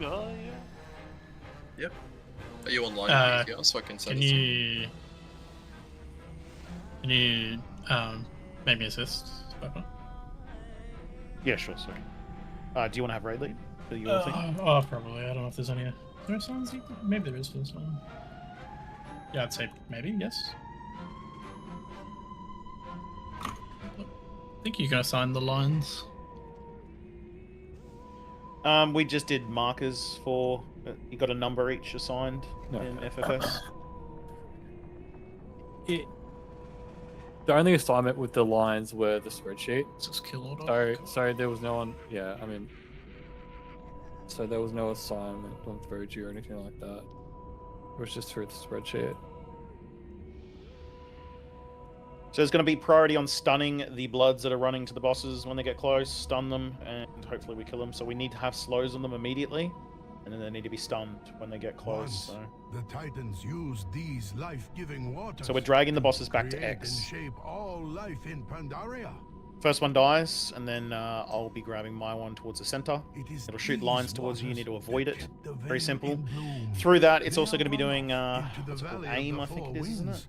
Yeah. Yep. Are you online PTR so I can send Can it to you? Can you make me assist, Papa? Yeah, sure, sorry. Do you want to have raid lead for your thing? Oh, probably. I don't know if there's any. Is there signs? Maybe there is for this one. Yeah, I'd say maybe, yes. I think you can assign the lines. We just did markers for. You got a number each assigned in FFS. The only assignment with the lines were the spreadsheet. Just kill order. So there was no one. Yeah, I mean, so there was no assignment on Virgie or anything like that. It was just through the spreadsheet. So there's going to be priority on stunning the bloods that are running to the bosses when they get close, stun them, and hopefully we kill them. So we need to have slows on them immediately, and then they need to be stunned when they get close. So. The Titans use these life-giving waters. So we're dragging the bosses back to create X. and shape all life in Pandaria. First one dies, and then I'll be grabbing my one towards the center. It'll shout lines towards you. You need to avoid it. Very simple. Through that, it's also going to be doing what's it called? Aim, I think it is, isn't it?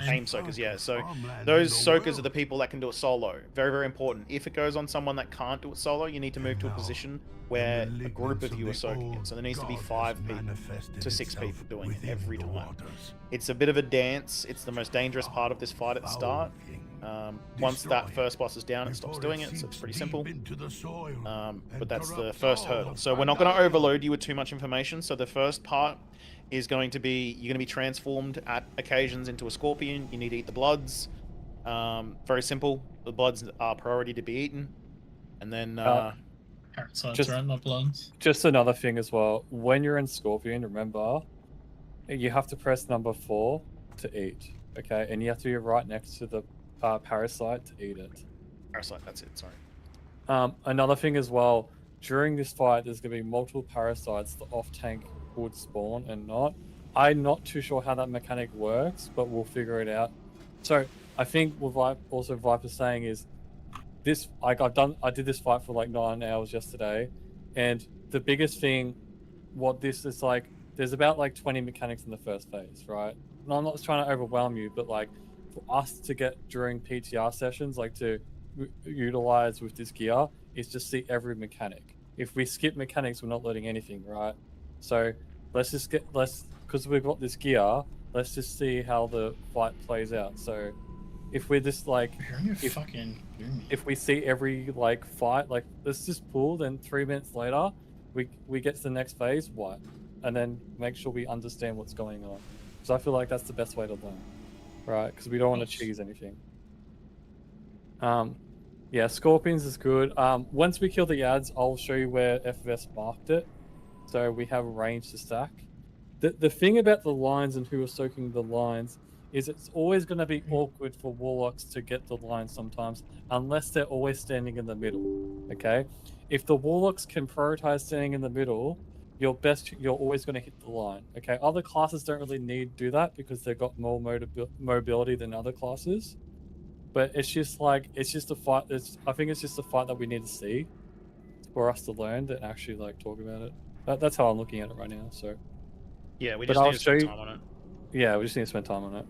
Aim soakers, yeah. So those soakers are the people that can do it solo. Very, very important. If it goes on someone that can't do it solo, you need to move to a position where a group of you are soaking it. So there needs to be 5 people to 6 people doing it every time. It's a bit of a dance. It's the most dangerous part of this fight at the start. Once that first boss is down, it stops doing it, so it's pretty simple. But that's the first hurdle. So we're not going to overload you with too much information. So the first part is going to be, you're going to be transformed at occasions into a scorpion. You need to eat the bloods. Very simple. The bloods are priority to be eaten. And then... Parasites, right? Not bloods. Just another thing as well. When you're in Scorpion, remember, you have to press number 4 to eat. Okay? And you have to be right next to the parasite to eat it. Parasite, that's it, sorry. Another thing as well, during this fight, there's going to be multiple parasites. The off-tank would spawn and not. I'm not too sure how that mechanic works, but we'll figure it out. So I think what also Viper's saying is, this I did this fight for like 9 hours yesterday, and the biggest thing, what this is like, there's about like 20 mechanics in the first phase, right? And I'm not trying to overwhelm you, but like for us to get during PTR sessions, like to utilize with this gear, is just see every mechanic. If we skip mechanics, we're not learning anything, right? So let's because we've got this gear, let's just see how the fight plays out. So if we're just like, if we see every like fight, like let's just pull, then 3 minutes later, we get to the next phase, what? And then make sure we understand what's going on. Because I feel like that's the best way to learn, right? Because we don't want to cheese anything. Yeah, Scorpions is good. Once we kill the ads, I'll show you where FFS marked it. So we have a range to stack. The thing about the lines and who are soaking the lines is it's always going to be awkward for warlocks to get the lines sometimes, unless they're always standing in the middle, okay? If the warlocks can prioritize standing in the middle, you're always going to hit the line, okay? Other classes don't really need to do that because they've got more mobility than other classes. But it's just like, it's just a fight. I think it's just a fight that we need to see for us to learn and actually like talk about it. That's how I'm looking at it right now. So yeah, we just need to spend time on it. Yeah, we just need to spend time on it.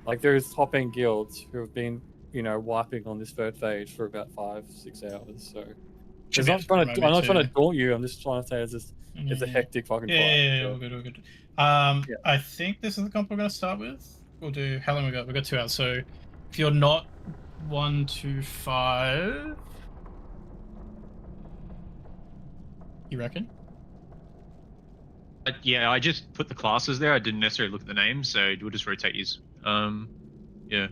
Like there's top end guilds who have been, wiping on this third phase for about 5-6 hours. So I'm not trying to daunt you. I'm just trying to say it's a hectic fucking fight. Yeah, all good. I think this is the comp we're going to start with. We'll do, how long we got? We got 2 hours. So if you're not 1 to 5, you reckon? Yeah, I just put the classes there. I didn't necessarily look at the names, so we'll just rotate these. Yeah.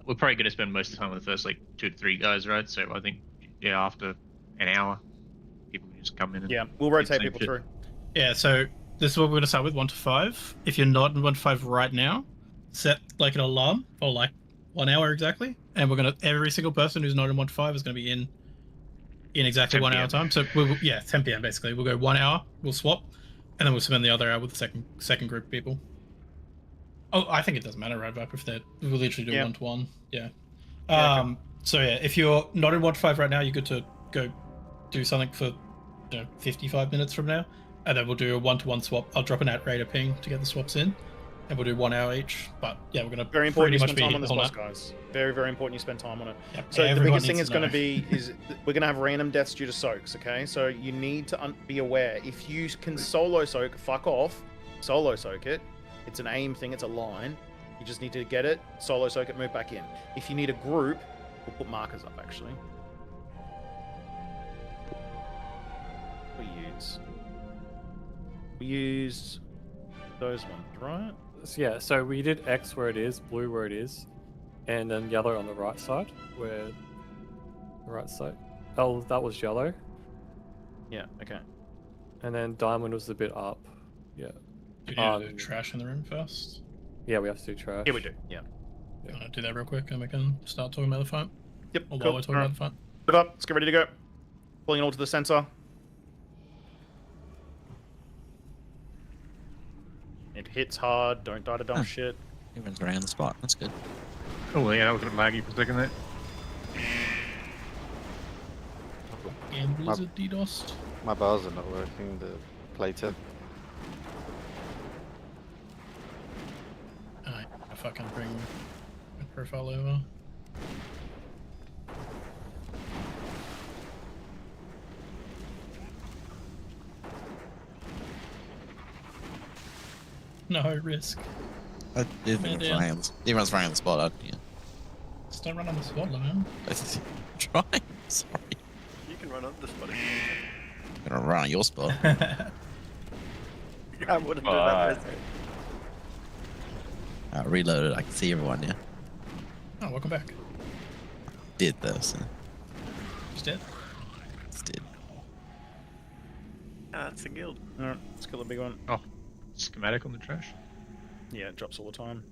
We're probably going to spend most of the time with the first like 2 to 3 guys, right? So I think, yeah, after an hour, people can just come in. And we'll rotate people through. Yeah, so this is what we're going to start with, 1 to 5. If you're not in 1 to 5 right now, set like an alarm for like 1 hour exactly, and we're going to, every single person who's not in 1 to 5 is going to be in exactly 1 hour time. So 10 p.m. basically. We'll go 1 hour, we'll swap, and then we'll spend the other hour with the second group of people. Oh, I think it doesn't matter, right, Viper, if we'll literally do 1 to 1. Yeah. So yeah, if you're not in 1 to 5 right now, you're good to go do something for 55 minutes from now, and then we'll do a 1-to-1 swap. I'll drop an @Raider ping to get the swaps in, and we'll do 1 hour each. But yeah, we're gonna Very important you pretty spend much time on be this all boss, night. guys. Very, very important you spend time on it. Yep, So the everyone biggest thing needs is to going to know. be is we're going to have random deaths due to soaks. Okay, so you need to be aware. If you can solo soak, fuck off, solo soak it. It's an aim thing. It's a line. You just need to get it, solo soak it, move back in. If you need a group, we'll put markers up actually. We used those ones, right? So, yeah, so we did X where it is, blue where it is, and then yellow on the right side, where the right side. Oh, that was yellow, Yeah. Okay. and then diamond was a bit up. Yeah, Do you need to do trash in the room first? yeah, we have to do trash. Yeah, we do. Yeah. I'm gonna do that real quick, and we can start talking about the fight. Yep. Or while Cool. we're talking All about the fight. Move up. Let's get ready to go. Pulling it all to the center. It hits hard. Don't die to dumb shit. Everyone's around the spot. That's good. Oh yeah, that was a bit laggy for a second there. And Blizzard DDoSed. My bars are not working, the plater. Alright, I fucking bring my profile over. No risk. Everyone's running on the spot. Yeah. Just don't run on the spot, man. Trying. Sorry. You can run up this, buddy. I'm gonna run on your spot. I wouldn't do that. Reloaded. I can see everyone now. Oh, welcome back. Did though, so Just dead. it's did. Ah, that's a guild. Alright, let's kill the big one. Oh, schematic on the trash. Yeah, it drops all the time.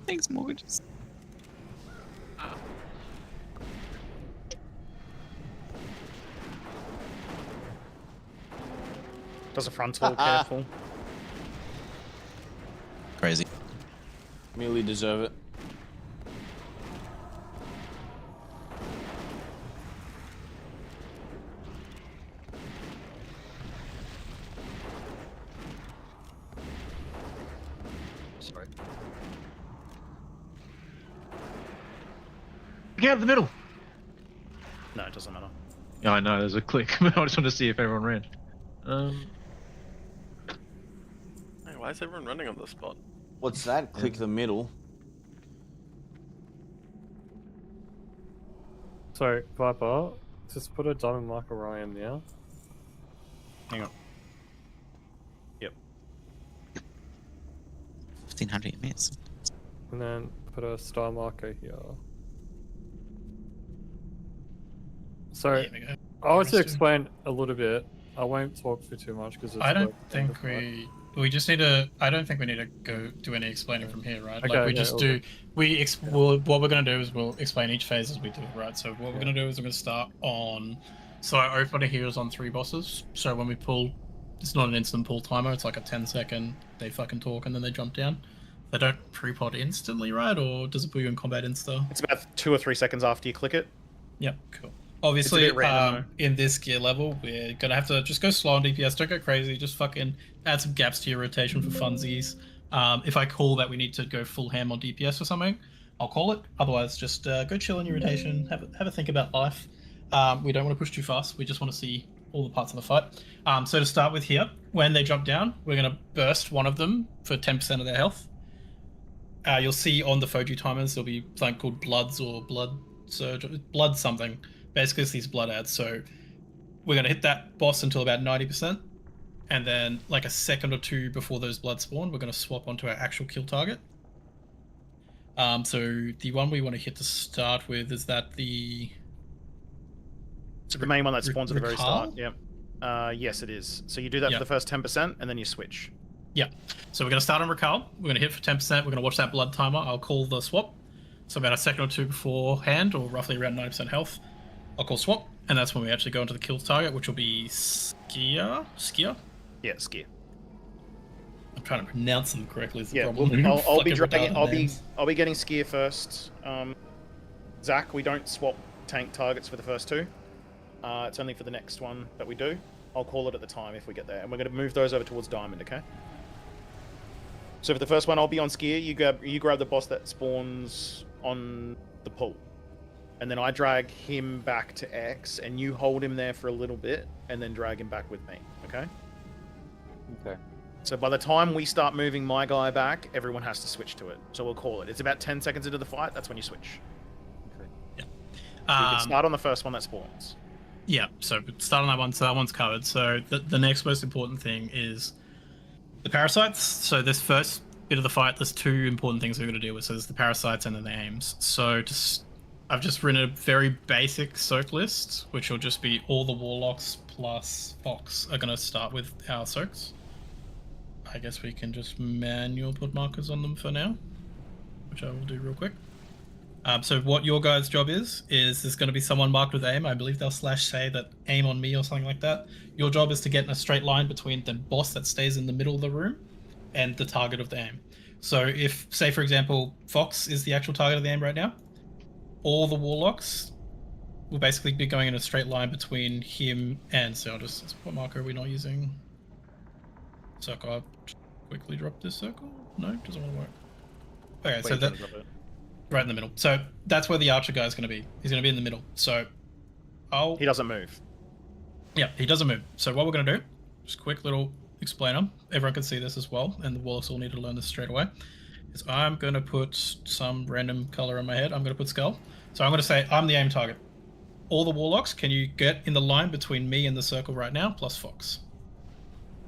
Thanks, mortgages. Does a frontal, careful. Crazy. Merely deserve it. Sorry. Get out of the middle. No, it doesn't matter. Yeah, I know. There's a click. I just want to see if everyone ran. Hey, why is everyone running on this spot? What's that? Click the middle. So Viper, just put a diamond marker Ryan now. Hang on. 1500 minutes. And then put a star marker here. So There we go. I want to Understood. explain a little bit. I won't talk for too much because I don't think we just need to. I don't think we need to go do any explaining from here, right? Okay, Like we yeah, just all do. What we're gonna do is we'll explain each phase as we do, right? So what we're gonna do is we're gonna start on. So our opener here is on 3 bosses. So when we pull, it's not an instant pull timer. It's like a 10-second. They fucking talk and then they jump down. They don't pre-pod instantly, right? Or does it put you in combat insta? It's about 2 or 3 seconds after you click it. Yep, cool. Obviously, bit random, in this gear level, we're gonna have to just go slow on DPS. Don't go crazy. Just fucking add some gaps to your rotation for funsies. If I call that we need to go full ham on DPS or something, I'll call it. Otherwise, just go chill in your rotation. Have a think about life. We don't want to push too fast. We just want to see all the parts of the fight. So to start with here, when they jump down, we're gonna burst one of them for 10% of their health. You'll see on the Foju timers there'll be something called bloods or blood surge, blood something. Basically, it's these blood adds. So we're gonna hit that boss until about 90%, and then like a second or two before those blood spawn, we're gonna swap onto our actual kill target. So the one we want to hit to start with is that the So the main one that spawns at the very Ricard? start. Yep. Yes, it is. So you do that Yeah. for the first 10%, and then you switch. Yeah. So we're going to start on Ricard. We're going to hit for 10%. We're going to watch that blood timer. I'll call the swap. So about a second or two beforehand, or roughly around 90% health, I'll call swap. And that's when we actually go into the kill target, which will be Skier? Skier? Yeah, skier. I'm trying to pronounce them correctly. Is the Yeah, problem. I'll be Fucking dragging. retarded I'll be names. getting skier first. Zach, we don't swap tank targets for the first 2. It's only for the next one that we do. I'll call it at the time if we get there. And we're going to move those over towards Diamond, okay? So for the first one, I'll be on Skier. You grab the boss that spawns on the pool. And then I drag him back to X, and you hold him there for a little bit, and then drag him back with me, okay? Okay. So by the time we start moving my guy back, everyone has to switch to it. So we'll call it. It's about 10 seconds into the fight. That's when you switch. Okay. Yeah. So we can start on the first one that spawns. Yeah, so start on that one, so that one's covered. So the next most important thing is the parasites. So this first bit of the fight, there's two important things we're going to deal with. So there's the parasites and then the aims. So I've just written a very basic soak list, which will just be all the warlocks plus Fox are going to start with our soaks. I guess we can just manual put markers on them for now, which I will do real quick. So what your guys' job is there's going to be someone marked with aim. I believe they'll say that aim on me or something like that. Your job is to get in a straight line between the boss that stays in the middle of the room and the target of the aim. So if, say for example, Fox is the actual target of the aim right now, all the warlocks will basically be going in a straight line between him and, so what marker are we not using? Circle. I'll quickly drop this circle. No, doesn't want to work. Okay, so that right in the middle. So that's where the archer guy is going to be. He's going to be in the middle. So He doesn't move. Yeah, he doesn't move. So what we're going to do, just quick little explainer. Everyone can see this as well, and the warlocks all need to learn this straight away. Is I'm going to put some random color on my head. I'm going to put skull. So I'm going to say I'm the aim target. All the warlocks, can you get in the line between me and the circle right now, plus Fox?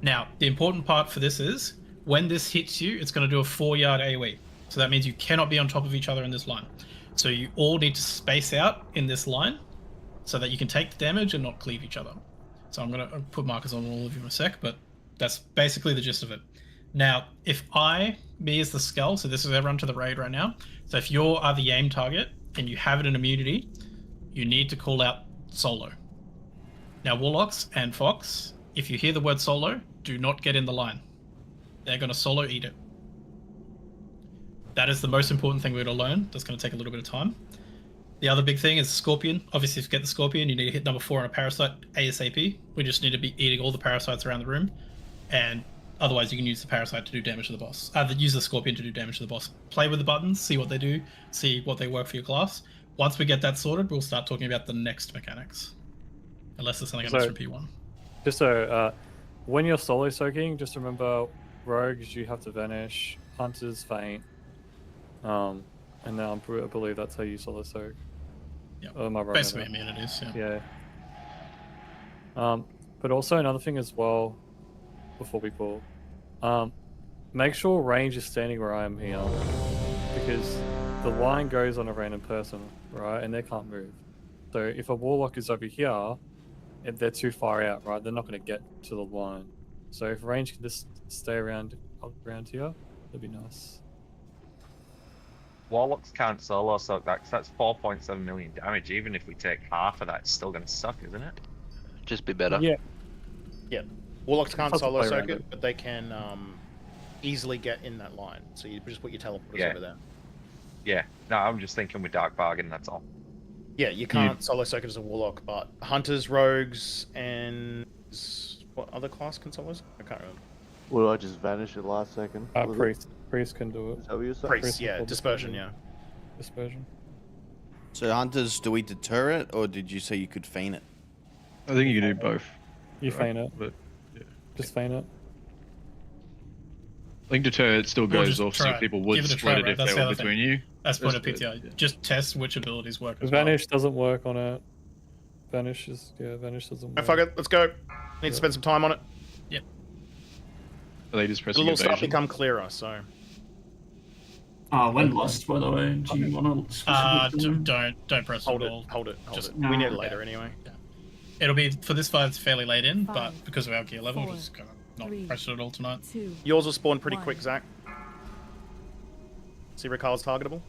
Now, the important part for this is, when this hits you, it's going to do a 4-yard AoE. So that means you cannot be on top of each other in this line. So you all need to space out in this line so that you can take the damage and not cleave each other. So I'm going to put markers on all of you in a sec, but that's basically the gist of it. Now, if me as the skull, so this is everyone to the raid right now. So if you are the aim target and you have it in immunity, you need to call out solo. Now, warlocks and Fox, if you hear the word solo, do not get in the line. They're going to solo eat it. That is the most important thing we're going to learn. That's going to take a little bit of time. The other big thing is Scorpion. Obviously, to get the Scorpion, you need to hit number 4 on a parasite ASAP. We just need to be eating all the parasites around the room. And otherwise, you can use the parasite to do damage to the boss. Use the Scorpion to do damage to the boss. Play with the buttons, see what they do, see what they work for your class. Once we get that sorted, we'll start talking about the next mechanics. Unless there's something I missed from P1. Just so, when you're solo soaking, just remember, rogues, you have to vanish, hunters faint, and now I believe that's how you solo soak. Yeah, basically immunities. Yeah. But also another thing as well, before we pull, make sure range is standing where I am here, because the line goes on a random person, right, and they can't move. So if a warlock is over here, they're too far out, right? They're not going to get to the line. So if range can just stay around here, that'd be nice. Warlocks can't solo soak that, because that's 4.7 million damage. Even if we take half of that, it's still going to suck, isn't it? Just be better. Yeah. Yeah. Warlocks can't Plus solo play soak around it, it. but they can easily get in that line. So you just put your teleporters over there. Yeah. No, I'm just thinking with Dark Bargain, that's all. Yeah, you can't solo soak it as a warlock, but hunters, rogues, and what other class can solo soak? I can't remember. Will I just vanish at last second? Priest can do it. Is that what you're saying? Priest, yeah, dispersion, yeah. Dispersion. So hunters, do we deter it, or did you say you could feign it? I think you can do both. You feign it. But, yeah. Just feign it. I think deter it still We'll goes just off, try so it. people would Give it a split try, it right? if That's they the were other between thing. you. That's point of That's PTR. good, yeah. Just test which abilities work as Vanish doesn't work on it. Vanish doesn't work. Oh, fuck it, let's go. Need to spend some time on it. Are they just The pressing little stuff evasion? become clearer, so. When lost, by the way, do you want to? Don't press Hold it it, all. hold it. Just- We need it later anyway. It'll be for this fight. It's fairly late in, but 5, because of our gear level, 4, we're just gonna not 3, press it at all tonight. 2, Yours will spawn pretty 1. quick, Zach. See Rakal's targetable?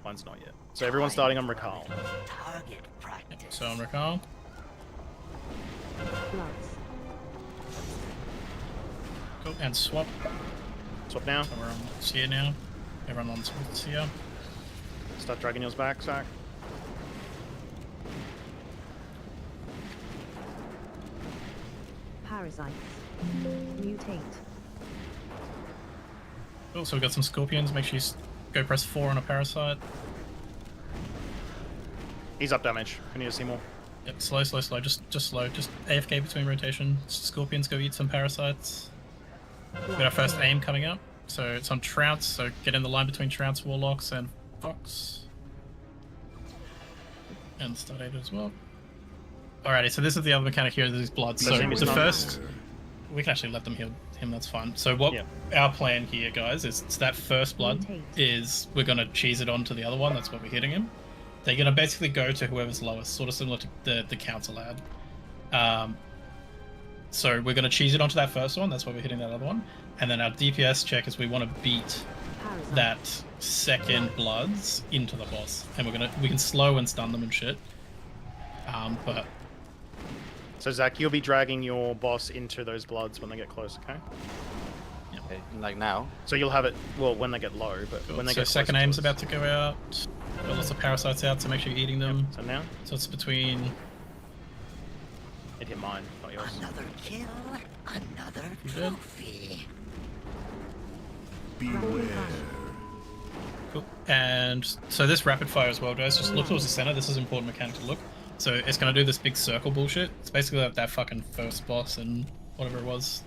Mine's not yet. So everyone's starting on Rakal. So on Rakal. Bloods. Cool. And swap. Swap now. So we're on Seer now. Everyone on Seer. Start dragging yours back, Zach. parasites. Mutate. Also, we've got some scorpions. Make sure you go press 4 on a parasite. He's up damage. I need to see more. Yep, slow. Just slow. Just AFK between rotation. Scorpions go eat some parasites. We've got our first aim coming up. So it's on Trounce, so get in the line between Trounce, Warlocks, and Fox. And Start 8 as well. Alrighty, so this is the other mechanic here, this is blood. So the first... We can actually let them heal him, that's fine. So what our plan here, guys, is that first blood is we're going to cheese it onto the other one, that's what we're hitting him. They're going to basically go to whoever's lowest, sort of similar to the council ad. So we're going to cheese it onto that first one, that's why we're hitting that other one. And then our DPS check is we want to beat that second bloods into the boss. And we can slow and stun them and shit. But... So Zach, you'll be dragging your boss into those bloods when they get close, okay? Yep. Okay, like now? So you'll have it, well, when they get low, but when they get close. So second aim's about to go out. Got lots of parasites out, so make sure you're eating them. So now? So it's between... It hit mine, not yours. Another kill, another trophy. Beware. Cool. And so this rapid fire as well, guys. Just look towards the center. This is an important mechanic to look. So it's going to do this big circle bullshit. It's basically like that fucking first boss and whatever it was.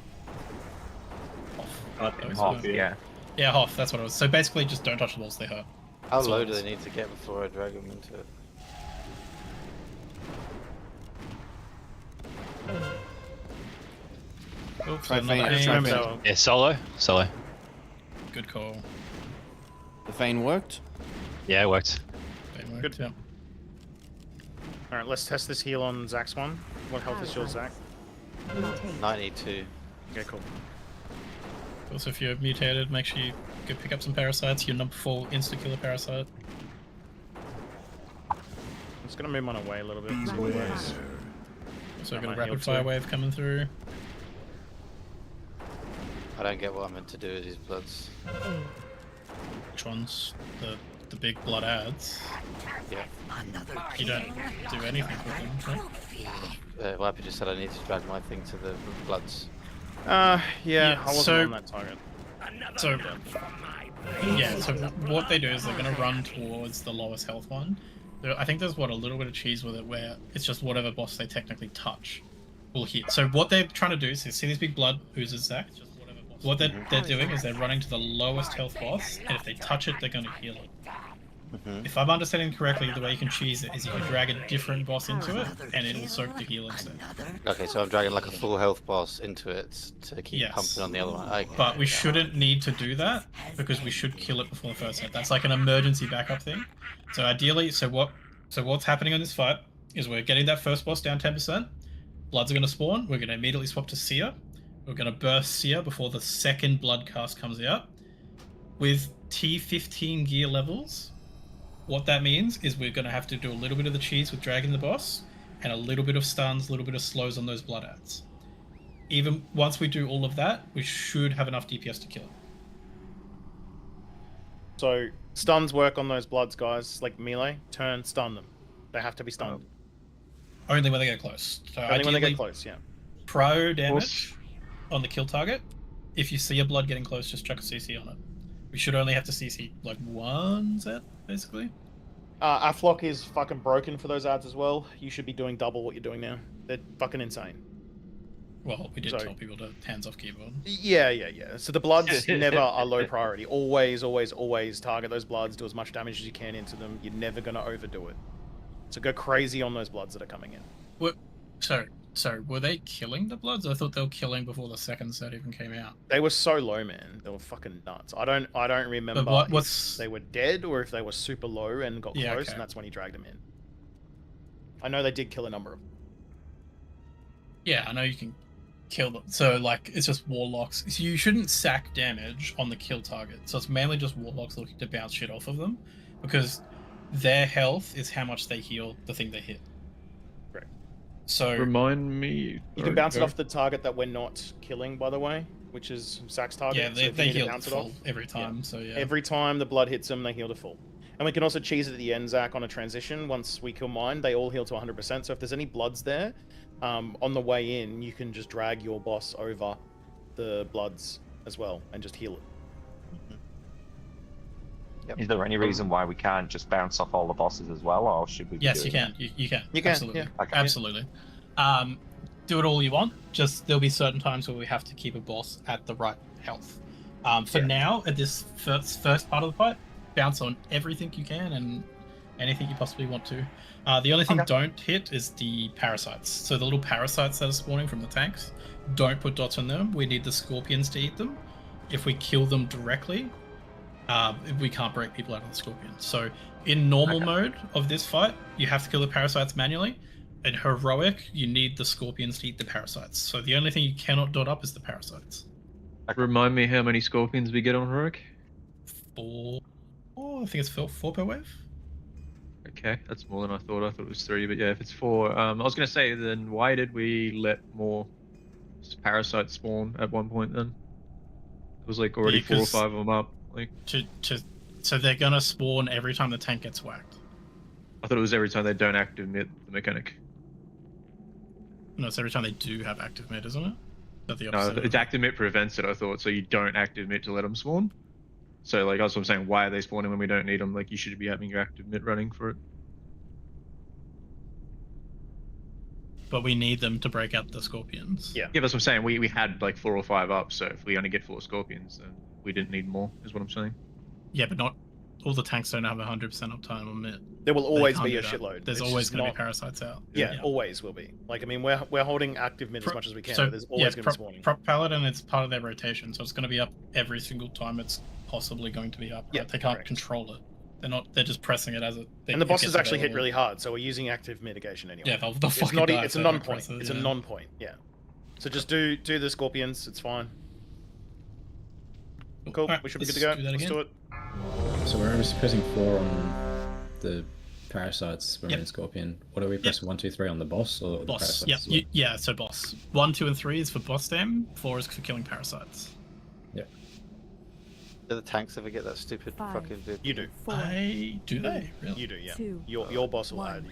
Hoff, yeah. Yeah, Hoff, that's what it was. So basically just don't touch the walls, they hurt. How low do they need to get before I drag them into it? Oops, Try another feign, aim. Yeah, solo. Good call. The feign worked? Yeah, it worked. Feign worked, Good. yeah. Alright, let's test this heal on Zach's one. What health is yours, Zach? 92. Okay, cool. Also, if you're mutated, make sure you go pick up some parasites. Your number 4 insta-killer parasite. I'm just gonna move mine away a little bit. So I've got a rapid fire wave coming through. I don't get what I'm meant to do with these bloods. Which ones? The big blood ads. Yeah. You don't do anything with them, right? Wipey just said I need to drag my thing to the bloods. Yeah, I wasn't on that target. So what they do is they're going to run towards the lowest health one. I think there's a little bit of cheese with it where it's just whatever boss they technically touch will hit. So what they're trying to do is see these big blood oozes, Zach? What they're doing is they're running to the lowest health boss, and if they touch it, they're going to heal it. If I'm understanding correctly, the way you can cheese it is you can drag a different boss into it, and it'll soak the heal instead. Okay, so I'm dragging like a full health boss into it to keep pumping on the other one. Okay. But we shouldn't need to do that, because we should kill it before the first hit. That's like an emergency backup thing. So ideally, what's happening in this fight is we're getting that first boss down 10%. Bloods are going to spawn. We're going to immediately swap to Seer. We're going to burst Seer before the second blood cast comes out. With T15 gear levels, what that means is we're going to have to do a little bit of the cheese with dragging the boss, and a little bit of stuns, a little bit of slows on those blood ads. Even once we do all of that, we should have enough DPS to kill it. So stuns work on those bloods, guys. Like melee, turn, stun them. They have to be stunned. Only when they get close. So only when they get close, yeah. Pro damage on the kill target. If you see a blood getting close, just chuck a CC on it. We should only have to CC like one set, basically. Aflock is fucking broken for those ads as well. You should be doing double what you're doing now. They're fucking insane. Well, we did tell people to hands off keyboard. Yeah. So the bloods never are low priority. Always target those bloods, do as much damage as you can into them. You're never going to overdo it. So go crazy on those bloods that are coming in. What? Sorry, were they killing the bloods? I thought they were killing before the second set even came out. They were so low, man. They were fucking nuts. I don't remember if they were dead or if they were super low and got close, and that's when he dragged them in. I know they did kill a number of them. Yeah, I know you can kill them. So, like, it's just warlocks. So you shouldn't sack damage on the kill target. So it's mainly just warlocks looking to bounce shit off of them, because their health is how much they heal the thing they hit. So remind me. You can bounce it off the target that we're not killing, by the way, which is Zach's target. Yeah, they heal full every time. Yeah. So yeah, every time the blood hits them, they heal to full. And we can also cheese it at the end, Zach, on a transition. Once we kill mine, they all heal to 100%. So if there's any bloods there, on the way in, you can just drag your boss over the bloods as well and just heal it. Yep. Is there any reason why we can't just bounce off all the bosses as well, or should we? Yes, you can. You can. You can. Absolutely. Yeah. Okay. Absolutely. Do it all you want. Just there'll be certain times where we have to keep a boss at the right health. For now, at this first part of the fight, bounce on everything you can and anything you possibly want to. The only thing don't hit is the parasites. So the little parasites that are spawning from the tanks, don't put dots on them. We need the scorpions to eat them. If we kill them directly, we can't break people out of the scorpions. So in normal mode of this fight, you have to kill the parasites manually. In heroic, you need the scorpions to eat the parasites. So the only thing you cannot dot up is the parasites. Remind me how many scorpions we get on heroic? 4. Oh, I think it's 4 per wave. Okay, that's more than I thought. I thought it was 3, but yeah, if it's 4, I was gonna say then why did we let more parasites spawn at one point then? It was like already 4 or 5 of them up. Like so they're gonna spawn every time the tank gets whacked. I thought it was every time they don't activate the mechanic. No, it's every time they do have active mid, isn't it? The No, it's active mid prevents it. I thought so. You don't active mid to let them spawn. So like that's what I'm saying. Why are they spawning when we don't need them? Like you should be having your active mid running for it. But we need them to break out the scorpions. Yeah. Yeah, that's what I'm saying. We had like 4 or 5 up. So if we only get 4 scorpions, then we didn't need more. Is what I'm saying. Yeah, but not all the tanks don't have 100% uptime on mid. There will always They be can't a do that. shitload. There's It's always just going to not- be parasites out. Yeah, always will be. Like, I mean, we're holding active mid as much as we can, So but there's always going to be spawning. Prop Paladin, it's part of their rotation, so it's going to be up every single time it's possibly going to be up. Yeah, Right? They can't correct. control it. They're just pressing it as it. And the bosses actually hit really hard, so we're using active mitigation anyway. Yeah, they'll it's fucking not. die It's if a they don't non-point. press it, It's a yeah. non-point. Yeah. So just do the scorpions. It's fine. Cool. Alright, We should be good let's to go. do that Let's again. do it. So we're pressing 4 on the parasites when we're in Scorpion. What are we pressing? 1, 2, 3 on the boss or the Boss. parasites? Yeah, yeah. So boss. 1, 2, and 3 is for boss dam. 4 is for killing parasites. Yeah. Do the tanks ever get that stupid fucking bit? You do. Do they? Really? You do. Yeah. 2, Your boss will add.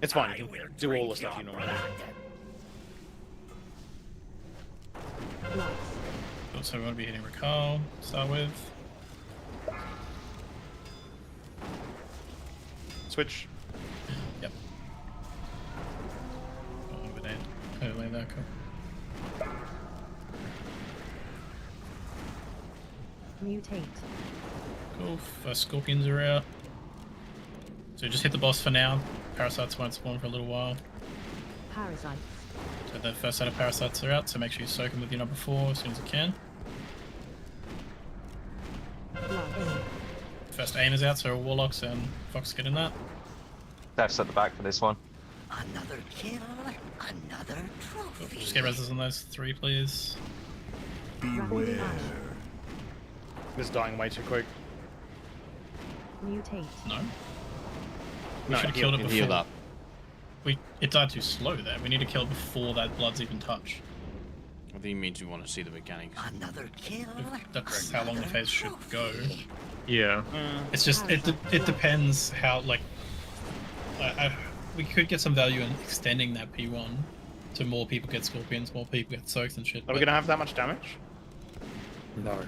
It's fine. You can do all the stuff you normally do. Cool, so we're going to be hitting Recall. Start with. Switch. Yep. Oh, we did. Early there, cool. mutate, Cool. First scorpions are out. So just hit the boss for now. Parasites won't spawn for a little while. parasites, So the first set of parasites are out, so make sure you soak them with your number 4 as soon as you can. blood, First aim is out, so Warlocks and Fox get in that. Steph's at the back for this one. Another kill, another trophy. Just get reses on those 3, please. rapid fire, This is dying way too quick. mutate, No? We No, should have heal- killed it before. Heal up. It died too slow there. We need to kill it before that blood's even touched. I think it means we want to see the mechanics. Another kill. That's how long the phase should go. Yeah. It's just it depends how like we could get some value in extending that P1 so more people get scorpions, more people get soaks and shit. Are we gonna have that much damage? No.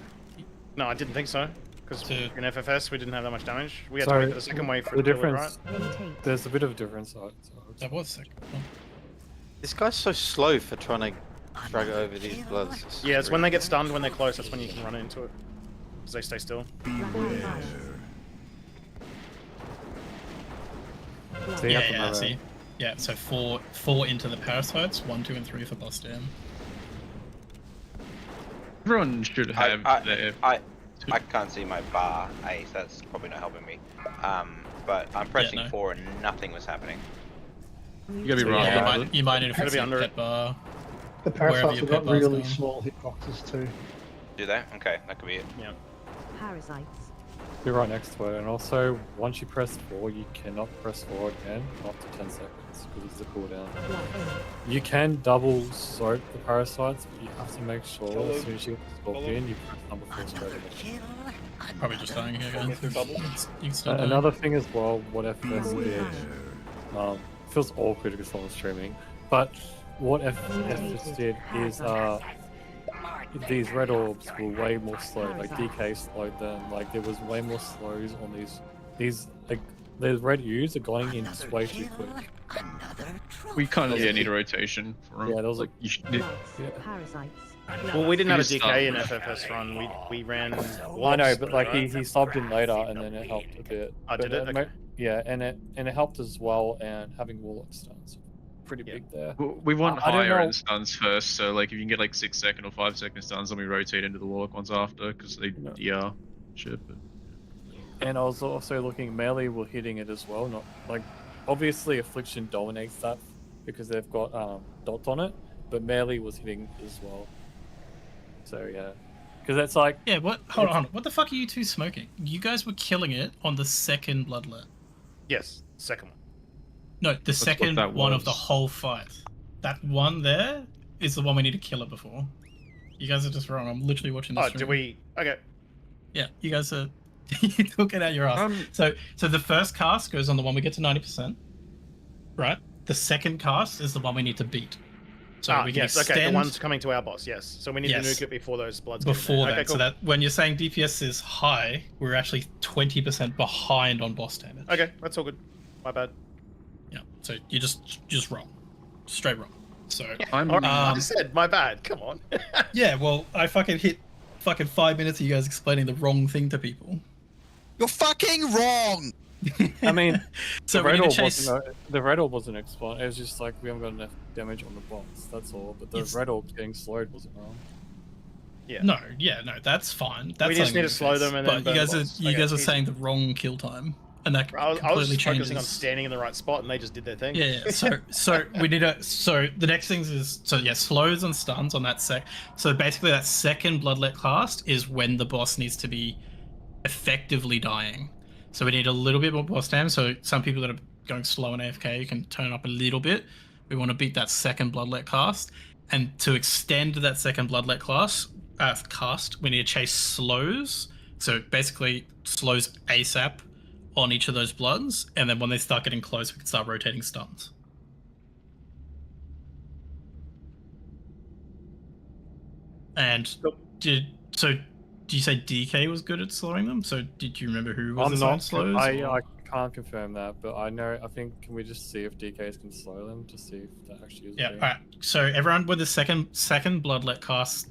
No, I didn't think so. Because in FFS we didn't have that much damage. We had to So, wait for the second wave for the it to kill it, difference. mutate, There's a bit of a difference. That was sick. Oh. This guy's so slow for trying to drag over these bloods. It's Yeah, it's when they get stunned when they're close. That's when you can run into it. Because they stay still. rapid fire, blood, See, at the Yeah, moment- see. Yeah, so 4 into the parasites, 1, 2, and 3 for boss dam. Everyone should have their. I can't see my bar ace, that's probably not helping me. But I'm pressing no. 4 and nothing was happening. You gotta be Yeah, right. you might need to Gotta fix be your under pet it. bar. The Wherever parasites your have got pet bar's really gone. small hitboxes too. Do they? Okay, that could be it. Yeah. parasites, You're right next to it, and also once you press 4, you cannot press 4 again after 10 seconds. parasites because it's a cooldown. You can double soak the parasites, but you have to make sure as soon as you get the scorpion, you press number 4 straight away. Probably just dying here again. You can still die. Another thing as well, what FS did, feels awkward because someone's streaming, but what FS did is these red orbs were way more slow, like DK slowed them, like there was way more slows on these like the red U's are going in way too quick. We kind of need a rotation for them. Yeah, there was like you should. Parasites. Well, we didn't have a just DK in FFS run. We ran. I know, but like he subbed in later, and then it helped a bit. Oh, did it? Okay. Yeah, and it helped as well, and having Warlock stuns, pretty big there. We want I don't higher know. end stuns first, so like if you can get like 6-second or 5-second stuns, then we rotate into the Warlock ones after, because they DR shit. But... And I was also looking, melee were hitting it as well. Not like obviously Affliction dominates that because they've got dots on it, but melee was hitting as well. So yeah, because that's like What? Hold on. What the fuck are you two smoking? You guys were killing it on the second Bloodlet. Yes, second one. No, the second that one of was. the whole fight. That one there is the one we need to kill it before. You guys are just wrong. I'm literally watching this. Oh, do we? Okay. Yeah, you guys are. You took it out your ass. So the first cast goes on the one we get to 90%. Right. The second cast is the one we need to beat. So we can extend... okay, the one's coming to our boss, yes. So we need to nuke it before those bloods get in before there. that, Okay, cool. so that when you're saying DPS is high, we're actually 20% behind on boss damage. Okay, that's all good. My bad. Yeah, so you're just wrong. Straight wrong. So I just said, my bad, come on. yeah, well, I fucking hit 5 minutes of you guys explaining the wrong thing to people. You're fucking wrong! I mean, So the we red need orb to chase... wasn't exploding. It was just like we haven't got enough damage on the boss. That's all. But the red orb getting slowed wasn't wrong. Yeah. No, that's fine. That's We just something need to slow fix. them and but then you burn guys the are boss. you Okay, guys are easy. saying the wrong kill time, and that I was completely just changes. focusing on standing in the right spot, and they just did their thing. Yeah. So we need to. So the next things is slows and stuns on that sec. So basically, that second Bloodlet cast is when the boss needs to be effectively dying. So we need a little bit more boss damage. So some people that are going slow in AFK can turn up a little bit. We want to beat that second Bloodlet cast, and to extend that second Bloodlet cast, we need to chase slows. So basically, slows ASAP on each of those bloods, and then when they start getting close, we can start rotating stuns. And do you say DK was good at slowing them? So did you remember who was assigned slows? I can't confirm that, but I know. I think can we just see if DKs can slow them to see if that actually is. Yeah. All right. So everyone, when the second Bloodlet cast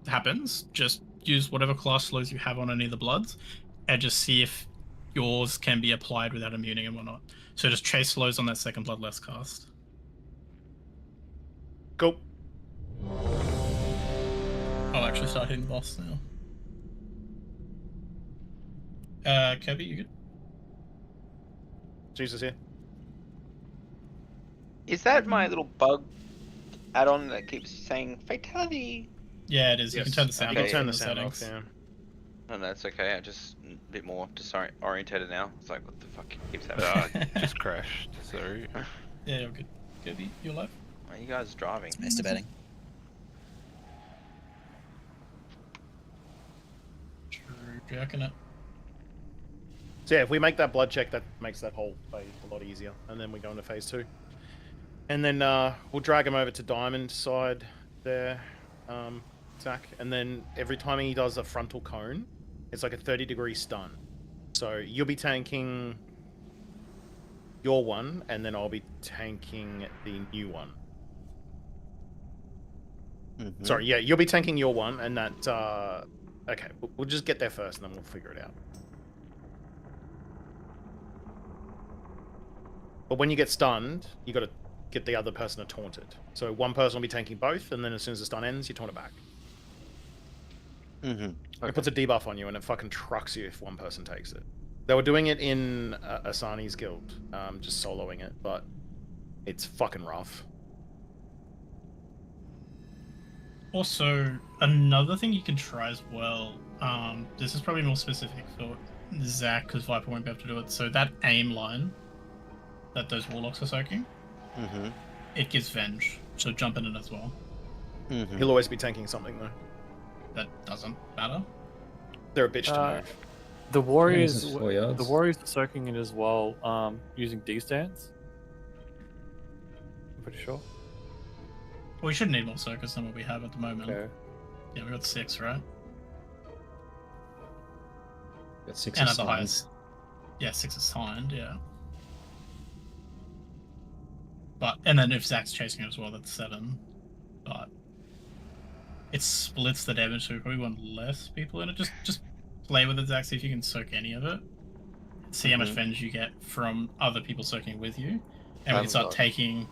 happens, just use whatever class slows you have on any of the bloods, and just see if yours can be applied without immuning and whatnot. So just chase slows on that second Bloodlet cast. Cool. I'll actually start hitting the boss now. Kirby, you good? Jesus here. Is that my little bug add-on that keeps saying fatality? Yeah, it is. You can turn the sound Okay. off. You can turn in the sound off, settings. No, that's okay. I'm just a bit more disorientated now. It's like, what the fuck keeps happening? Just crashed. Sorry. Yeah, you're good. Kirby, you alive? Are you guys driving? Masturbating. Jerking it. So yeah, if we make that blood check, that makes that whole phase a lot easier, and then we go into phase 2. And then we'll drag him over to Diamond side there, Zach. And then every time he does a frontal cone, it's like a 30-degree stun. So you'll be tanking your one, and then I'll be tanking the new one. Mm-hmm. Sorry, yeah, you'll be tanking your one, and that... okay, we'll just get there first, and then we'll figure it out. But when you get stunned, you got to get the other person to taunt it. So one person will be tanking both, and then as soon as the stun ends, you taunt it back. Mm-hmm. It puts a debuff on you, and it fucking trucks you if one person takes it. They were doing it in Asani's guild, just soloing it, but it's fucking rough. Also, another thing you can try as well, this is probably more specific for Zach, because Viper won't be able to do it. So that aim line that those Warlocks are soaking, it gives Venge. So jump in it as well. He'll always be tanking something though. That doesn't matter. They're a bitch to move. The Warriors, This is 4 yards. the Warriors are soaking it as well, using D-stance. I'm pretty sure. Well, we should need more circus than what we have at the moment. Okay. Yeah, we got 6, right? Got 6 And at the assigned. highest. Yeah, 6 assigned, yeah. But, and then if Zach's chasing it as well, that's 7. But it splits the damage, so we probably want less people in it. Just play with it, Zach, see if you can soak any of it. See how much Venge you get from other people soaking with you. And we can start taking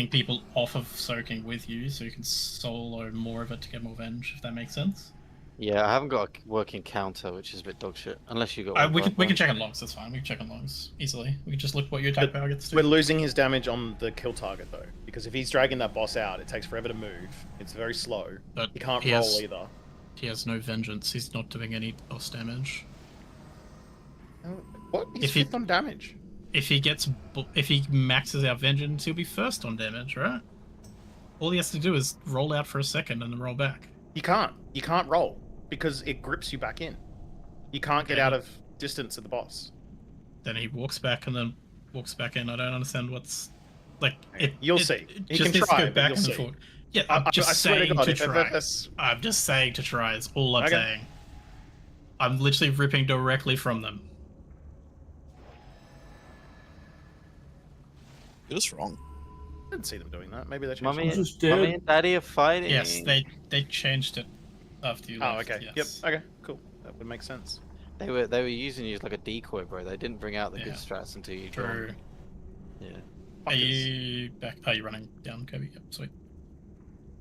people off of soaking with you, so you can solo more of it to get more Venge, if that makes sense. Yeah, I haven't got a working counter, which is a bit dog shit. Unless you got. We can check on logs. That's fine. We can check on logs easily. We can just look what your attack power gets to. We're losing his damage on the kill target though, because if he's dragging that boss out, it takes forever to move. It's very slow. But he can't he roll has- either. He has no vengeance. He's not doing any boss damage. What? He's fifth on damage. If he maxes out vengeance, he'll be first on damage, right? All he has to do is roll out for a second and then roll back. You can't. You can't roll because it grips you back in. You can't get out of distance at the boss. Then he walks back and then walks back in. I don't understand what's like. You'll see. He just can needs try, to go but back you'll and see. forth. Yeah, I I'm just swear to saying God, to if try. that's- I'm just saying to try is all I'm Okay. saying. I'm literally ripping directly from them. You're just wrong. I didn't see them doing that. Maybe they changed Mummy, it. Mummy and Daddy are fighting. Yes, they changed it after you Oh, left. okay. Yes. Yep. Okay. Cool. That would make sense. They were using you as like a decoy, bro. They didn't bring out the good strats until you True. joined. Yeah. Are you back? Are you running down, Kobe? Yep, sweet.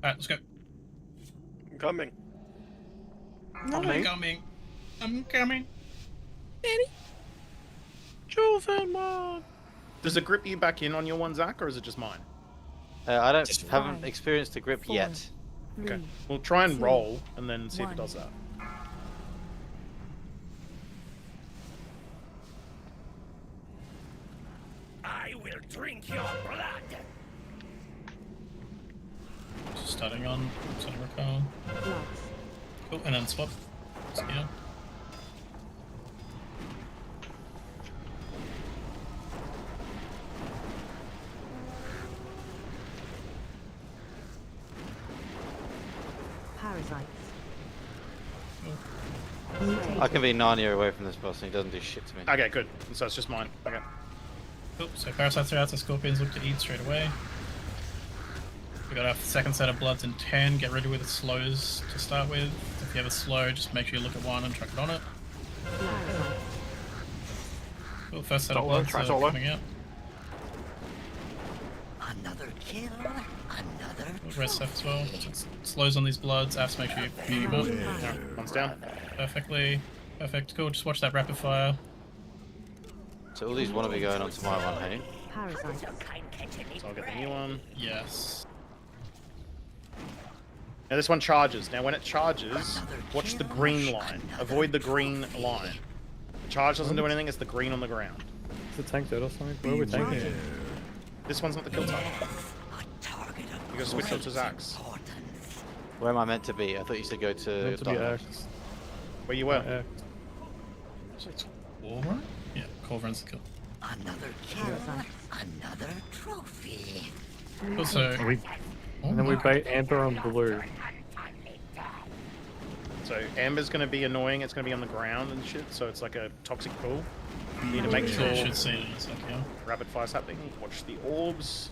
Alright, let's go. I'm coming. I'm coming. I'm coming. Does it grip you back in on your one, Zach, or is it just mine? I haven't experienced the grip yet. Okay. We'll try and roll and then see if it does that. I will drink your blood. Starting on recall. Cool, and then swap. Yeah. Parasites. I can be Narnia away from this boss and he doesn't do shit to me. Okay, good. So it's just mine. Okay. Cool, so parasites are out, so scorpions look to eat straight away. We got our second set of bloods in 10. Get ready with the slows to start with. If you have a slow, just make sure you look at one and chuck it on it. Cool, first set of bloods are coming out. Another kill. Another Rest stuff as well. So slows on these bloods. After make sure you beat them up. One's down. Perfectly. Perfect. Cool. Just watch that rapid fire. So all these want to be going onto my one, hey? Parasites. So I'll get the new one. Yes. Now this one charges. Now when it charges, watch the green line. Avoid the green line. The charge doesn't do anything, it's the green on the ground. Is it tank dead or something? Where are we tanking it? This one's not the kill target. You gotta switch up to Zach's. Where am I meant to be? I thought you said go to. Meant to be Dark. X. Where you were? X. So it's Warrun? Yeah, Corvran's the kill. Another kill. Another trophy. Also, And then we bait Amber on blue. So Amber's gonna be annoying, it's gonna be on the ground and shit, so it's like a toxic pool. You need to make sure You should see it in a sec, yeah. rapid fire's happening. Watch the orbs.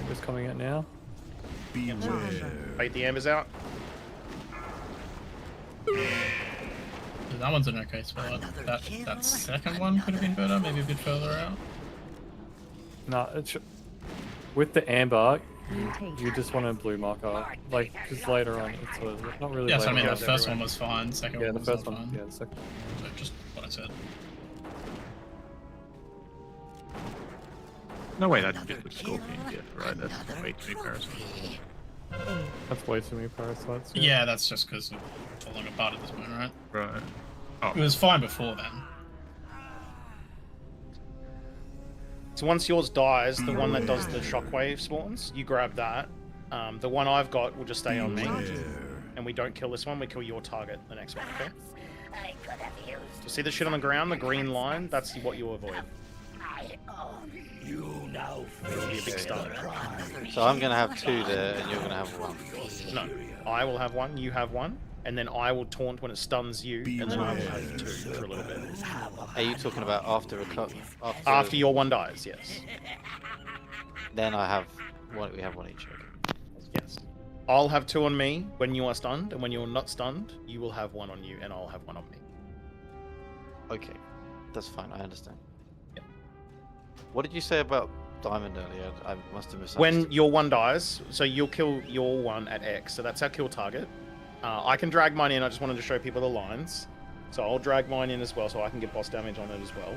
Amber's coming out now. Bait the Ambers out. That one's an okay spot. That second one could have been better, maybe a bit further out. No, with the Amber, you just want a blue marker. Like, just later on, it's sort of, not really Yeah, so I later mean, on. the first one was fine, second Yeah, one the was first not one. fine. Yeah, the second one. So just what I said. No way that's just the scorpion gift, right? That's way too many parasites. That's way too many parasites. Yeah, that's just because of falling apart at this point, right? Right. Oh. It was fine before then. So once yours dies, the one that does the shockwave spawns, you grab that. The one I've got will just stay on me. And we don't kill this one, we kill your target, the next one, okay? So see the shit on the ground, the green line? That's what you avoid. It'll be a big stun. So I'm going to have 2 there, and you're going to have 1. No, I will have 1, you have 1, and then I will taunt when it stuns you, and then I will have 2 for a little bit. Are you talking about after After your one dies, yes. Then I have one. We have 1 each. Okay. Yes. I'll have 2 on me when you are stunned, and when you're not stunned, you will have 1 on you, and I'll have 1 on me. Okay, that's fine. I understand. Yep. What did you say about Diamond earlier? I must have missed. When your one dies, so you'll kill your one at X, so that's our kill target. I can drag mine in. I just wanted to show people the lines, so I'll drag mine in as well, so I can get boss damage on it as well.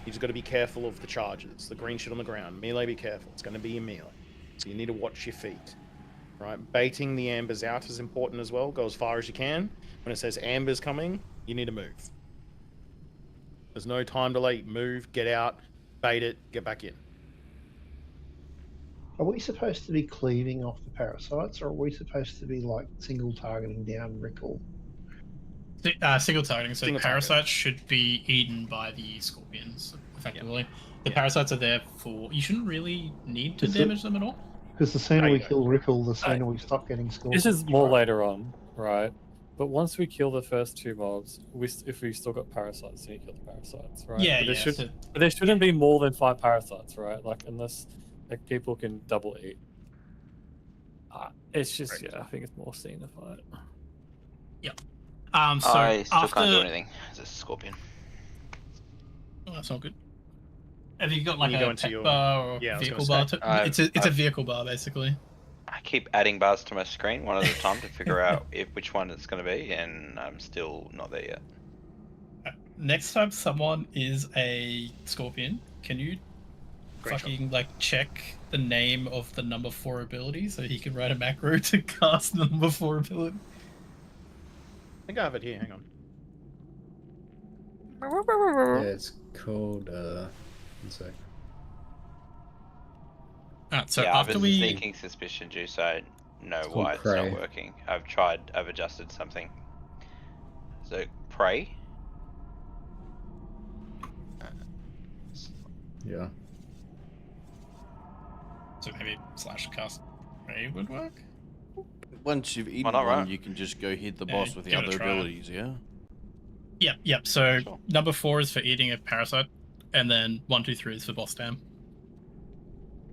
You just got to be careful of the charges, the green shit on the ground. Melee, be careful. It's going to be your melee, so you need to watch your feet. Right, baiting the ambers out is important as well. Go as far as you can. When it says ambers coming, you need to move. There's no time delay. Move, get out, bait it, get back in. Are we supposed to be cleaving off the parasites, or are we supposed to be like single targeting down Rickle? Single targeting. So Single parasites should be eaten by the scorpions, effectively. The parasites are there for. You shouldn't really need to damage them at all. Because the sooner we kill Rickle, the sooner we stop getting scorpions. This is more later on, right? But once we kill the first 2 mobs, if we still got parasites, then you kill the parasites, right? Yeah, but there shouldn't be more than 5 parasites, right? Like, unless like people can double eat. It's just, yeah, I think it's more seeing the fight. Yep. So I still after... can't do anything as a scorpion. Oh, that's not good. Have you got like you go a into tech your... bar or Yeah, vehicle bar? It's a vehicle bar, basically. I keep adding bars to my screen one at a time to figure out which one it's going to be, and I'm still not there yet. Next time someone is a scorpion, can you fucking like check the name of the number 4 ability so he can write a macro to cast the number 4 ability? I think I have it here, hang on. Yeah, it's called, one sec. So yeah, after I've we... sneaking suspicion due, so I know It's why called it's Prey. not working. I've adjusted something. So, Prey? Yeah. So maybe slash cast Prey would work? Once you've eaten not, one, right? you can just go hit the Yeah, boss with the give it a other try. abilities, yeah? Yep. So number 4 is for eating a parasite, and then 1, 2, 3 is for boss dam.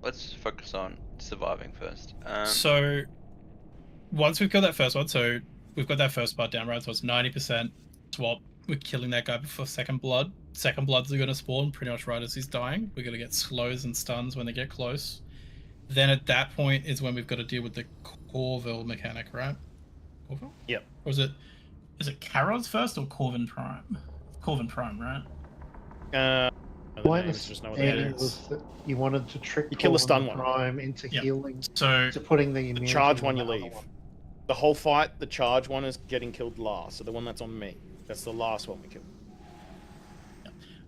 Let's focus on surviving first. So once we've got that first one, so we've got that first part down, right? So it's 90% swap. We're killing that guy before second blood. Second bloods are going to spawn pretty much right as he's dying. We're going to get slows and stuns when they get close. Then at that point is when we've got to deal with the Corville mechanic, right? Corville? Yep. Or is it Karos first or Corvin Prime? Corvin Prime, right? My names, just know what that understanding is. was that you wanted to trick You kill the stun Corvin one. Prime into Yep. healing, So to putting the The immunity charge on one you the other leave. one. The whole fight, the charge one is getting killed last. So the one that's on me. That's the last one we kill.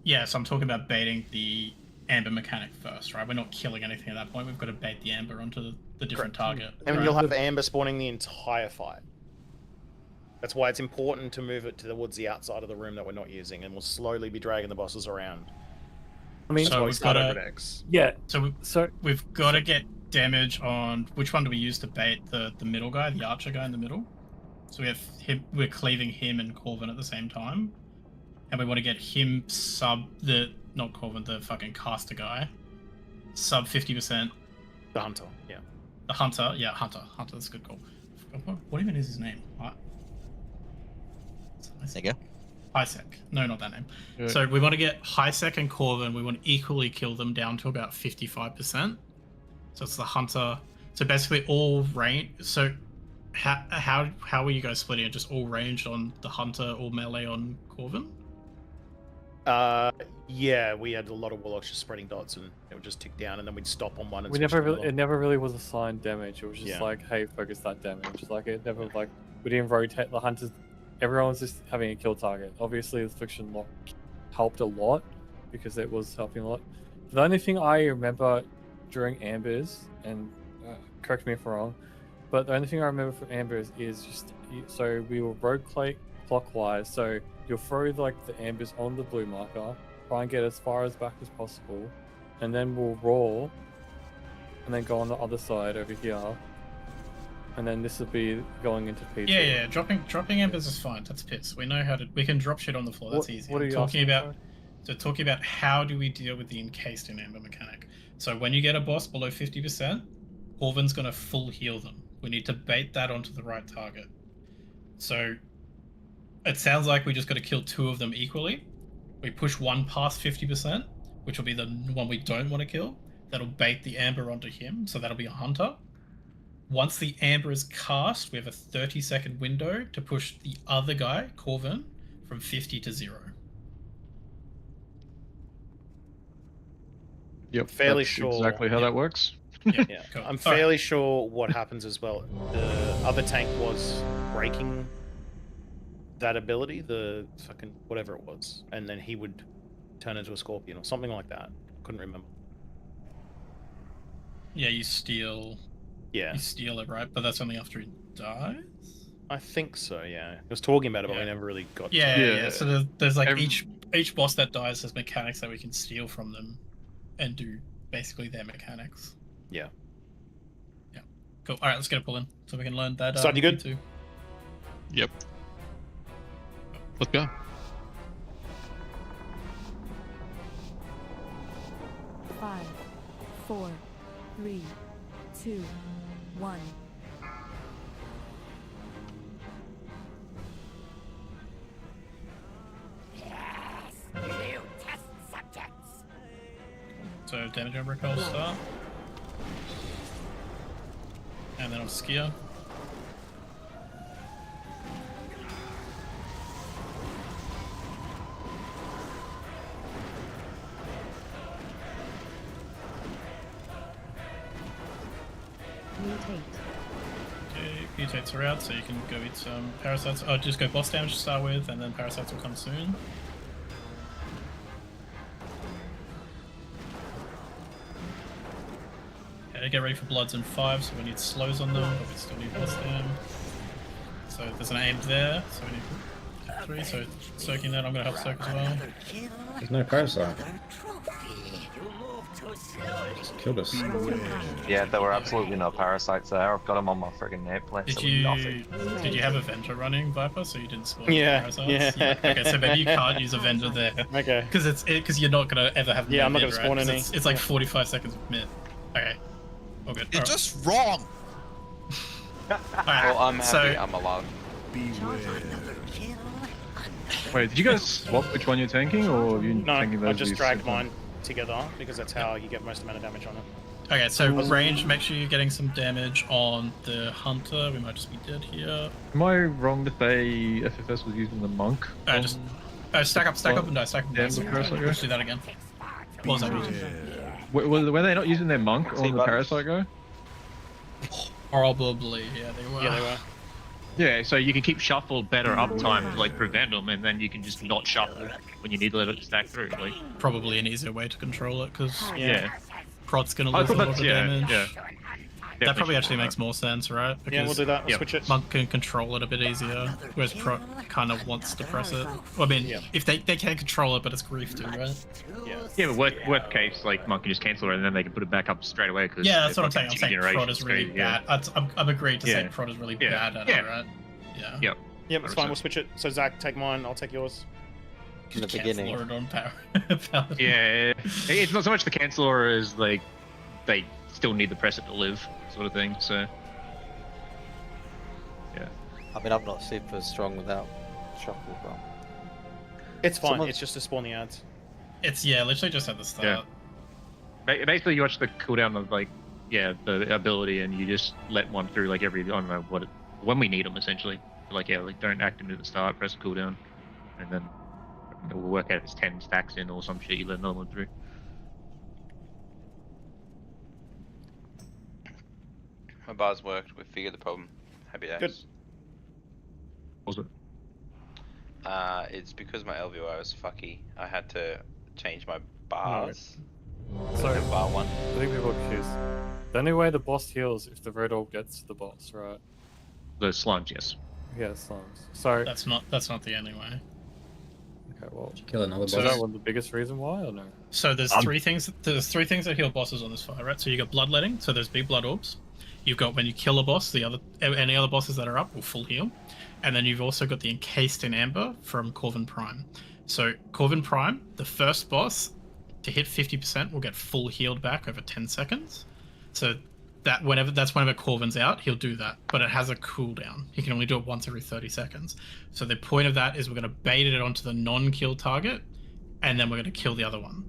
yeah, so I'm talking about baiting the amber mechanic first, right? We're not killing anything at that point. We've got to bait the amber onto the different target. And right? you'll have amber spawning the entire fight. That's why it's important to move it towards the outside of the room that we're not using, and we'll slowly be dragging the bosses around. I mean, So That's why we we've start got over to... at X. yeah. So we've got to get damage on... Which one do we use to bait the middle guy, the archer guy in the middle? So we have him, we're cleaving him and Corvin at the same time. And we want to get him not Corvin, the fucking caster guy. Sub 50%. The hunter, yeah. The hunter, yeah, Hunter, that's a good call. What even is his name? There you go. Highsec. No, not that name. Yeah. So we want to get Highsec and Corvin. We want to equally kill them down to about 55%. So it's the hunter. So basically all range. So how were you guys splitting it? Just all ranged on the hunter, all melee on Corvin? Yeah, we had a lot of warlocks just spreading dots, and it would just tick down, and then we'd stop on one. And We switch never to the really, other. it never really was assigned damage. It was just Yeah. like, hey, focus that damage. Like it never like we didn't rotate the hunters. Everyone was just having a kill target. Obviously, the fiction lock helped a lot because it was helping a lot. The only thing I remember during Ambers, and correct me if I'm wrong, but the only thing I remember from Ambers is just so we will rotate clockwise. So you'll throw like the Ambers on the blue marker, try and get as far as back as possible, and then we'll roll, and then go on the other side over here, and then this will be going into P2. Yeah. Dropping embers is fine. That's piss. We know how to. We can drop shit on the floor. That's easy. What are you talking asking about? for? So talking about how do we deal with the encased in amber mechanic. So when you get a boss below 50%, Corvin's gonna full heal them. We need to bait that onto the right target. So it sounds like we just got to kill 2 of them equally. We push one past 50%, which will be the one we don't want to kill. That'll bait the amber onto him, so that'll be a hunter. Once the amber is cast, we have a 30-second window to push the other guy, Corvin, from 50 to 0. Yep, Fairly that's sure. exactly how that works. Yeah, I'm fairly sure what happens as well. The other tank was breaking that ability, the fucking whatever it was, and then he would turn into a scorpion or something like that. Couldn't remember. Yeah, you steal. Yeah. You steal it, right? But that's only after he dies? I think so, yeah. I was talking about it, but we never really got to Yeah, it. yeah. So there's like each boss that dies has mechanics that we can steal from them and do basically their mechanics. Yeah. Yeah. Cool. Alright, let's get a pull in so we can learn that. Start, you good? Too. Yep. Let's go. Five, 4, 3, 2, 1. Yes, new test subjects. So damage over recall start. And then I'll skier. Mutate. Okay, mutates are out, so you can go eat some parasites. Oh, just go boss damage to start with, and then parasites will come soon. Okay, get ready for bloods in 5, so we need slows on them, but we still need boss damage. So there's an aim there, so we need 3, so soaking that, I'm gonna help soak as well. There's no parasite. Just killed us. Yeah, there were absolutely no parasites there. I've got them on my friggin' nameplate. Did you have a vendor running, Viper, so you didn't spawn parasites? Yeah. Okay, so maybe you can't use a vendor there. Okay. Because you're not gonna ever have. Yeah, I'm not mid, gonna spawn right? any. It's like 45 seconds of mid. Okay. All good. You're just wrong. Well, I'm happy I'm alive. Wait, did you guys swap which one you're tanking, or are you tanking No, those? I just these dragged same time? mine together because that's how you get most amount of damage on it. Okay, so range, make sure you're getting some damage on the hunter. We might just be dead here. Am I wrong to say FFS was using the monk? Just stack up and die, stack up and die. the parasite guy? Let's do that again. What was that? Were they not using their monk on the buttons. parasite guy? Probably, yeah, they were. Yeah, they were. Yeah, so you can keep shuffle better uptime to like prevent them, and then you can just not shuffle when you need to let it stack through. Like, Probably an easier way to control it, because yeah, Prod's gonna I lose a thought lot that's of damage. yeah. That probably actually makes more sense, right? Yeah, we'll do that. We'll switch it. Monk can control it a bit easier, whereas Prot kind of wants to press it. Well, I mean, if they can control it, but it's grief too, right? Yeah, but worst case, like Monk can just cancel it and then they can put it back up straight away. Cause Yeah, that's what I'm fucking saying. I'm saying Prot is really generation bad. I'm agreed to say Yeah. Prot is really Yeah. bad at Yeah. it, right? Yeah. Yep. Yep, it's fine. We'll switch it. So Zach, take mine. I'll take yours. In the beginning. Cancel it on power. Paladin. Yeah, it's not so much the canceller as like they still need the press it to live sort of thing. So yeah. I mean, I'm not super strong without shuffle, but It's fine. Someone- It's just to spawn the ads. It's literally just at the start. Yeah. Basically, you watch the cooldown of like the ability, and you just let one through like every I don't know when we need them essentially. Like don't activate at the start, press the cooldown, and then we'll work out if it's 10 stacks in or some shit. You let another one through. My bars worked. We figured the problem. Happy days. Good. What was it? It's because my LVI was fucky. I had to change my bars. So bar one. I think people are confused. The only way the boss heals if the red orb gets to the boss, right? The slimes, yes. Yeah, slums. So That's not the only way. okay, well, Kill another so boss. that was the biggest reason why, or no? So there's three things. There's three things that heal bosses on this fight, right? So you got bloodletting, so there's big blood orbs. You've got when you kill a boss, any other bosses that are up will full heal, and then you've also got the encased in amber from Corvin Prime. So Corvin Prime, the first boss, to hit 50% will get full healed back over 10 seconds. So that's whenever Corvin's out, he'll do that, but it has a cooldown. He can only do it once every 30 seconds. So the point of that is we're going to bait it onto the non-kill target, and then we're going to kill the other one.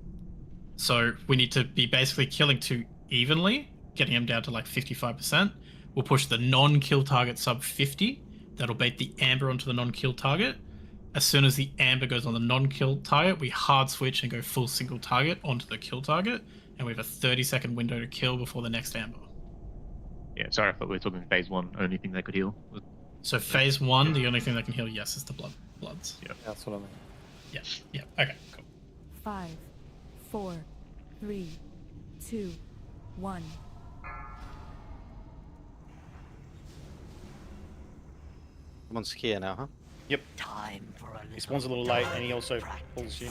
So we need to be basically killing two evenly, getting him down to like 55%. We'll push the non-kill target sub 50. That'll bait the amber onto the non-kill target. As soon as the amber goes on the non-kill target, we hard switch and go full single target onto the kill target, and we have a 30-second window to kill before the next amber. Yeah, sorry, I thought we were talking phase one. Only thing they could heal. So phase one, the only thing that can heal, yes, is the bloods. Yeah, that's what I mean. Yeah. Okay, cool. 5, 4, 3, 2, 1. I'm on skier now, huh? Yep. Time for a He spawns a little late, and he also pulls you.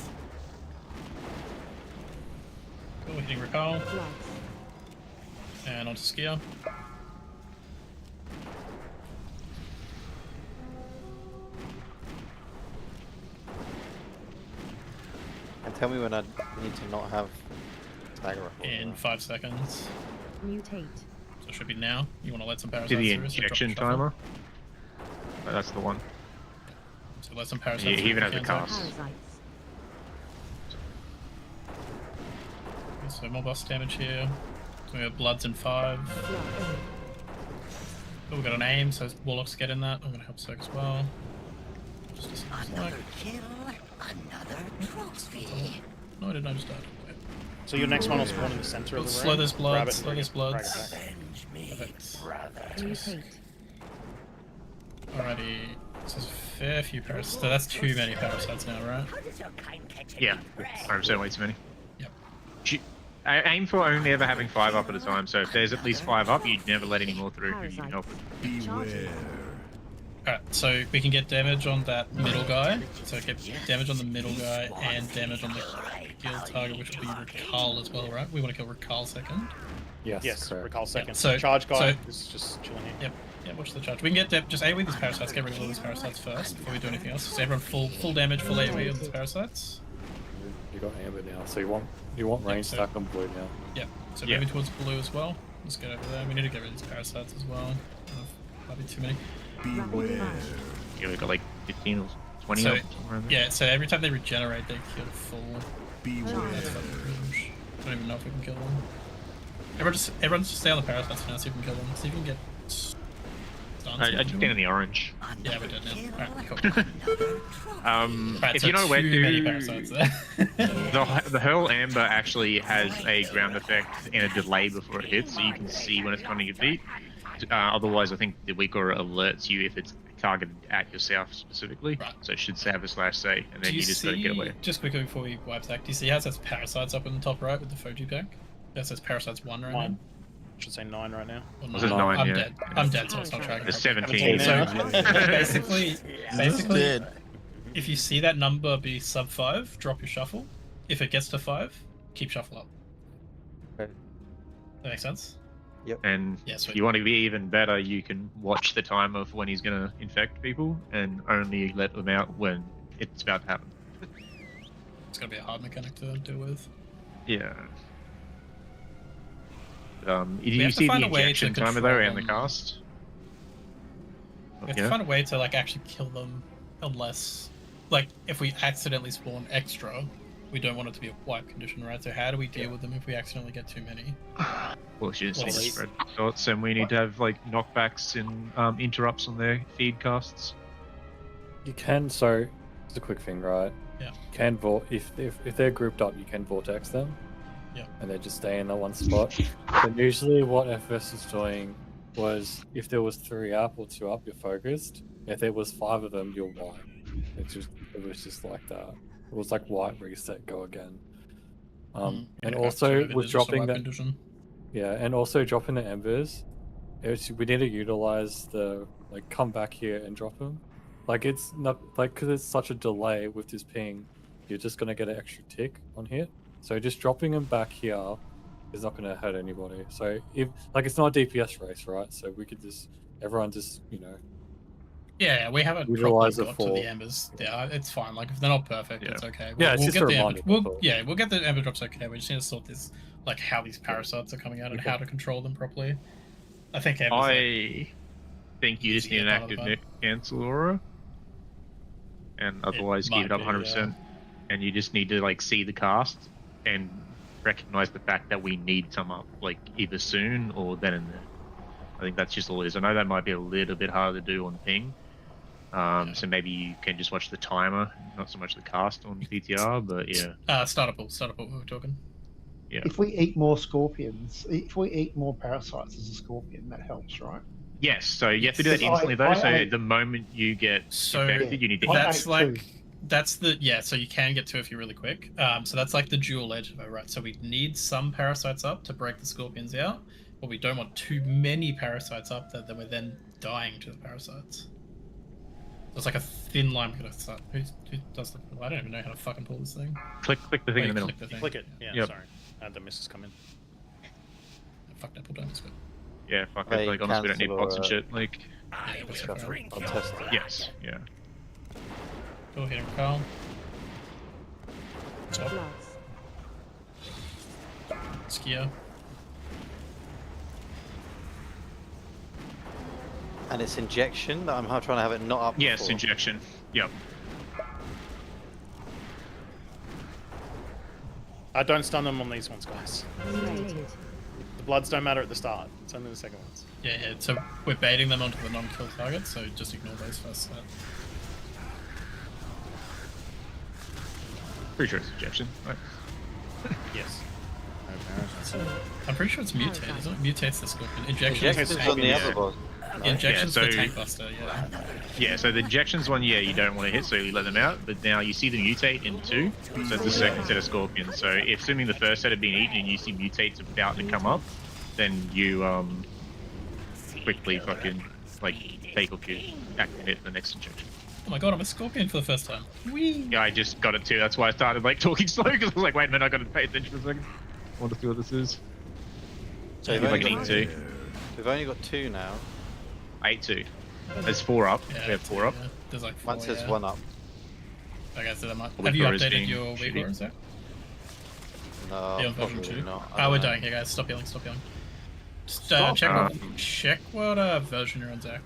Cool, hitting recall. And onto skier. And tell me when I need to not have stagger up. In 5 seconds. Mutate. So it should be now. You want to let some parasites Do the through, so drop injection the shuffle. timer. Oh, that's the one. So let some parasites He through even if has you a can, cast. Zach. So more boss damage here. So we have bloods in 5. Oh, we've got an aim, so warlocks get in that. I'm going to help Soak as well. Just a second. Another kill, another trophy. No, I didn't. I just died. Wait. So your next one will spawn in the center of the room. Slow those Grab bloods. it, Slow bring those it, bloods. drag it back. Perfect. Mutate. Alrighty. So there's a fair few parasites. So that's too many parasites now, right? Yeah, 100% way too many. Yep. I aim for only ever having 5 up at a time, so if there's at least 5 up, you'd never let any more through if you can help it. Alright, so we can get damage on that middle guy. So get damage on the middle guy and damage on the kill target, which will be Rakal as well, right? We want to kill Rakal second. Yes, recall second. Yeah, so charge guy so- is just chilling here. Yep. Yeah, watch the charge. We can get just AoE these parasites, get rid of all these parasites first before we do anything else. So everyone full damage, full AoE on these parasites. You got amber now, so you want range so- stack on blue now. Yep. So Yeah. moving towards blue as well. Let's get over there. We need to get rid of these parasites as well. Might be too many. Yeah, we've got like 15 or 20 So, up, somewhere in there. yeah, so every time they regenerate, they kill full. That's fucking cringe. I don't even know if we can kill them. Everyone just stay on the parasites now, see if we can kill them. See if we can get stuns. I just stand in the orange. Yeah, we're dead now. Alright, cool. Right, If so you know where too many to, parasites there. the Hurl Amber actually has a ground effect and a delay before it hits, so you can see when it's coming to your feet. Otherwise, I think the weaker alerts you if it's targeted at yourself specifically. Right. So it should have a /say, and then you just gotta get away. Just quickly before we wipe Zach, do you see how it says parasites up in the top right with the Foji pack? That says parasites 1 right now. Should say 9 right now. Or It says 9, I'm yeah. dead. I'm dead, so it's not tracking. There's properly. 17. So basically, Dead. if you see that number be sub 5, drop your shuffle. If it gets to 5, keep shuffle up. Okay. That makes sense? And Yeah, if sweet. you want to be even better, you can watch the time of when he's going to infect people and only let them out when it's about to happen. It's gonna be a hard mechanic to deal with. Yeah. We You have to see the find a way to injection timer control though and the them. cast? We have Yeah. to find a way to like actually kill them, unless, like, if we accidentally spawn extra, we don't want it to be a wipe condition, right? So how do we deal with them if we accidentally get too many? Well, she just Well, needs to they- spread shots, and we need to have like knockbacks and interrupts on their feed casts. You can, so it's a quick thing, right? Yeah. You can if they're grouped up, you can vortex them. Yeah. And they just stay in that one spot. But usually, what FS is doing was if there was 3 up or 2 up, you're focused. If there was 5 of them, you're white. It was just like that. It was like white, reset, go again. And Yeah, also gotcha. with It's just a dropping life that, condition. yeah, and also dropping the embers, we need to utilize the like come back here and drop them. Like it's not like because it's such a delay with this ping, you're just gonna get an extra tick on here. So just dropping them back here is not gonna hurt anybody. So if like it's not a DPS race, right? So we could just everyone just Yeah, we haven't properly utilize it got to for the embers. Yeah, it's fine. Like if they're not perfect, it's okay. Yeah, it's just get a the reminder, ember. that's all. We'll get the ember drops. Okay, we just need to sort this, like how these parasites are coming out and how to control them properly. I think embers. I think you just need an part of active the net cancel aura, and otherwise keep might it up be, 100%. And you just need to like see the cast and recognize the fact that we need some up, like either soon or then and there. I think that's just all it is. I know that might be a little bit harder to do on ping. So maybe you can just watch the timer, not so much the cast on PTR, but yeah. Startup we were talking. Yeah. If we eat more scorpions, if we eat more parasites as a scorpion, that helps, right? Yes, so you have to do that instantly though. So the moment you get infected, you need to hit. That's like that's the so you can get 2 if you're really quick. So that's like the dual edge of it, right? So we need some parasites up to break the scorpions out, but we don't want too many parasites up that we're then dying to the parasites. It's like a thin line. Who does the? I don't even know how to fucking pull this thing. Click the thing in the middle. Click it. Yeah, Yep. sorry. I had the misses come in. Fuck that, pull down this bit. Yeah, fuck it. Like honestly, we don't need cancel pots and or- shit. Like, I'll test it. yes, yeah. Go ahead and Carl. Top. Skier. And it's injection that I'm trying to have it not up. Yes, before. injection. Yep. Don't stun them on these ones, guys. The bloods don't matter at the start. It's only the second ones. Yeah. So we're baiting them onto the non-kill target. So just ignore those first. Pretty sure it's injection, right? Yes. I'm pretty sure it's mutate, isn't it? Mutates the scorpion. Injection's on the other boss. Injection's Yeah, the so- tank buster, yeah. Yeah, so the injections one, you don't want to hit, so you let them out. But now you see them mutate in 2, so it's the second set of scorpions. So if assuming the first set had been eaten and you see mutates about to come up, then you quickly fucking like take off your activate the next injection. Oh my god, I'm a scorpion for the first time. Whee! Yeah, I just got it too. That's why I started like talking slow because I was like, wait a minute, I got to pay attention for a second. I want to see what this is. So If we've I only can got eat 2. We've only got 2 now. I ate 2. There's 4 up. Yeah, We have 4 up. yeah. There's like 4, One says yeah. 1 up. Okay, so that might... Weak Have you Aura is updated being your weak shitty. aura, Zach? No, Yeah, on version probably 2. not. I Oh, don't we're know. dying here, guys. Stop healing, stop healing. Just Stop. check what version you're on, Zach.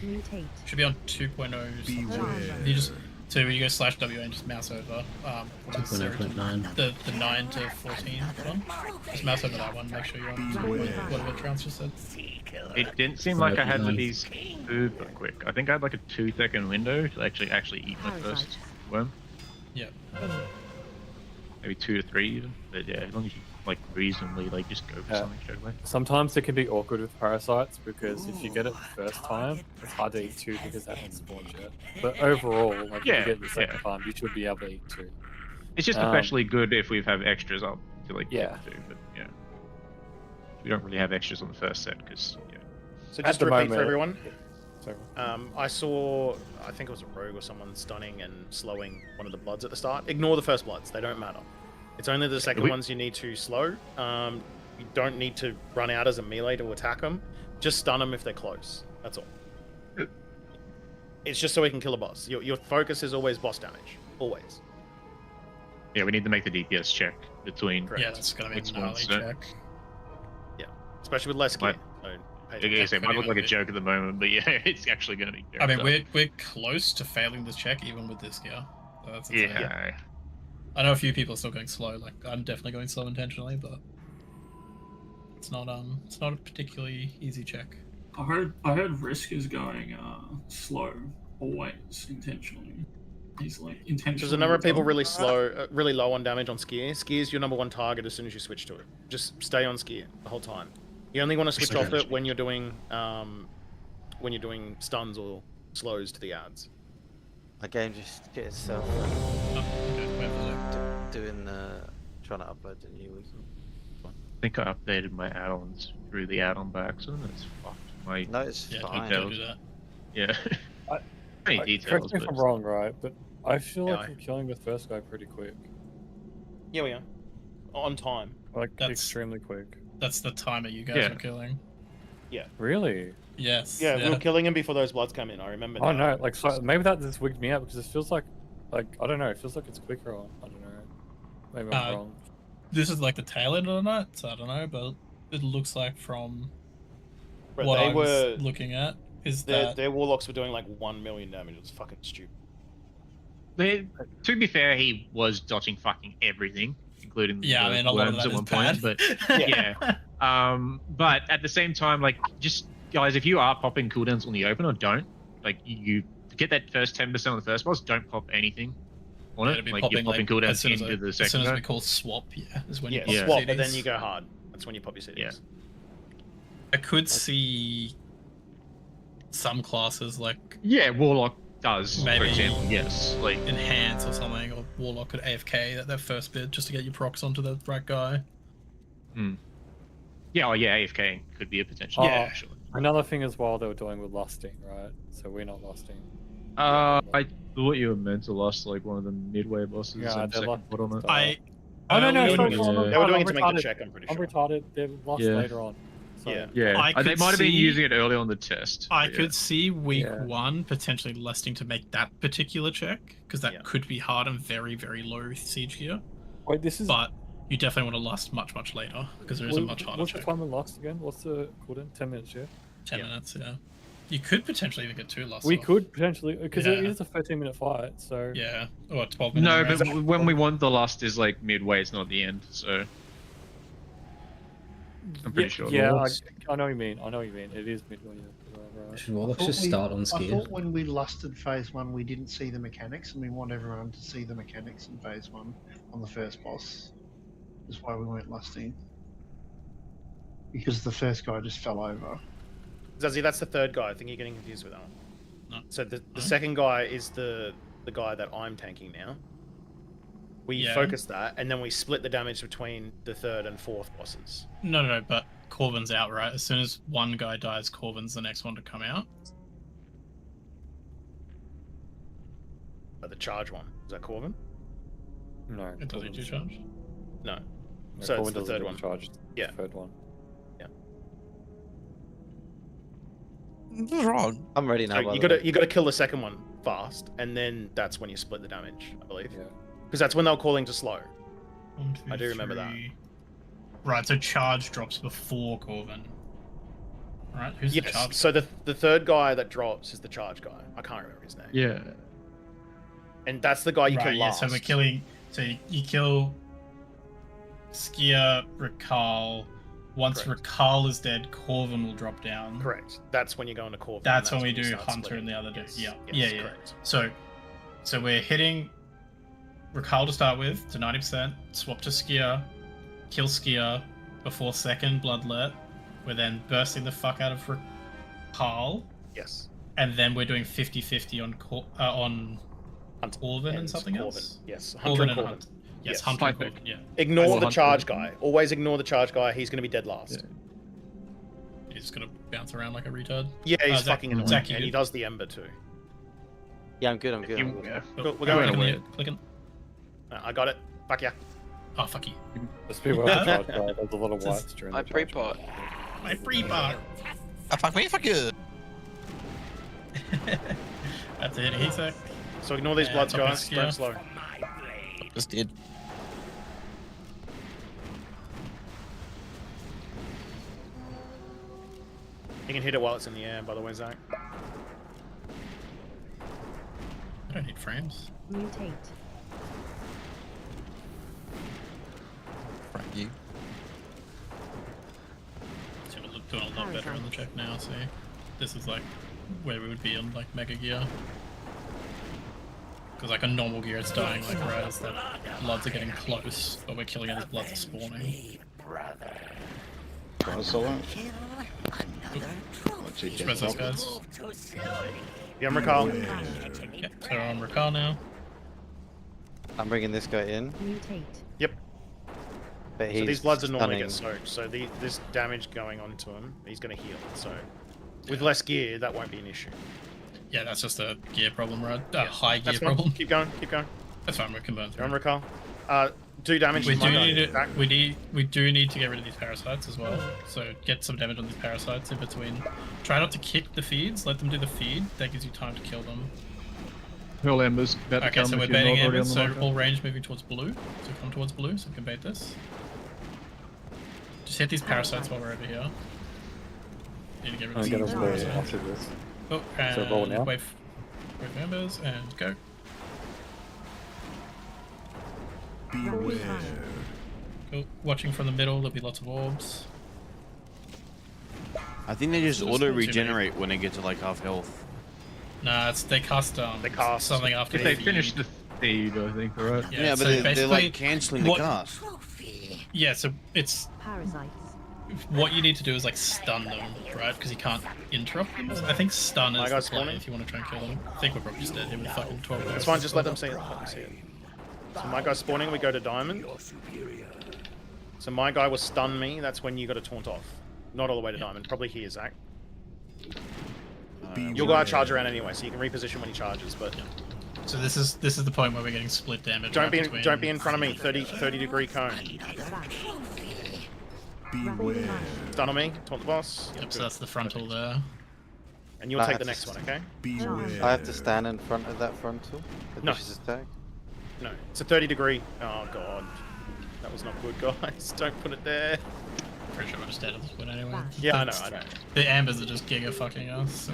Mutate. Should be on 2.0. You just... So you go /WA and just mouse over. What is it? 2.0.9. The 9 to 14 one. Just mouse over that one. Make sure you're on whatever Trance just said. It didn't seem like I had 5.9. these super quick. I think I had like a 2-second window to actually eat my first worm. Yeah. Maybe 2 to 3 even. But yeah, as long as you like reasonably like just go for Yeah. something straight away. Sometimes it can be awkward with parasites because if you get it the first time, it's hard to eat 2 because they haven't spawned yet. But overall, like Yeah, if you get it the second yeah. time, you should be able to eat 2. It's just especially good if we have extras up to like Yeah. get to, but yeah. We don't really have extras on the first set because yeah. So At just the to repeat moment- for everyone, Sorry. I saw, I think it was a rogue or someone stunning and slowing one of the bloods at the start. Ignore the first bloods; they don't matter. It's only the second ones you need to slow. You don't need to run out as a melee to attack them. Just stun them if they're close. That's all. It's just so we can kill a boss. Your focus is always boss damage. Always. Yeah, we need to make the DPS check between. Correct. Yeah, that's gonna be which a gnarly ones, check. Yeah, especially with less gear. Might- So pay Like I attention. say, it might look like a joke at the moment, but yeah, it's actually going to be. I mean, very we're close to failing this check even with this gear. So that's tough. insane. Yeah. I know a few people are still going slow. Like I'm definitely going slow intentionally, but it's not a particularly easy check. I heard Risk is going slow always intentionally. He's like intentionally. There's a number of people really slow, really low on damage on Skier. Skier's your number 1 target as soon as you switch to it. Just stay on Skier the whole time. You only want to switch off it when you're doing stuns or slows to the ads. My game just get itself Oh, okay, wait for a sec. doing trying to upload the new wiki. I think I updated my add-ons through the add-on by accident. It's fucked. My No, it's fine. details. Yeah. Many details. Correct me if but I'm wrong, right? But I feel Yeah, like we're killing the first guy pretty quick. Yeah, we are. On time. Like, That's- extremely quick. That's the timer you guys Yeah. were killing. Yeah. Really? Yes. Yeah, we were killing him before those bloods come in. I remember. Oh now. no, like, so maybe that just wigged me out because it feels like I don't know, it feels like it's quicker on, I don't know. Maybe I'm wrong. This is like the tail end of the night, so I don't know, but it looks like from But what they I were was looking at is their that their warlocks were doing like 1 million damage. It was fucking stupid. To be fair, he was dodging fucking everything, including Yeah, I the mean, a lot of worms that at one is point. But yeah. But at the same time, like, just guys, if you are popping cooldowns on the open or don't, like, you get that first 10% on the first boss, don't pop anything on Yeah, it. it'll be Like, you're popping as cooldowns soon as into the as soon second as guy. we call swap, is when Yeah, you pop swap, CDs. but then you go hard. That's when you pop your CDs. Yeah. I could see some classes like Yeah, Warlock does, maybe for example. Yes, like enhance or something, or Warlock could AFK at their first bid just to get your procs onto the right guy. Yeah, oh yeah, AFK could be a potential. Oh, Actually. Another thing as well they were doing with lusting, right? So we're not lusting. I thought you were meant to lust like one of the midway bosses Yeah, and they're second lusting bottleneck. Oh no, They were sorry, doing it- no, they were doing I'm it to make the retarded. check, I'm pretty I'm sure. retarded. They lust Yeah. later on. So, Yeah. Yeah, I they could might have been see- using it early on the test. I but could see week Yeah. 1 potentially lusting to make that particular check, because that could be hard and very, very low siege gear. Wait, this is. But you definitely want to lust much, much later, because there is a much harder What's check. the time of lust again? What's the cooldown? 10 minutes, yeah? 10 minutes, yeah. You could potentially even get 2 lusts. We off. could potentially, because it Yeah. is a 13-minute fight, so. Yeah, or 12 minutes. No, round. but when we want the lust is like midway, it's not the end. So I'm pretty sure. Yeah, Warlocks- I know what you mean. I know what you mean. It is midway. Yeah, right. Should Warlocks I just thought we- start on I skill? thought when we lusted phase 1, we didn't see the mechanics, and we want everyone to see the mechanics in phase 1 on the first boss. That's why we weren't lusting. Because the first guy just fell over. Zazie, that's the third guy. I think you're getting confused with that one. No. So the second guy is the guy that I'm tanking now. We focus that, and then we split the damage between the third and fourth bosses. No, but Corvin's out, right? As soon as one guy dies, Corvin's the next one to come out. The charge one. Is that Corvin? No. It doesn't do charge. No. No, So it's Corvin the doesn't third get one. Charged. Yeah. The third one. What's wrong? I'm ready now. So by you the way. gotta kill the second one fast, and then that's when you split the damage, I believe. Yeah. Because that's when they were calling to slow. 1, 2, I do remember that. 3. Right, so charge drops before Corvin. Right, who's the Yes. charge? So the third guy that drops is the charge guy. I can't remember his name. Yeah. And that's the guy you right, kill yeah, last. so we're killing. So you kill Skier, Rakal. Once Correct. Rakal is dead, Corvin will drop down. Correct. That's when you go into Corvin. That's and when we you do start Hunter splitting. and the other dude. Yes, Yeah, yes, yeah. Correct. So we're hitting Rakal to start with to 90%. Swap to Skier, kill Skier before second Bloodlet. We're then bursting the fuck out of Rakal, Yes. and then we're doing 50-50 on Hunter Corvin and and something Corvin. else. Yes. Corvin Hunter and and Corvin. Hunt. Yes, Yes. Hunter and Corvin. Yeah. Ignore the Hunter. charge guy. Always ignore the charge guy. He's going to be dead last. He's gonna bounce around like a retard. Yeah, he's Zach- fucking annoying. Zach, you and he good? does the Ember too. Yeah, I'm good. I'm good. I'm good. Yeah. We're Oh, going clicking, away. clicking. I got it. Fuck yeah. Oh, fuck you. Just be aware of the charge guy. There's a lot of whites during I the charge. pre-pot. My free bar. Fuck me, fuck you. That's it, he's a... So ignore these Yeah, bloods, top guys. is Don't Skier. slow. Just did. You can hit it while it's in the air, by the way, Zach. I don't need frames. Mutate. Fuck you. So we're doing a lot better on the check now, see? This is like where we would be on like Mega Gear. Because like a normal gear it's dying like right as the bloods are getting close, but we're killing it as bloods are spawning. Where's those guys? Yeah, I'm Rakal. Yeah, so we're on Rakal now. I'm bringing this guy in. Mutate. Yep. But So he's these bloods are normally get stunning. soaked. So this damage going onto him, he's going to heal. So with less gear, that won't be an issue. Yeah, that's just a gear problem, right? High gear That's fine. problem. Keep going. Keep going. That's fine. We can burn through. You're on recall. Do damage. We to my do guy. need to, Back. we do need to get rid of these parasites as well. So get some damage on these parasites in between. Try not to kick the feeds. Let them do the feed. That gives you time to kill them. Hurl Ember's about to Okay, come so if we're you're baiting not already embers. on the So marker. all range moving towards blue. So come towards blue, so we can bait this. Just hit these parasites while we're over here. Need to get rid of I'm gonna these play parasites. after this. Oh, So roll and now? wait for embers and go. Beware. Cool. Watching from the middle, there'll be lots of orbs. I think they just There's auto too many. regenerate when they get to like half health. Nah, they cast something after If they feed. finish the feed, I think, right? Yeah, but so they're like basically, cancelling the what- cast. Yeah, so it's Parasites. what you need to do is like stun them, right? Because you can't interrupt them. I think stun My is guy's the play spawning. if you want to try and kill them. I think we're probably just dead here with fucking 12 That's fine. Just let them see it. Let them see it. So my guy's spawning. We go to diamond. So my guy will stun me. That's when you got to taunt off. Not all the way to diamond. Probably here, Zach. You'll go out charge around anyway, so you can reposition when he charges. But So this is the point where we're getting split damage. don't right, be between- don't be in front of me. 30 degree cone. Beware. Stun on me. Taunt the boss. Yep, so that's the frontal there. And you'll I take have the to next one, okay? Beware. I have to stand in front of that frontal. The No. vicious attack. No, it's a 30 degree. Oh god, that was not good, guys. Don't put it there. Pretty sure we're just dead at this point anyway. Yeah, I know, That's- I know. The ambers are just giga fucking us. So.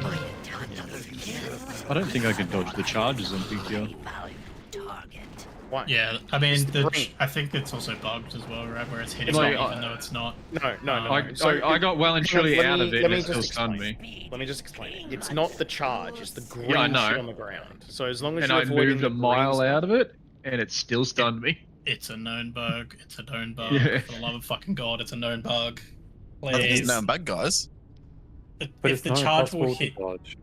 I don't think I can dodge the charges on PTR. Why? Yeah, I mean, It's green. I think it's also bugged as well, right? Where it's hitting Like, me even though it's not. No. I got well and truly let out me- of it let and me it still just stunned explain. me. Let me just explain. It's not the charge, it's the green Yeah, I know. shit on the ground. So as long as And you're I avoiding moved the a mile green out of it and it still stunned me. It's a known bug. It's a known bug. Yeah. For the love of fucking god, it's a known bug. I think it's Please. known bad guys. But If it's the not charge will impossible to hit, dodge.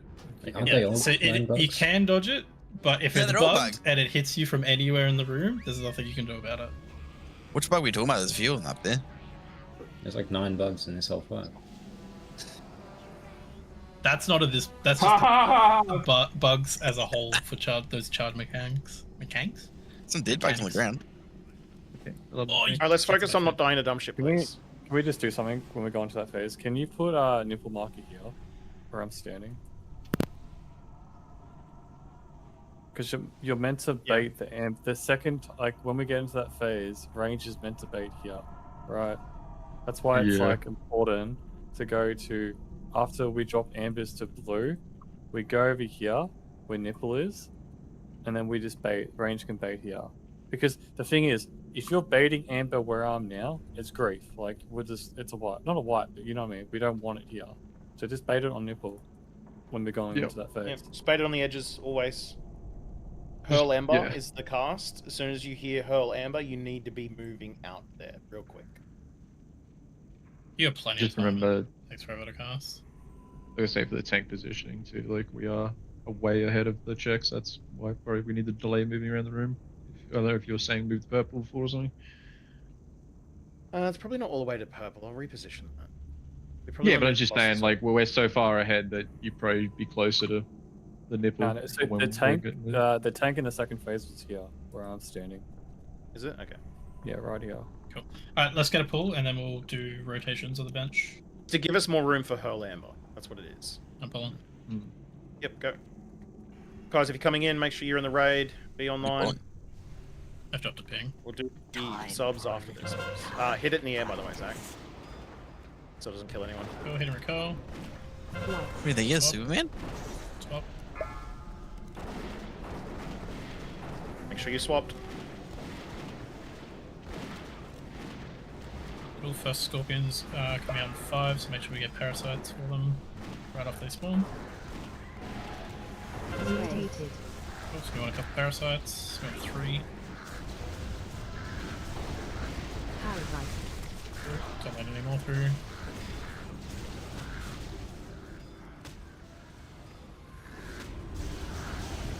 Aren't they all so known you bugs? can dodge it, but if Yeah, it's they're all bugged and it hits you from anywhere in the room, there's nothing you can do about it. Which bug are we talking about? There's a few of them up there. There's like 9 bugs in this whole fight. That's not a this. That's just bugs as a whole for those charge mechanics. Mechanics? Some dead bugs on the ground. Alright, let's focus on not dying to dumb shit, please. Can we just do something when we go into that phase? Can you put a nipple marker here, where I'm standing? Because you're meant to bait the amp. The second, like when we get into that phase, range is meant to bait here, right? That's why it's Yeah. like important to go to after we drop ambers to blue, we go over here where nipple is, and then we just bait. Range can bait here, because the thing is, if you're baiting amber where I'm now, it's grief. Like we're just, it's a wipe, not a wipe, but you know what I mean. We don't want it here, so just bait it on nipple when we're going into that phase. Yeah, spade it on the edges always. Hurl Amber yeah. is the cast. As soon as you hear Hurl Amber, you need to be moving out there real quick. You have plenty Just of time. remember, Thanks for to cast. like I say, for the tank positioning too, like we are way ahead of the checks. That's why probably we need to delay moving around the room. I don't know if you were saying move the purple before or something. It's probably not all the way to purple. I'll reposition that. We probably Yeah, wanna but I'm move just the bosses. saying, like we're so far ahead that you'd probably be closer to the nipple. No, so when the we're tank, getting there. the tank in the second phase was here, where I'm standing. Is it? Okay. Yeah, right here. Cool. Alright, let's get a pull and then we'll do rotations on the bench. To give us more room for Hurl Amber. That's what it is. I'm pulling. Yep, go. Guys, if you're coming in, make sure you're in the raid. Be online. I've dropped a ping. We'll do the subs after this. Hit it in the air, by the way, Zach. So it doesn't kill anyone. Go ahead and recall. What do you think he is, Superman? Swap. Make sure you swapped. Cool, first scorpions coming out in 5, so make sure we get parasites for them right off they spawn. Mutated. Cool, so we want a couple parasites. We have 3. Parasite. Cool, don't let any more through.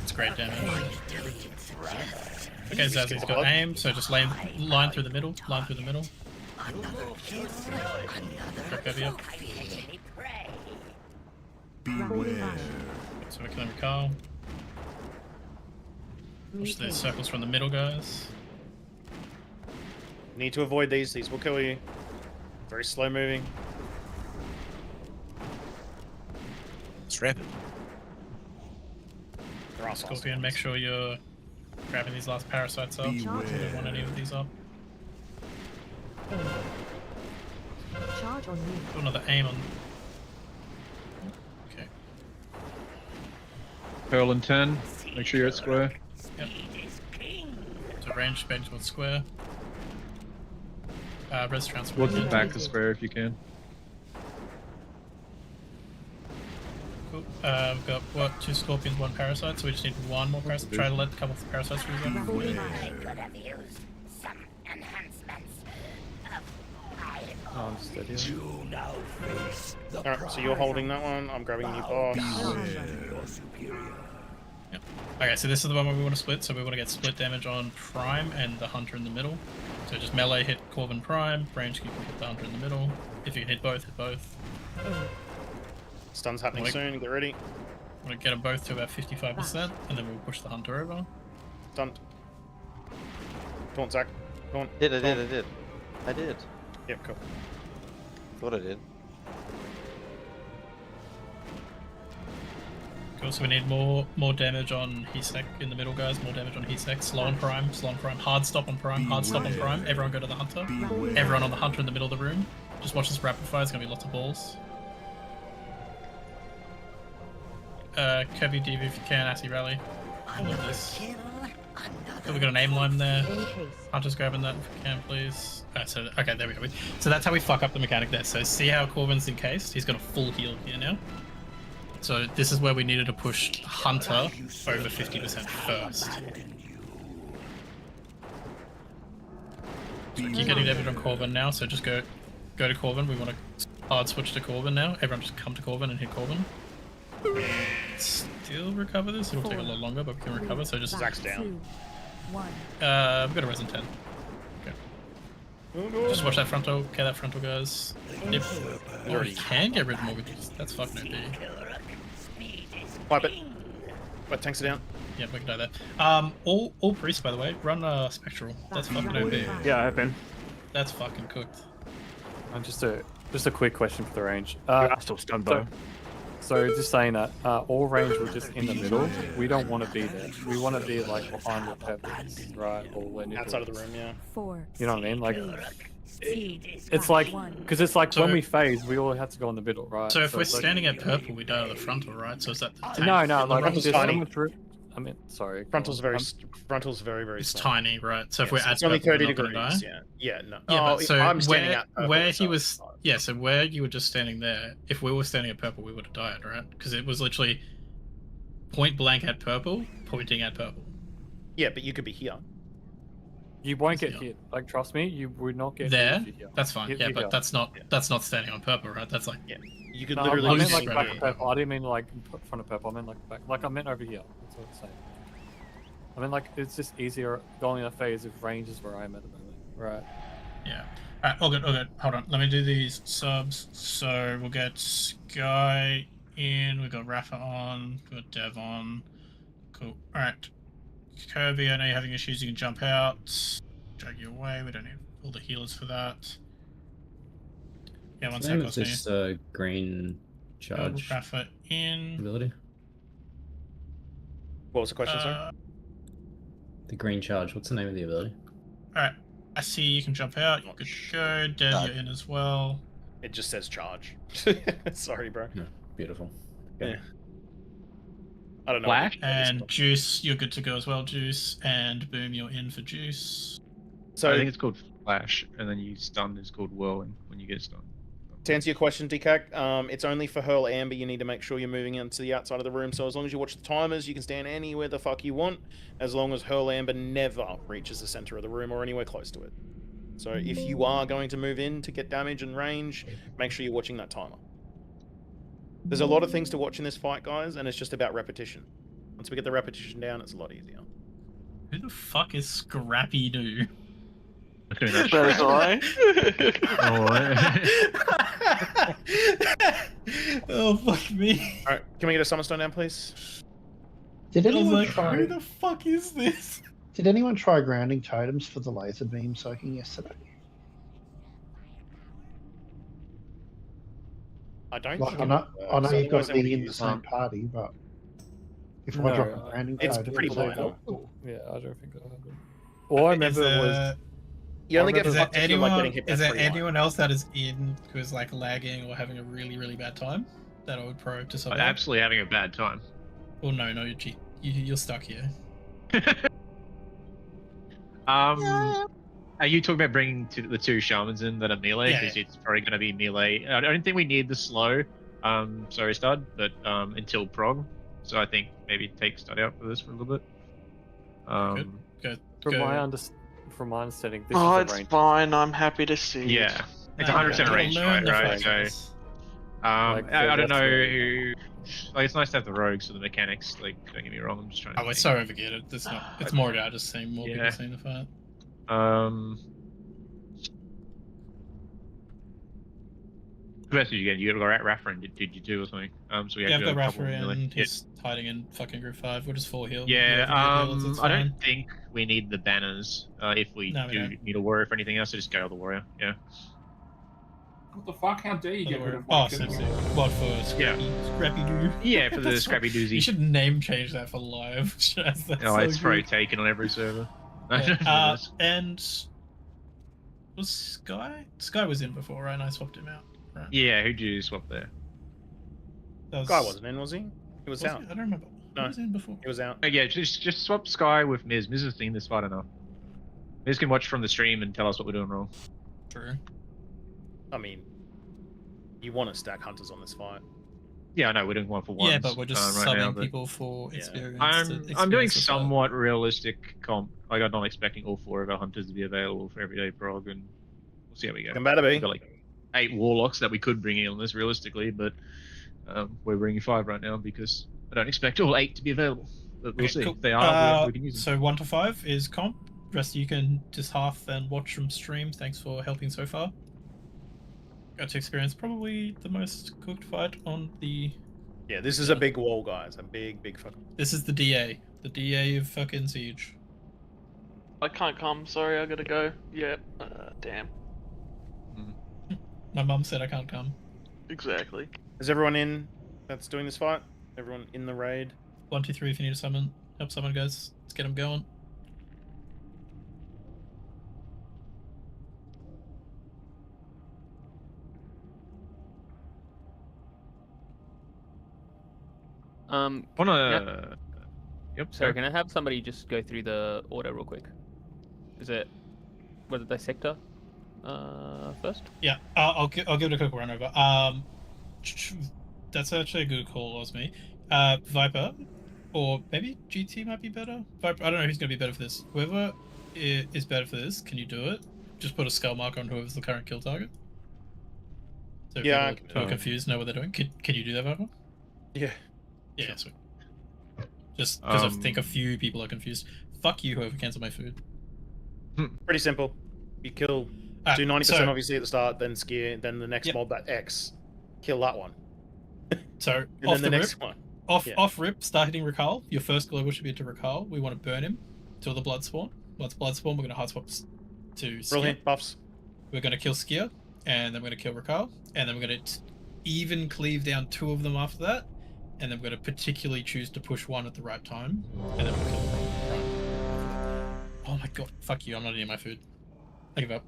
It's great damage. Okay, Zazzy's got aim, so just line through the middle. Line through the middle. Another kill. Drop heavy up. Beware. So we're killing Ricard. Push the circles from the middle, guys. Need to avoid these. These will kill you. Very slow moving. It's rapid. Scorpion, make sure you're grabbing these last parasites up. We don't want any of these up. Charge on me. Do another aim on. Okay. Pearl and 10. Make sure you're at square. Yep. So range bend towards square. Res transfer. Towards the back of square if you can. Cool. We've got what? 2 scorpions, 1 parasite, so we just need 1 more parasite. Try to let a couple of parasites through them. Oh, I'm steady. Alright, so you're holding that one. I'm grabbing a new boss. Yep. Okay, so this is the one where we want to split. So we want to get split damage on Prime and the Hunter in the middle. So just melee hit Corvin Prime, range you can hit the Hunter in the middle. If you can hit both, hit both. Stun's happening soon. Get ready. I'm gonna get them both to about 55%, and then we'll push the Hunter over. Stunned. Taunt, Zach. Taunt. I did. Yep, cool. Thought I did. Cool, so we need more damage on Hisek in the middle, guys. More damage on Hisek. Slow on Prime. Hard stop on Prime. Hard stop on Prime. Everyone go to the Hunter. Everyone on the Hunter in the middle of the room. Just watch this rapid fire. It's gonna be lots of balls. Kirby DV if you can. Assy rally. All of this. So we got an aim line there. Hunter's grabbing that if you can, please. Okay, there we go. So that's how we fuck up the mechanic there. So see how Corvin's encased? He's got a full heal here now. So this is where we needed to push Hunter over 50% first. So keep getting damage on Corvin now, so just go to Corvin. We want to hard switch to Corvin now. Everyone just come to Corvin and hit Corvin. Still recover this? It'll take a lot longer, but we can recover, so just... Zach's down. We've got a resin 10. Okay. Just watch that frontal. Okay, that frontal goes. If we already can get rid of mortgages, that's fucking OP. Wipe it. But tanks are down. Yeah, we can die there. All priests, by the way, run Spectral. That's fucking OP. Yeah, I have been. That's fucking cooked. Just a quick question for the range. I'm still stunned though. So just saying that all range were just in the middle. We don't want to be there. We want to be like behind the peppers, right? Or outside of the room, yeah. You know what I mean? Like it's like because it's like when we phase, we all have to go in the middle, right? So if we're standing at purple, we die at the frontal, right? So is that the tank? No, like frontal's tiny. I mean, sorry. Frontal's very It's small. tiny, right? So if we're at it's only purple, 30 we're not gonna degrees. die? Yeah, no. Yeah, but so I'm standing at purple, where he so was, so where you were just standing there, if we were standing at purple, we would have died, right? Because it was literally point blank at purple, pointing at purple. Yeah, but you could be here. You won't get hit. Like, trust me, you would not get there. hit. That's fine. Yeah, but that's not standing on purple, right? That's like you could no, literally. I meant like back of purple. I didn't mean like in front of purple. I meant like back. Like I meant over here. That's what I'm saying. I mean like it's just easier going in a phase if range is where I'm at the moment. Right. Yeah. Alright, all good. Hold on. Let me do these subs. So we'll get Sky in. We've got Rafa on. We've got Dev on. Cool. Alright. Kirby, I know you're having issues. You can jump out. Drag you away. We don't need all the healers for that. Yeah, one sec. What's this green charge Rafa in. ability? What was the question, sir? The green charge. What's the name of the ability? Alright. I see you can jump out. You could go. Dev, you're in as well. It just says charge. Sorry, bro. No, beautiful. Okay. Yeah. I don't know. Flash and Juice, you're good to go as well, Juice. And Boom, you're in for Juice. So I think it's called Flash, and then you stun is called Whirling when you get stunned. To answer your question, DCAC, it's only for Hurl Amber. You need to make sure you're moving into the outside of the room. So as long as you watch the timers, you can stand anywhere the fuck you want, as long as Hurl Amber never reaches the center of the room or anywhere close to it. So if you are going to move in to get damage and range, make sure you're watching that timer. There's a lot of things to watch in this fight, guys, and it's just about repetition. Once we get the repetition down, it's a lot easier. Who the fuck is Scrappy Doo? That is why. Oh fuck me! All right, can we get a summon stone down, please? Did I was anyone like, try? who the fuck is this? Did anyone try grounding totems for the laser beam soaking yesterday? I don't Like, think I it know, works. I know you've got Otherwise to it would be in the use- same party, but if I No, drop a grounding it's totem, pretty is minor. that helpful? Yeah, I don't think that happened. All I remember was You only get Is there fucked if you're like getting hit by is there 3 line. anyone else that is in who is like lagging or having a really bad time that I would probe to something? Absolutely having a bad time. Well, no, you're stuck here. Are you talking about bringing the 2 shamans in that are melee? Yeah. Because it's probably going to be melee. I don't think we need the slow, sorry, Stud, but until prog. So I think maybe take Stud out for this for a little bit. Good. from my understanding, this Oh, is it's a range. fine. I'm happy to see. Yeah, it's No, 100% no, range no, fight, no, right? no. So, Like, I don't that's know really- who. Like, it's nice to have the rogues for the mechanics. Like, don't get me wrong. I'm just trying to. Oh, it's think. so overgeared. It's not. It's more about just seeing more people Yeah. seeing the fight. Who else did you get? You got Raffrin, did you do or something? So we Yeah, I've actually got have a couple Raffer melee. and he's hiding in fucking group 5. We'll just 4 heal. Yeah, Whoever heals, it's I fine. don't think we need the banners. If we No, we do don't. need a warrior for anything else, so just go the warrior. Yeah. What the fuck? How dare you get rid of Oh, one? so what for Scrappy Doo? Yeah, for the That's Scrappy right. You Doozy. should name change that for live. That's Oh, so it's probably good. taken on every server. Yeah, and was Sky? Sky was in before, right? And I swapped him out. Right. Yeah, who'd you swap there? That was... Guy wasn't in, was he? He was out. I don't remember. No. He was in before. He was out. Oh, yeah, just swap Sky with Miz. Miz has seen this fight enough. Miz can watch from the stream and tell us what we're doing wrong. True. I mean, you want to stack hunters on this fight. Yeah, I know we're doing 1 for 1. Yeah, but we're just right subbing now, but people for experience. I'm doing experience the fight. somewhat realistic comp. Like, I'm not expecting all 4 of our hunters to be available for everyday prog, and we'll see how we go. Can better be. We've got like 8 warlocks that we could bring in on this realistically, but we're bringing 5 right now because I don't expect all 8 to be available. But we'll Okay, see. cool. If they are, we can use them. So 1 to 5 is comp. Rest you can just half and watch from stream. Thanks for helping so far. Got to experience probably the most cooked fight on the. Yeah, this is a big wall, guys. A big fucking. This is the DA. The DA of fucking Siege. I can't come. Sorry, I gotta go. Yeah. Damn. My mum said I can't come. Exactly. Is everyone in that's doing this fight? Everyone in the raid? 1, 2, 3. If you need to summon, help someone, guys. Let's get them going. Yep. Sorry, can I have somebody just go through the order real quick? Is it whether they sector first? Yeah, I'll give it a quick run over. That's actually a good call, Osme. Viper, or maybe GT might be better. Viper, I don't know who's going to be better for this. Whoever is better for this, can you do it? Just put a skull mark on whoever's the current kill target. So Yeah, people who are confused know what they're doing. Can you do that, Viper? Yeah. Yeah, sweet. Just because I think a few people are confused. Fuck you, whoever cancelled my food. Pretty simple. You kill do 90% obviously at the start, then skier, then the next mob that X. Kill that one. So and off then the rip, next one. Off rip, start hitting Rakal. Your first global should be to Rakal. We want to burn him till the blood spawn. Once blood spawn, we're going to hard swap to Skier. Brilliant buffs. We're going to kill Skier, and then we're going to kill Rakal, and then we're going to even cleave down 2 of them after that, and then we're going to particularly choose to push 1 at the right time, and then we'll kill the right. Oh my god, fuck you, I'm not eating my food. I give up.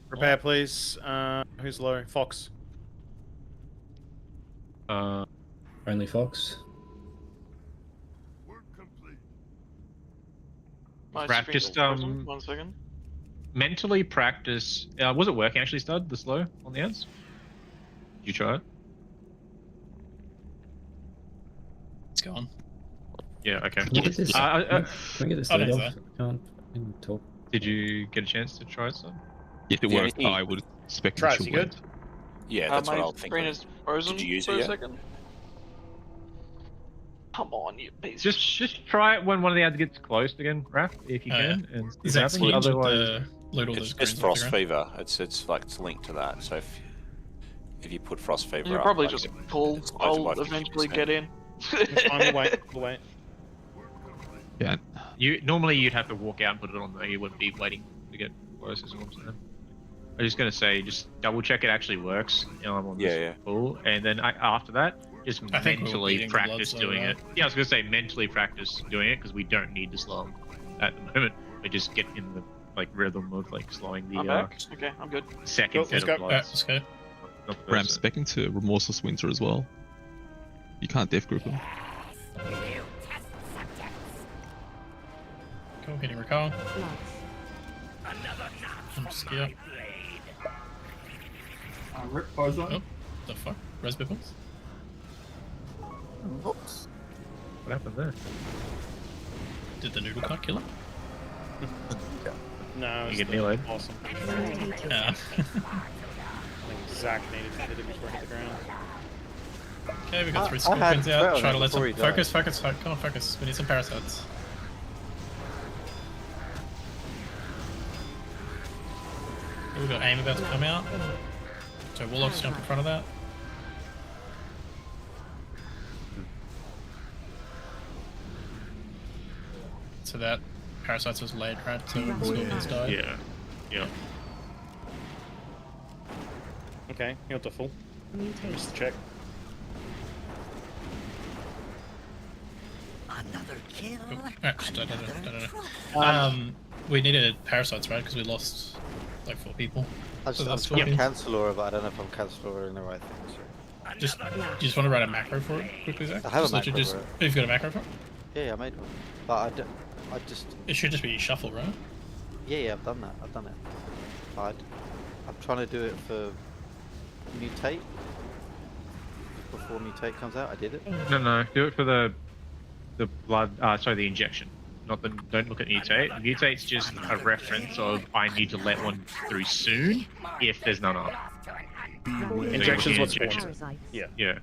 Prepare, please. Who's low? Fox. Only Fox. My Rap, screen's just all frozen. 1 second. mentally practice. Was it working actually, Stud? The slow on the ads? Did you try it? It's gone. Yeah. Okay. Can we get this, can we get this I lead don't off? Can't fucking talk. Did you get a chance to try it, Stud? If it Yeah, works, I would expect Try it it, should you work. good? Yeah, that's what my I'll think. screen is frozen Did you use for it a yet? second. Come on, you piece. Just try it when one of the ads gets close again, Raph, if you can. And see what Zach's happens. huge with Otherwise, the load all It's, those it's greens off the frost ground. fever. It's like it's linked to that. So if you put frost fever, You up, probably like, just pull. it's I'll by eventually 50%. get in. It's fine, we'll wait. We'll wait. Yeah. normally you'd have to walk out and put it on there. You wouldn't be waiting to get close, is what I'm saying. I'm just gonna say, just double check it actually works. On this pool, and then after that, just I think we're mentally beating the blood practice slow doing now. it. Yeah, I was gonna say mentally practice doing it because we don't need to slow them at the moment. We just get in the rhythm of slowing the I'm back. Okay, I'm good. second Cool, set let's of go. bloods. Let's go. Not the Ram first set. specking to Remorseless Winter as well. You can't death group him. Cool, hitting recall. I'm skill. Rip Bozo. Oh, the fuck? Res Bipples? Oops. What happened there? Did the noodle cut kill him? No, You get melee. Awesome. Yeah. I think Zach needed to hit it before it hit the ground. Okay, we got 3 I had scorpions out. 12 Try to let before some he died. focus. Come on, focus. We need some parasites. Okay, we got aim about to come out. So Warlock's jump in front of that. So that parasites was laid, right? So when the scorpions died. Yeah. Yeah. Okay, heal to full. Missed the check. Another kill. We needed parasites, right? Because we lost like 4 people. I'm So that's trying to scorpions. cancel Aura, but I don't know if I'm canceling Aura in the right thing. So. Just, you just want to write a macro for it quickly, Zach? I have a Just literally macro for it. You've got a macro for it? Yeah, I made one. But I just... It should just be shuffle, right? Yeah, I've done that. I've done it. But I'm trying to do it for Mutate. Before Mutate comes out, I did it. No, do it for the blood. Sorry, the injection. Not the. Don't look at mutate. Mutate's just a reference of I need to let one through soon if there's none on. Injection's what's injection. Yeah. Yeah.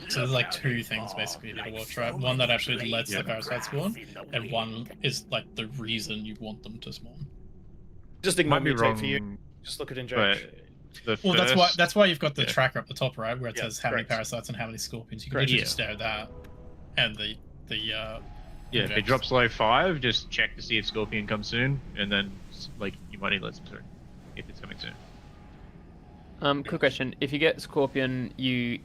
So there's like 2 things basically you need to watch, right? One that actually lets the parasites spawn, and one is like the reason you want them to spawn. Just ignore Might be mutate wrong, for you. Just look at but injection. Well, that's why you've got the tracker up the top, right? Where it Yeah, says how many correct. parasites and how many scorpions. You can Correct. literally just stare at that, and the Yeah, if it inject. drops below 5, just check to see if Scorpion comes soon, and then you might need to let some through if it's coming soon. Quick question: if you get Scorpion, you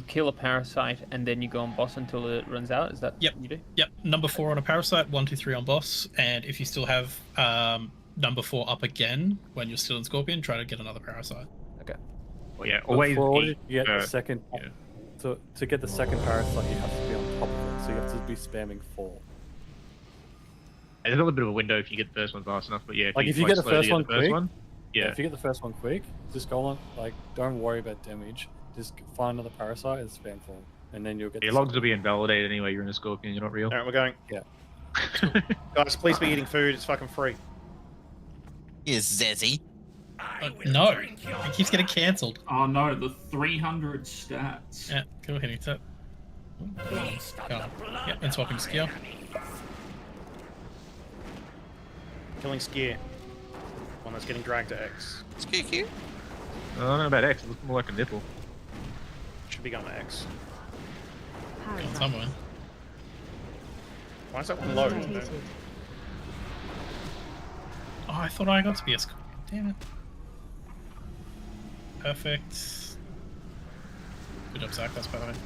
kill a parasite and then you go on boss until it runs out. Is that Yep. what you do? Yep. Number 4 on a parasite, 1, 2, 3 on boss, and if you still have number 4 up again when you're still in Scorpion, try to get another parasite. Okay. Well, yeah, But always for order eat, to get the uh, second, yeah. to get the second parasite, you have to be on top of it. So you have to be spamming 4. There's a little bit of a window if you get the first one fast enough, but yeah, Like if you get the slowly first one quick, yeah. If you get the first one quick, just go on. Like, don't worry about damage. Just find another parasite and spam 4, and then you'll get. Your the logs second will be invalidated anyway. You're in a Scorpion. You're not real. All right, we're going. Yeah. Guys, please be eating food. It's fucking free. Yes, Zazzy. No, it keeps getting cancelled. Oh no, the 300 stats. Yeah, go ahead, hit it. Go on. Yep, and swapping skill. Killing Skier. One that's getting dragged to X. Ski. I don't know about X. It looks more like a nipple. Should be going to X. Going somewhere. Why is that one low? Oh, I thought I got to be a Scorpion. Damn it. Perfect. Good job, Zach. That's perfect.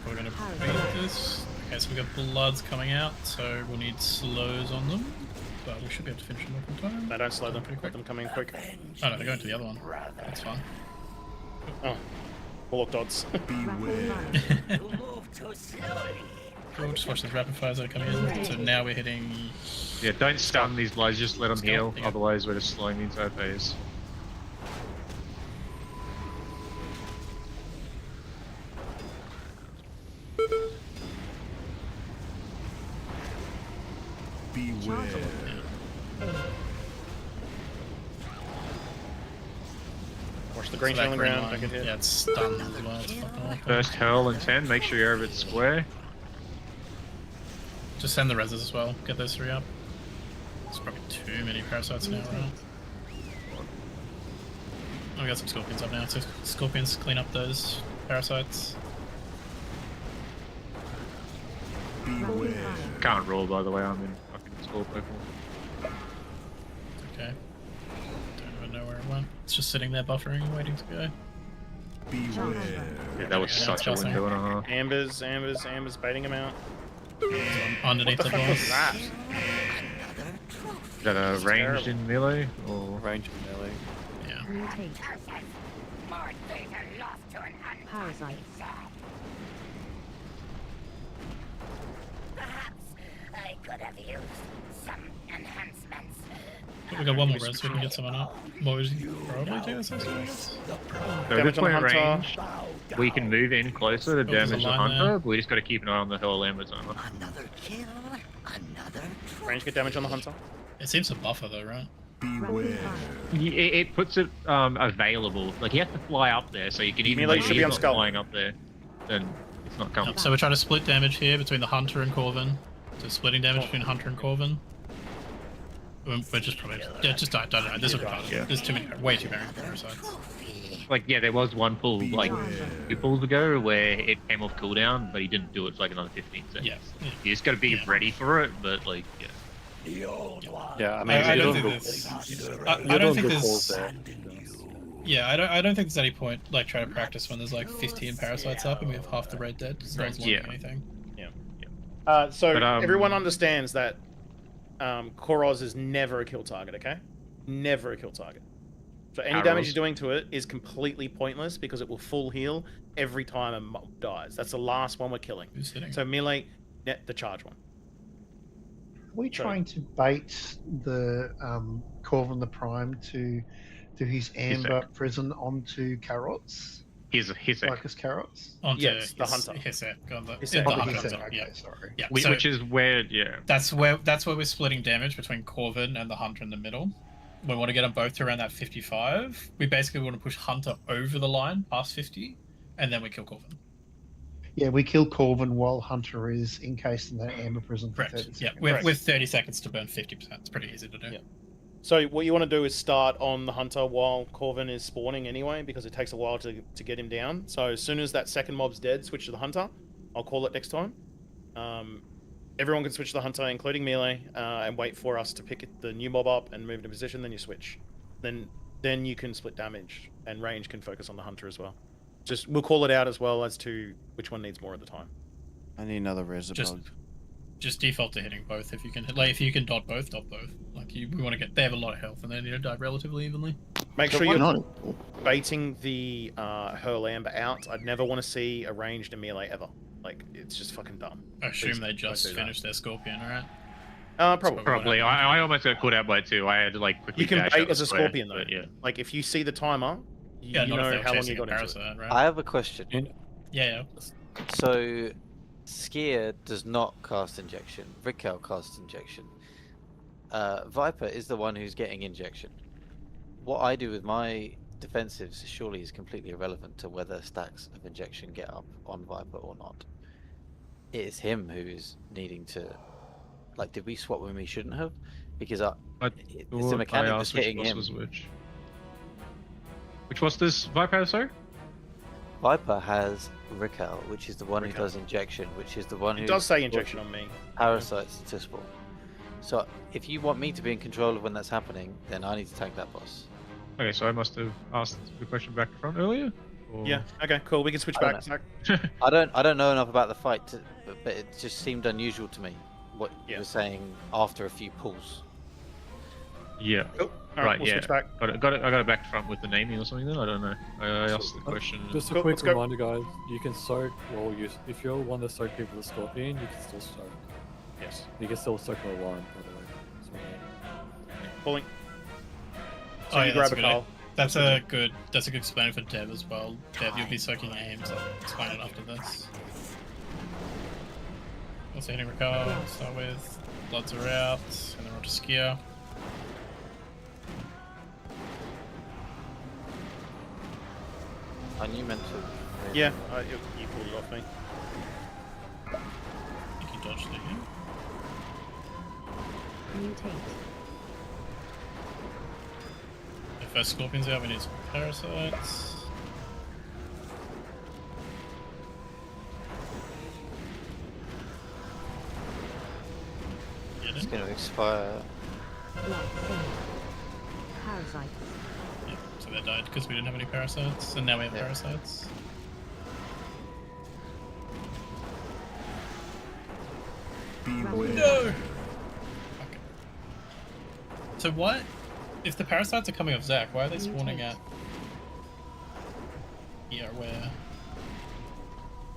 We're gonna beat this. Okay, so we got bloods coming out, so we'll need slows on them, but we should be able to finish them off in time. No, don't slow them. Pretty quick. Let them come in quick. Oh no, they're going to the other one. That's fine. Oh, Warlock dots. Cool, just watch these rapid fires that are coming in. So now we're hitting. Yeah, don't stun these blows. Just let them Stun, heal. yeah. Otherwise, we're just slowing the entire phase. Beware. The green shell on the ground, don't get hit. Yeah, it's stunned as well. It's fucking awful. First hurl and 10. Make sure you're over the square. Just send the reses as well. Get those 3 up. There's probably too many parasites now, right? Oh, we got some scorpions up now, so scorpions clean up those parasites. Can't roll, by the way. I'm in fucking Scorpio. Okay. Don't even know where it went. It's just sitting there buffering, waiting to go. Yeah, that was such a window and a half. Ambers baiting him out. Underneath what the the fuck boss. was that? Is that a ranged in melee? Or Ranged in melee. Yeah. Parasite. I could have used some enhancements. We got one more res, so we can get someone up. What would you probably do this? so this point range, we can move in closer to there's a damage the line hunter, there. but we just got to keep an eye on the whole Lambert's armor. Another kill, another Range get damage on the hunter. It seems to buffer though, right? It puts it available. Like you have to fly up there, so you can even Melee if should be he's on not skull. flying up there, then it's not coming. So we're trying to split damage here between the hunter and Corvin. So splitting damage between hunter and Corvin. We're just probably just don't know. This will be hard. There's too many, way too many parasites. Like yeah, there was one pull like 2 pulls ago where it came off cooldown, but he didn't do it for like another 15 seconds. Yeah. You just got to be ready for it, but like yeah. Yeah, I mean, I don't think you're there's. doing I don't think good calls there's. there. Yeah, I don't think there's any point like trying to practice when there's like 15 parasites up and we have half the raid dead. No one's learning anything. So But, everyone understands that Koroz is never a kill target, okay? Never a kill target. So any damage Arrows. you're doing to it is completely pointless because it will full heal every time a mob dies. That's the last one we're killing. Who's hitting? So melee, net the charge one. Are we trying to bait the Corvin the Prime to do his amber prison onto carrots? His Focus carrots? Onto Yes, the his- hunter. his sec, on the, His the sec. hunter His comes sec, up, okay, yeah. sorry. Yeah, Which so is where yeah. that's where we're splitting damage between Corvin and the hunter in the middle. We want to get them both to around that 55. We basically want to push hunter over the line past 50, and then we kill Corvin. Yeah, we kill Corvin while Hunter is encased in that amber prison for Correct. 30 Yeah, seconds. with 30 seconds to burn 50%. It's pretty easy to do. Yeah. So what you want to do is start on the hunter while Corvin is spawning anyway, because it takes a while to get him down. So as soon as that second mob's dead, switch to the hunter. I'll call it next time. Everyone can switch to the hunter, including melee, and wait for us to pick the new mob up and move into position. Then you switch. Then you can split damage, and range can focus on the hunter as well. Just we'll call it out as well as to which one needs more at the time. I need another Resabug. Just default to hitting both if you can. Like if you can dot both, dot both. Like we want to get. They have a lot of health and they need to die relatively evenly. Make sure you're baiting the hurl amber out. I'd never want to see a ranged and melee ever. Like it's just fucking dumb. I assume Please they don't just do that. finished their scorpion, right? Probably. I almost got caught out by 2. I had to like quickly You can dash bait out as the a square, scorpion though. but, yeah. Like if you see the timer, you Yeah, not if know they're how long chasing you a got into it. parasite, right? I have a question. Yeah. So, Skier does not cast injection. Rickel casts injection. Viper is the one who's getting injection. What I do with my defensives surely is completely irrelevant to whether stacks of injection get up on Viper or not. It is him who is needing to... Like, did we swap when we shouldn't have? Because it's the mechanic that's hitting him. Which was this Viper, sorry? Viper has Rickel, which is the one who does injection, which is the one who... It does say injection on me. Parasites to spawn. So, if you want me to be in control of when that's happening, then I need to tank that boss. Okay, so I must have asked the question back to front earlier? Or... Yeah, okay, cool. We can switch I back. don't Zach. I don't know enough about the fight, but it just seemed unusual to me, what you were saying after a few pulls. Yeah. Cool. All Right, we'll yeah. switch back. I got it back to front with the naming or something then? I don't know. I asked the question. Just a Cool, quick let's go. reminder, guys. You can soak, well, if you're one to soak people with Scorpion, you can still soak. Yes. You can still soak them a line, by the way. So, Pulling. Oh, you yeah, grab that's a good. call. That's a good explainer for Dev as well. Dev, you'll be soaking aim, so explain it after this. Also hitting Ricard, start with. Bloods are out, and then we're on to Skier. Aren't you meant to? Yeah, you pulled it off me. I think you dodged it, yeah? Mutate. The first scorpions out, we need some parasites. It's going to expire. Parasites. Yep, so they died because we didn't have any parasites, and now we have parasites. No! Okay. So what? If the parasites are coming off Zach, why are they spawning at here where?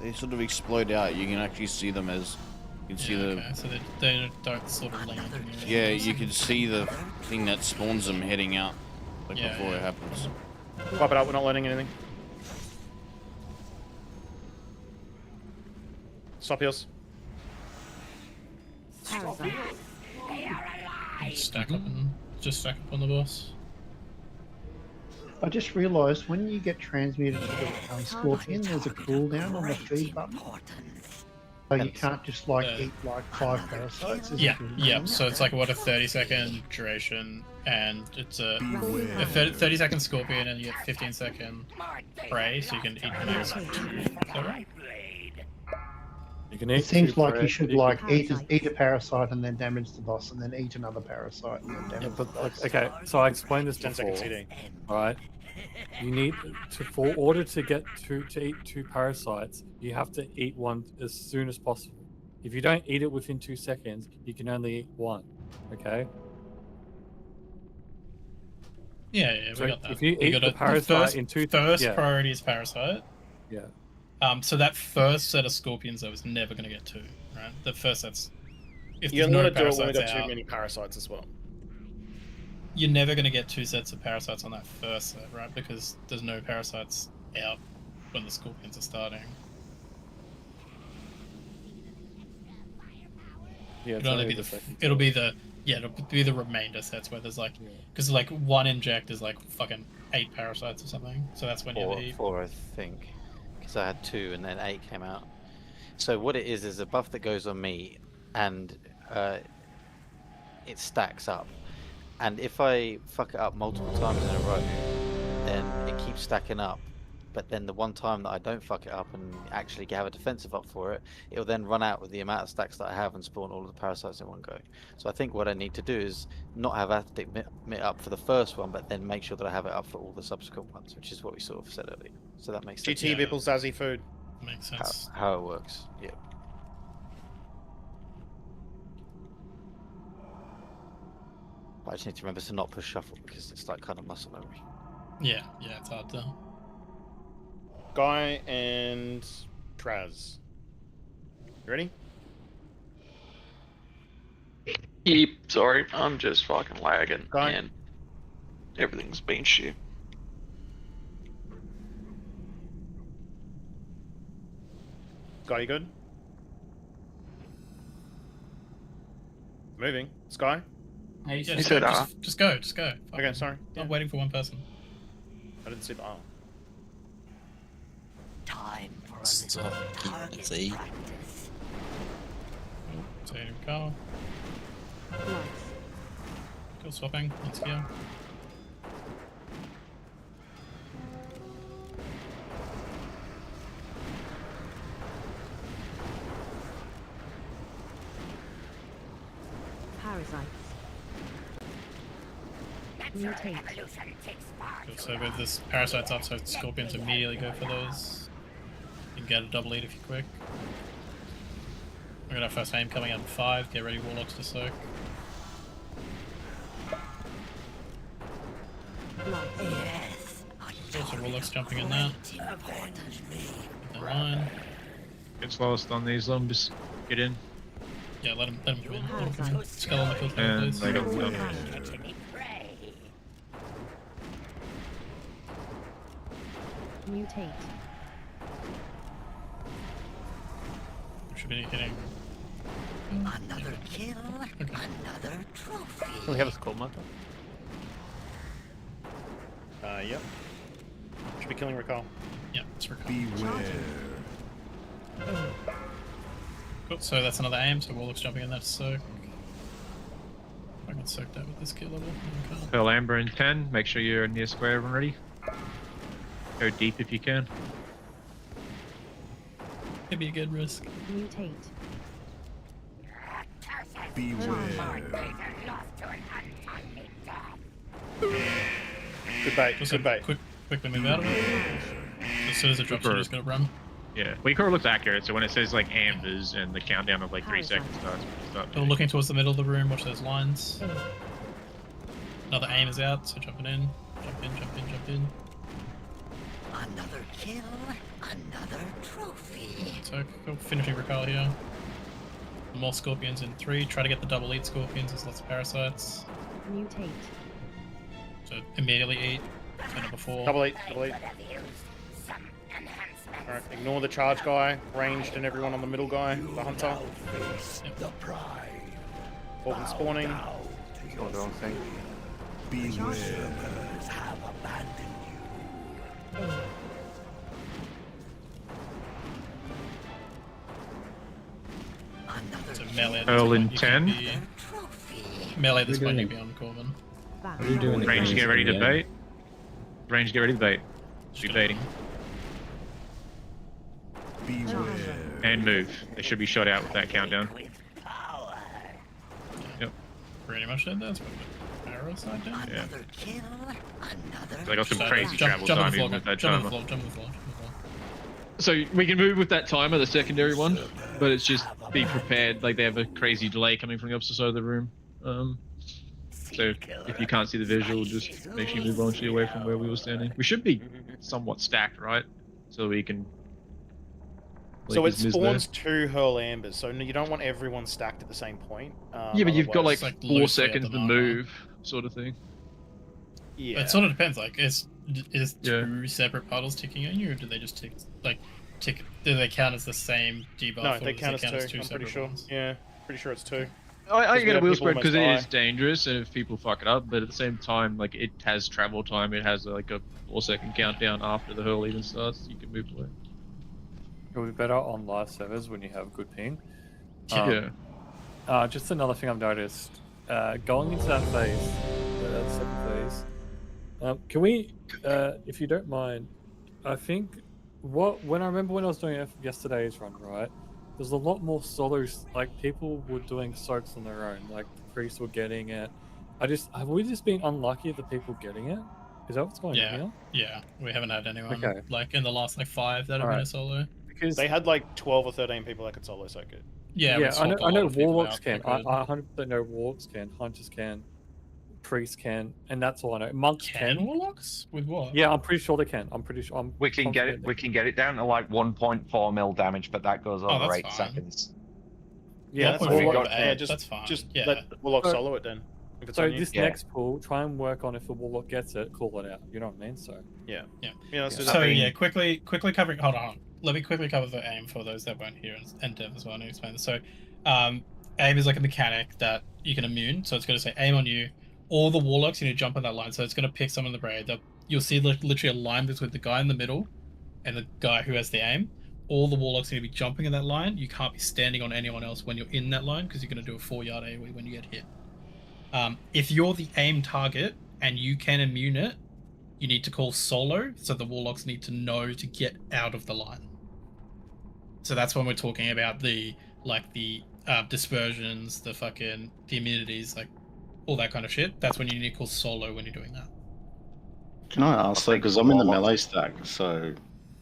They sort of explode out. You can actually see them as you can see the. Okay, so they don't sort of land. Yeah, you can see the thing that spawns them heading out like before it happens. Wipe it out. We're not learning anything. Stop heals. Stack up and just stack up on the boss. I just realised when you get transmuted to the scorpion, there's a cooldown on the feed button. So you can't just like eat like 5 parasites. There's a cooldown. So it's like what, a 30-second duration, and it's a 30-second scorpion, and you get 15-second prey, so you can eat max 2. Is that right? You can eat. It seems like you should like eat a parasite and then damage the boss, and then eat another parasite and then damage the boss. Okay, so I explained this 10 before. second CD. Right? You need to, for order to get to eat 2 parasites, you have to eat one as soon as possible. If you don't eat it within 2 seconds, you can only eat 1. Okay? Yeah, So we got that. if you We eat got the it. parasite in 2 first yeah. priority is parasite. Yeah. So that first set of scorpions though is never going to get 2, right? The first set's if You there's only no want to do it when we parasites got out, too many parasites as well. you're never going to get 2 sets of parasites on that first set, right? Because there's no parasites out when the scorpions are starting. Yeah, It'll only be it'll be the remainder sets where there's like, because like 1 inject is like fucking 8 parasites or something. So that's when you eat. 4, I think, because I had 2 and then 8 came out. So what it is a buff that goes on me, and it stacks up. And if I fuck it up multiple times in a row, then it keeps stacking up. But then the one time that I don't fuck it up and actually have a defensive up for it, it'll then run out with the amount of stacks that I have and spawn all of the parasites in one go. So I think what I need to do is not have Attic Mitt up for the first one, but then make sure that I have it up for all the subsequent ones, which is what we sort of said earlier. So that makes sense. GT Bibble Zazzy food. Makes sense. How it works, yeah. I just need to remember to not push shuffle because it's like kind of muscle memory. Yeah, it's hard to. Guy and Traz. You ready? Yep, sorry, I'm just fucking lagging, Guy. and everything's been shit. Guy, you good? Moving. Sky? Hey, He said, just go. Okay, sorry. Not waiting for one person. I didn't see the aisle. Time for So, let's see. Same car. Go swapping. Let's go. Parasites. Mutate. Cool, so with this parasites up, so scorpions immediately go for those. You can get a double eat if you're quick. We got our first aim coming out in 5. Get ready, warlocks to soak. Yes. Also, warlocks jumping in there. The line. Get slowest on these zombies. Get in. Yeah, let him come in. Let him come in. Skull on the filter, And please. they got Mutate. Should be hitting. Another kill, another trophy. Can we have a skull marker? Yep. Should be killing Recall. Yeah, it's recovered. Cool, so that's another aim, so Warlock's jumping in that soak. I can soak that with this skill level. Pearl Amber in 10. Make sure you're near square and ready. Go deep if you can. Could be a good risk. Mutate. Good bait. Good bait. Quickly move out of it. As soon as it drops, you're just gonna run. Yeah, Weaker looks accurate, so when it says like ambers and the countdown of like 3 seconds starts, So looking towards the middle of the room, watch those lines. Another aim is out, so jumping in. Jump in, jump in, jump in. Another kill, another trophy. So cool, finishing recall here. More scorpions in 3. Try to get the double eat scorpions, there's lots of parasites. Mutate. So immediately eat. So number 4. Double eat. Alright, ignore the charge guy, ranged and everyone on the middle guy, the hunter. Yep. Organ spawning. Or the wrong thing. So melee. Pearl in 10. Melee at this point you'd be on Corbin. What are you doing? Range, get ready to bait. Range, get ready to bait. Be baiting. And move. They should be shot out with that countdown. Yep. Pretty much did that. Arrow side down? Yeah. Kill, another So I got some crazy jump travel on the timing floor, with that jump on the timer. floor, jump on the floor. So we can move with that timer, the secondary one, but it's just be prepared. Like they have a crazy delay coming from the opposite side of the room. So if you can't see the visual, just make sure you move launchly away from where we were standing. We should be somewhat stacked, right? So we can. So it spawns 2 hurl ambers, so you don't want everyone stacked at the same point. Yeah, but you've got like like 4 loosely at seconds the to move, sort of thing. Yeah. It sort of depends. Like, is 2 separate puddles ticking on you, or do they just tick? Do they count as the same debuff? No, or they does count it as 2. I'm pretty separate sure. ones? Yeah, pretty sure it's 2. I get a wheel spread because it almost is die. dangerous, and if people fuck it up, but at the same time, like it has travel time. It has like a 4-second countdown after the hurl even starts. You can move away. It'll be better on live servers when you have good ping. Yeah. Just another thing I've noticed. Going into that phase, the second phase, can we, if you don't mind, I think when I remember when I was doing yesterday's run, right? There's a lot more solos. Like people were doing soaks on their own. Like the priests were getting it. Have we just been unlucky at the people getting it? Is that what's going on here? Yeah, we haven't had anyone Okay. like in the last 5 that have been a solo. Because they had like 12 or 13 people that could solo soak it. Yeah, I swapped a know lot of people warlocks out can. that I 100% know warlocks can. Hunters can. Priests can, and that's all I know. Monks can warlocks with what? Yeah, I'm pretty sure they can. I'm pretty sure. We can get it. We can get it down to like 1.4 mil damage, but that goes over that's 8 fine. seconds. Yeah, that's that's fine. warlock, that's fine. Just Yeah. let Warlock So- solo it then. If it's So on you. this next pool, try and work on if the warlock gets it, call it out. You know what I mean? So Yeah. Yeah. Let's do that. So yeah, quickly covering. Hold on. Let me quickly cover the aim for those that weren't here, and Dev as well. I need to explain this. So, aim is like a mechanic that you can immune. So it's going to say aim on you. All the warlocks, you need to jump on that line. So it's going to pick someone in the braid. You'll see literally a line between the guy in the middle and the guy who has the aim. All the warlocks need to be jumping in that line. You can't be standing on anyone else when you're in that line because you're going to do a 4-yard AoE when you get hit. If you're the aim target and you can immune it, you need to call solo, so the warlocks need to know to get out of the line. So that's when we're talking about the dispersions, the immunities, like all that kind of shit. That's when you need to call solo when you're doing that. Can I ask though, because I'm in the melee stack, so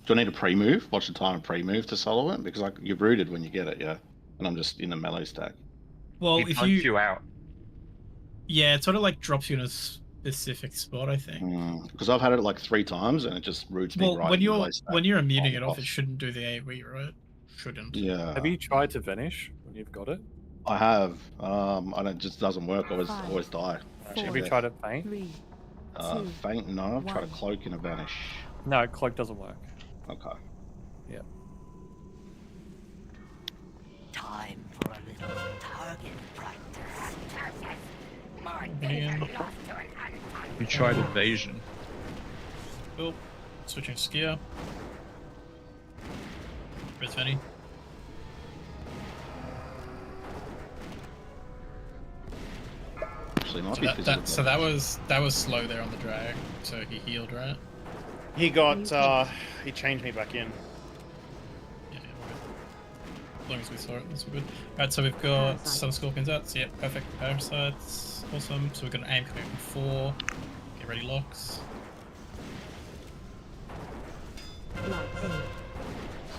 do I need a pre-move? Watch the time of pre-move to solo it? Because you're rooted when you get it, yeah? And I'm just in the melee stack. Well, He if punch you out. Yeah, it sort of like drops you in a specific spot, I think. Because I've had it like 3 times and it just roots me right when in the you're melee stack. when you're immuning it off, it shouldn't do the AoE, right? Shouldn't. Yeah. have you tried to vanish when you've got it? I have. And it just doesn't work. I always die. Have you tried to faint? Faint? No, I've tried to cloak and a vanish. No, cloak doesn't work. Okay. Yeah. Time for a little target practice. More Again. data lost to an We tried evasion. Cool. Switching skier. Chris Venny. Actually, might So be that, physical that, so that was slow there on the drag. So he healed, right? He got, he changed me back in. Yeah, we're good. As long as we saw it, that's all good. Alright, so we've got some scorpions out. So yeah, perfect. Parasites, awesome. So we've got an aim coming from 4. Get ready, locks.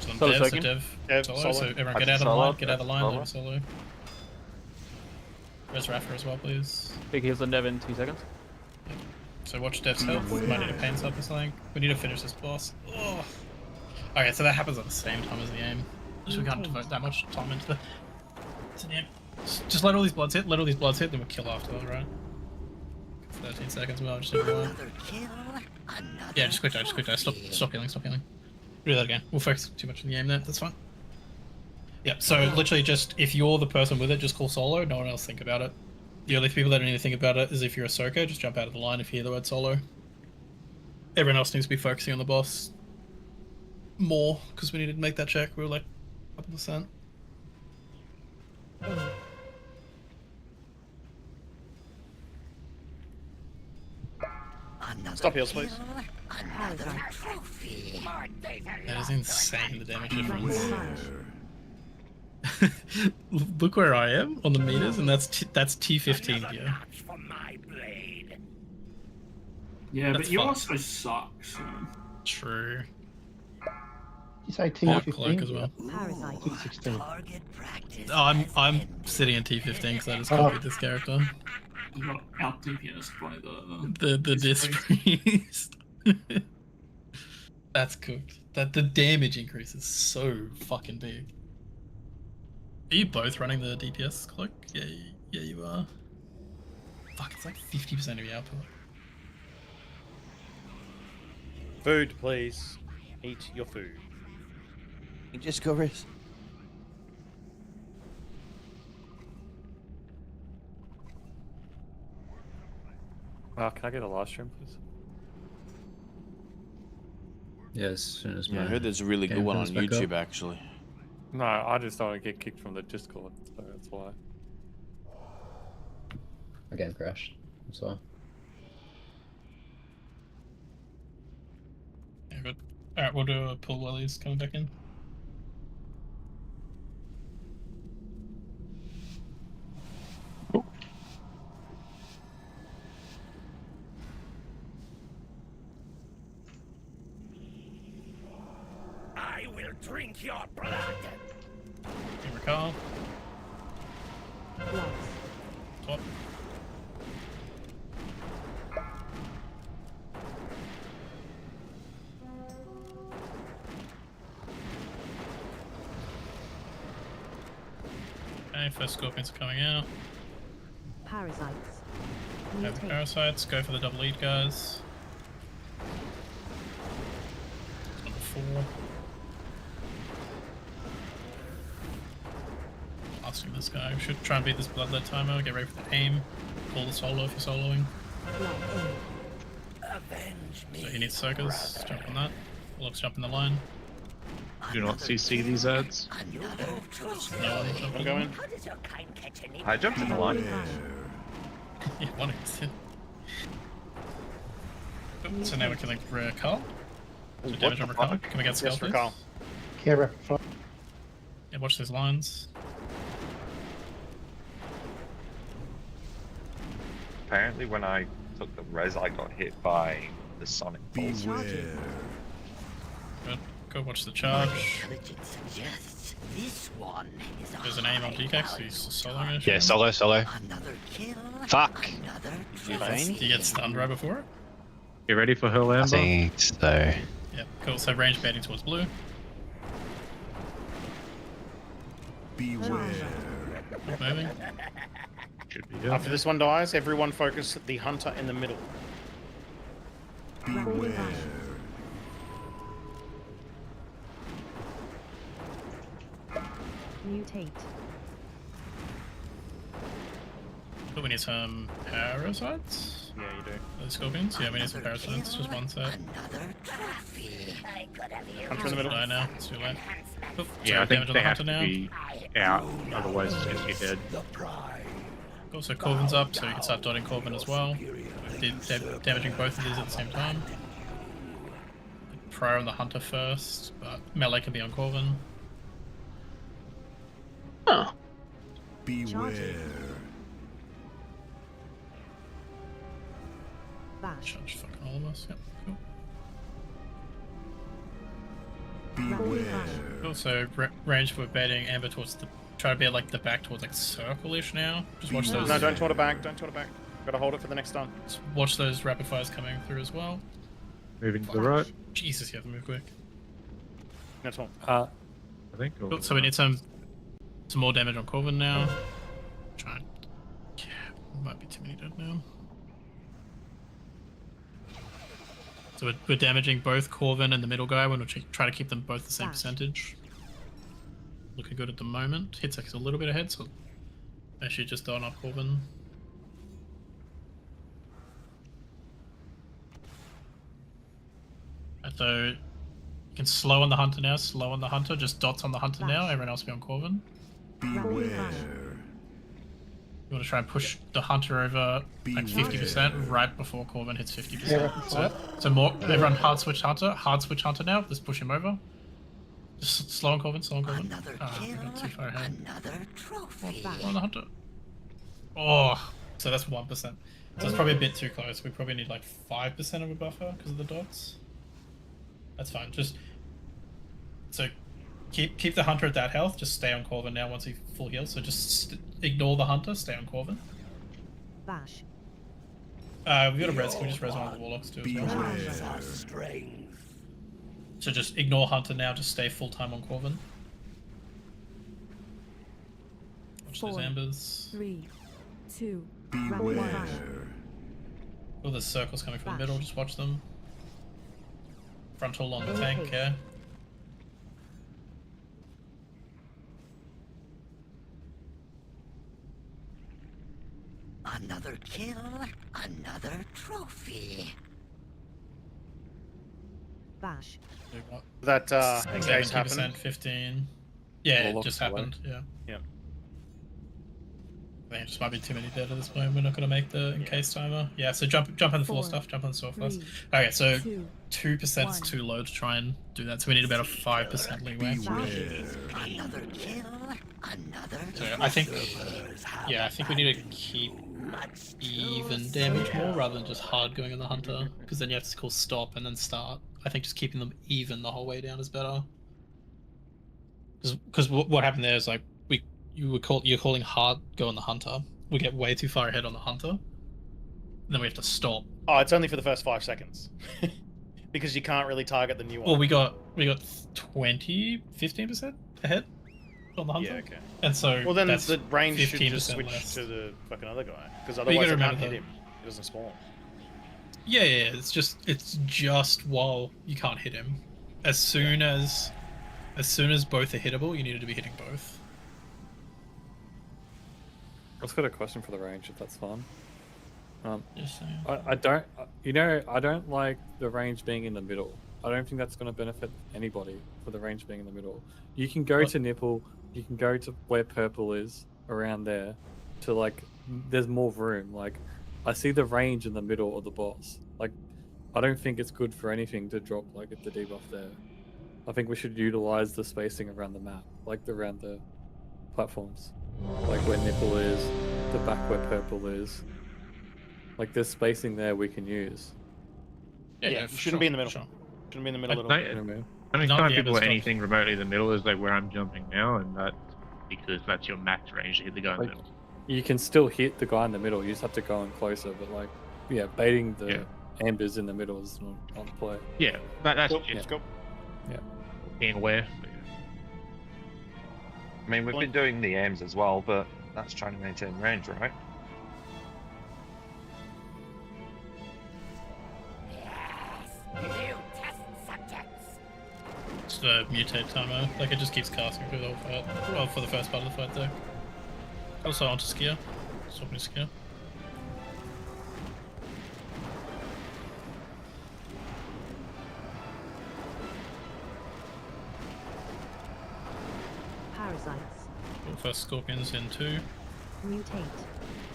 So Solo dev, second. dev, solo. So everyone get out of the line, get out of the line, Solo. leave solo. Where's Raffer as well, please? Big heals on Dev in 2 seconds. So watch Dev's health. Might need a pain sub or something. We need to finish this boss. Oh. Okay, so that happens at the same time as the aim. So we can't devote that much time into the aim. Just let all these bloods hit, then we'll kill after that, right? 13 seconds, well, just everyone. Yeah, just quick die. Stop healing. Do that again. We'll focus too much on the aim there, that's fine. Yeah, so literally just, if you're the person with it, just call solo, no one else think about it. The only people that need to think about it is if you're a Ahsoka, just jump out of the line if you hear the word solo. Everyone else needs to be focusing on the boss more, because we need to make that check. We were like a couple %. Stop heals, please. That is insane, the damage difference. Look where I am on the meters, and that's T15 gear. Yeah, That's but you fine. also suck, so... True. You say Yeah, T15? cloak as well. T16. Oh, I'm sitting in T15 because I just copied this character. You got out DPS by the Disc priest. That's cooked. That the damage increase is so fucking big. Are you both running the DPS cloak? Yeah, you are. Fuck, it's like 50% of your output. Food, please. Eat your food. You just go rest. Can I get a live stream, please? Yeah, as soon as Yeah, I my heard there's a really good game one on comes back up. YouTube actually. No, I just don't want to get kicked from the Discord, so that's why. My game crashed. That's why. Yeah, good. Alright, we'll do a pull while he's coming back in. I will drink your blood. Here we go. Top. Okay, first scorpions are coming out. Parasites. Have the parasites, go for the double lead, guys. Number 4. Blasting this guy. We should try and beat this bloodlet timer. Get ready for the aim. Call the solo if you're soloing. So he needs soakers. Jump on that. Looks jump in the line. Do not CC these ads. No one jump I'm going. I jumped in the line. Yeah, one is. So now we're killing for Carl. So damage on Carl. Can we get skull, Yes, for please? Carl. Care rapid fire. Yeah, watch those lines. Apparently, when I took the res, I got hit by the sonic pulse. Good. Go watch the charge. This one is There's an aim on DK, so he's soloing it. Yeah, solo. Fuck. Do you get stunned right before it? You ready for her I Amber? think so. Yep, cool. So range baiting towards blue. Beware. Not moving. Should be After this one dies, everyone focus the hunter in the middle. Beware. Mutate. But we need some parasites. Yeah, you do. The scorpions? Yeah, we need some parasites. Just one set. Hunter in the middle. No, now it's too late. Oof, Yeah, I think damage on they the have hunter to now. be out, otherwise it's going to get dead. Also, Corvin's up, so you can start dotting Corvin as well. Damaging both of these at the same time. Pro on the hunter first, but melee can be on Corvin. Oh. Beware. Charge fucking all of us, yep, cool. Beware. Cool, so range we're betting Amber towards the... Try to be like the back towards like circle-ish now. Just watch those... No, don't taunt it back, don't taunt it back. Gotta hold it for the next stun. Just watch those rapid fires coming through as well. Moving to the right. Jesus, you have to move quick. No taunt. I think. Cool, so we need some more damage on Corvin now. Try and... Yeah, might be too many dead now. So we're damaging both Corvin and the middle guy when we're trying to keep them both the same percentage. Looking good at the moment. Hitsec is a little bit ahead, so actually just on up Corvin. So you can slow on the hunter now, slow on the hunter, just dots on the hunter now, everyone else be on Corvin. Beware. You want to try and push the hunter over like 50% right before Corvin hits 50%. Yeah, So more, everyone hard switch hunter now, let's push him over. Just slow on Corvin, slow on Corvin. We got too far ahead. On the hunter. Oh, so that's 1%. So it's probably a bit too close. We probably need like 5% of a buffer because of the dots. That's fine. Just so keep the hunter at that health. Just stay on Corvin now once he full heals. So just ignore the hunter. Stay on Corvin. Bash. We got a res. Can we just res one of the warlocks too as well? So just ignore hunter now. Just stay full time on Corvin. Watch those ambers. 3, 2, Beware. Oh, there's circles coming from the middle. Just watch them. Frontal on the tank, yeah. Another kill, another trophy. Bash. That engage 70%, happened. 15. Yeah, it Warlock's just away. happened. Yeah. Yeah. I think it just might be too many dead at this point. We're not going to make the encase timer. Yeah, so jump on the floor stuff. Jump on the floor first. Okay, so 2% is too low to try and do that. So we need about a 5% leeway. Another kill, another So I think, yeah, I think we need to keep even damage more rather than just hard going on the hunter, because then you have to call stop and then start. I think just keeping them even the whole way down is better. Because what happened there is like you're calling hard go on the hunter. We get way too far ahead on the hunter, and then we have to stop. Oh, it's only for the first 5 seconds. Because you can't really target the new one. Well, we got 15% ahead on the hunter. Yeah, okay. And so well, then that's the range should just 15% switch less. to the fucking other guy, because But you otherwise gotta I can't remember hit that- him. He doesn't spawn. Yeah, it's just while you can't hit him. As soon as both are hittable, you needed to be hitting both. I've got a question for the range, if that's fine. Yes, I don't like the range being in the middle. I don't think that's going to benefit anybody for the range being in the middle. You can go to nipple, you can go to where purple is, around there, to like, there's more room. Like, I see the range in the middle of the boss. Like, I don't think it's good for anything to drop like the debuff there. I think we should utilize the spacing around the map, like around the platforms. Like where nipple is, the back where purple is. Like there's spacing there we can use. Yeah, you shouldn't be in the middle. Shouldn't be in the middle at all. Anytime people are anything remotely in the middle is like where I'm jumping now, and that's because that's your max range to hit the guy in the Like, middle. you can still hit the guy in the middle, you just have to go in closer, but like, yeah, baiting the ambers in the middle is not on play. Yeah, that's Cool, just let's go. Yeah. being aware. I mean, we've been doing the aims as well, but that's trying to maintain range, right? new test subjects. It's the mutate timer. Like it just keeps casting through the whole fight. Well, for the first part of the fight though. Also onto skier. Swapping skier. Parasites. First scorpions in 2. Mutate.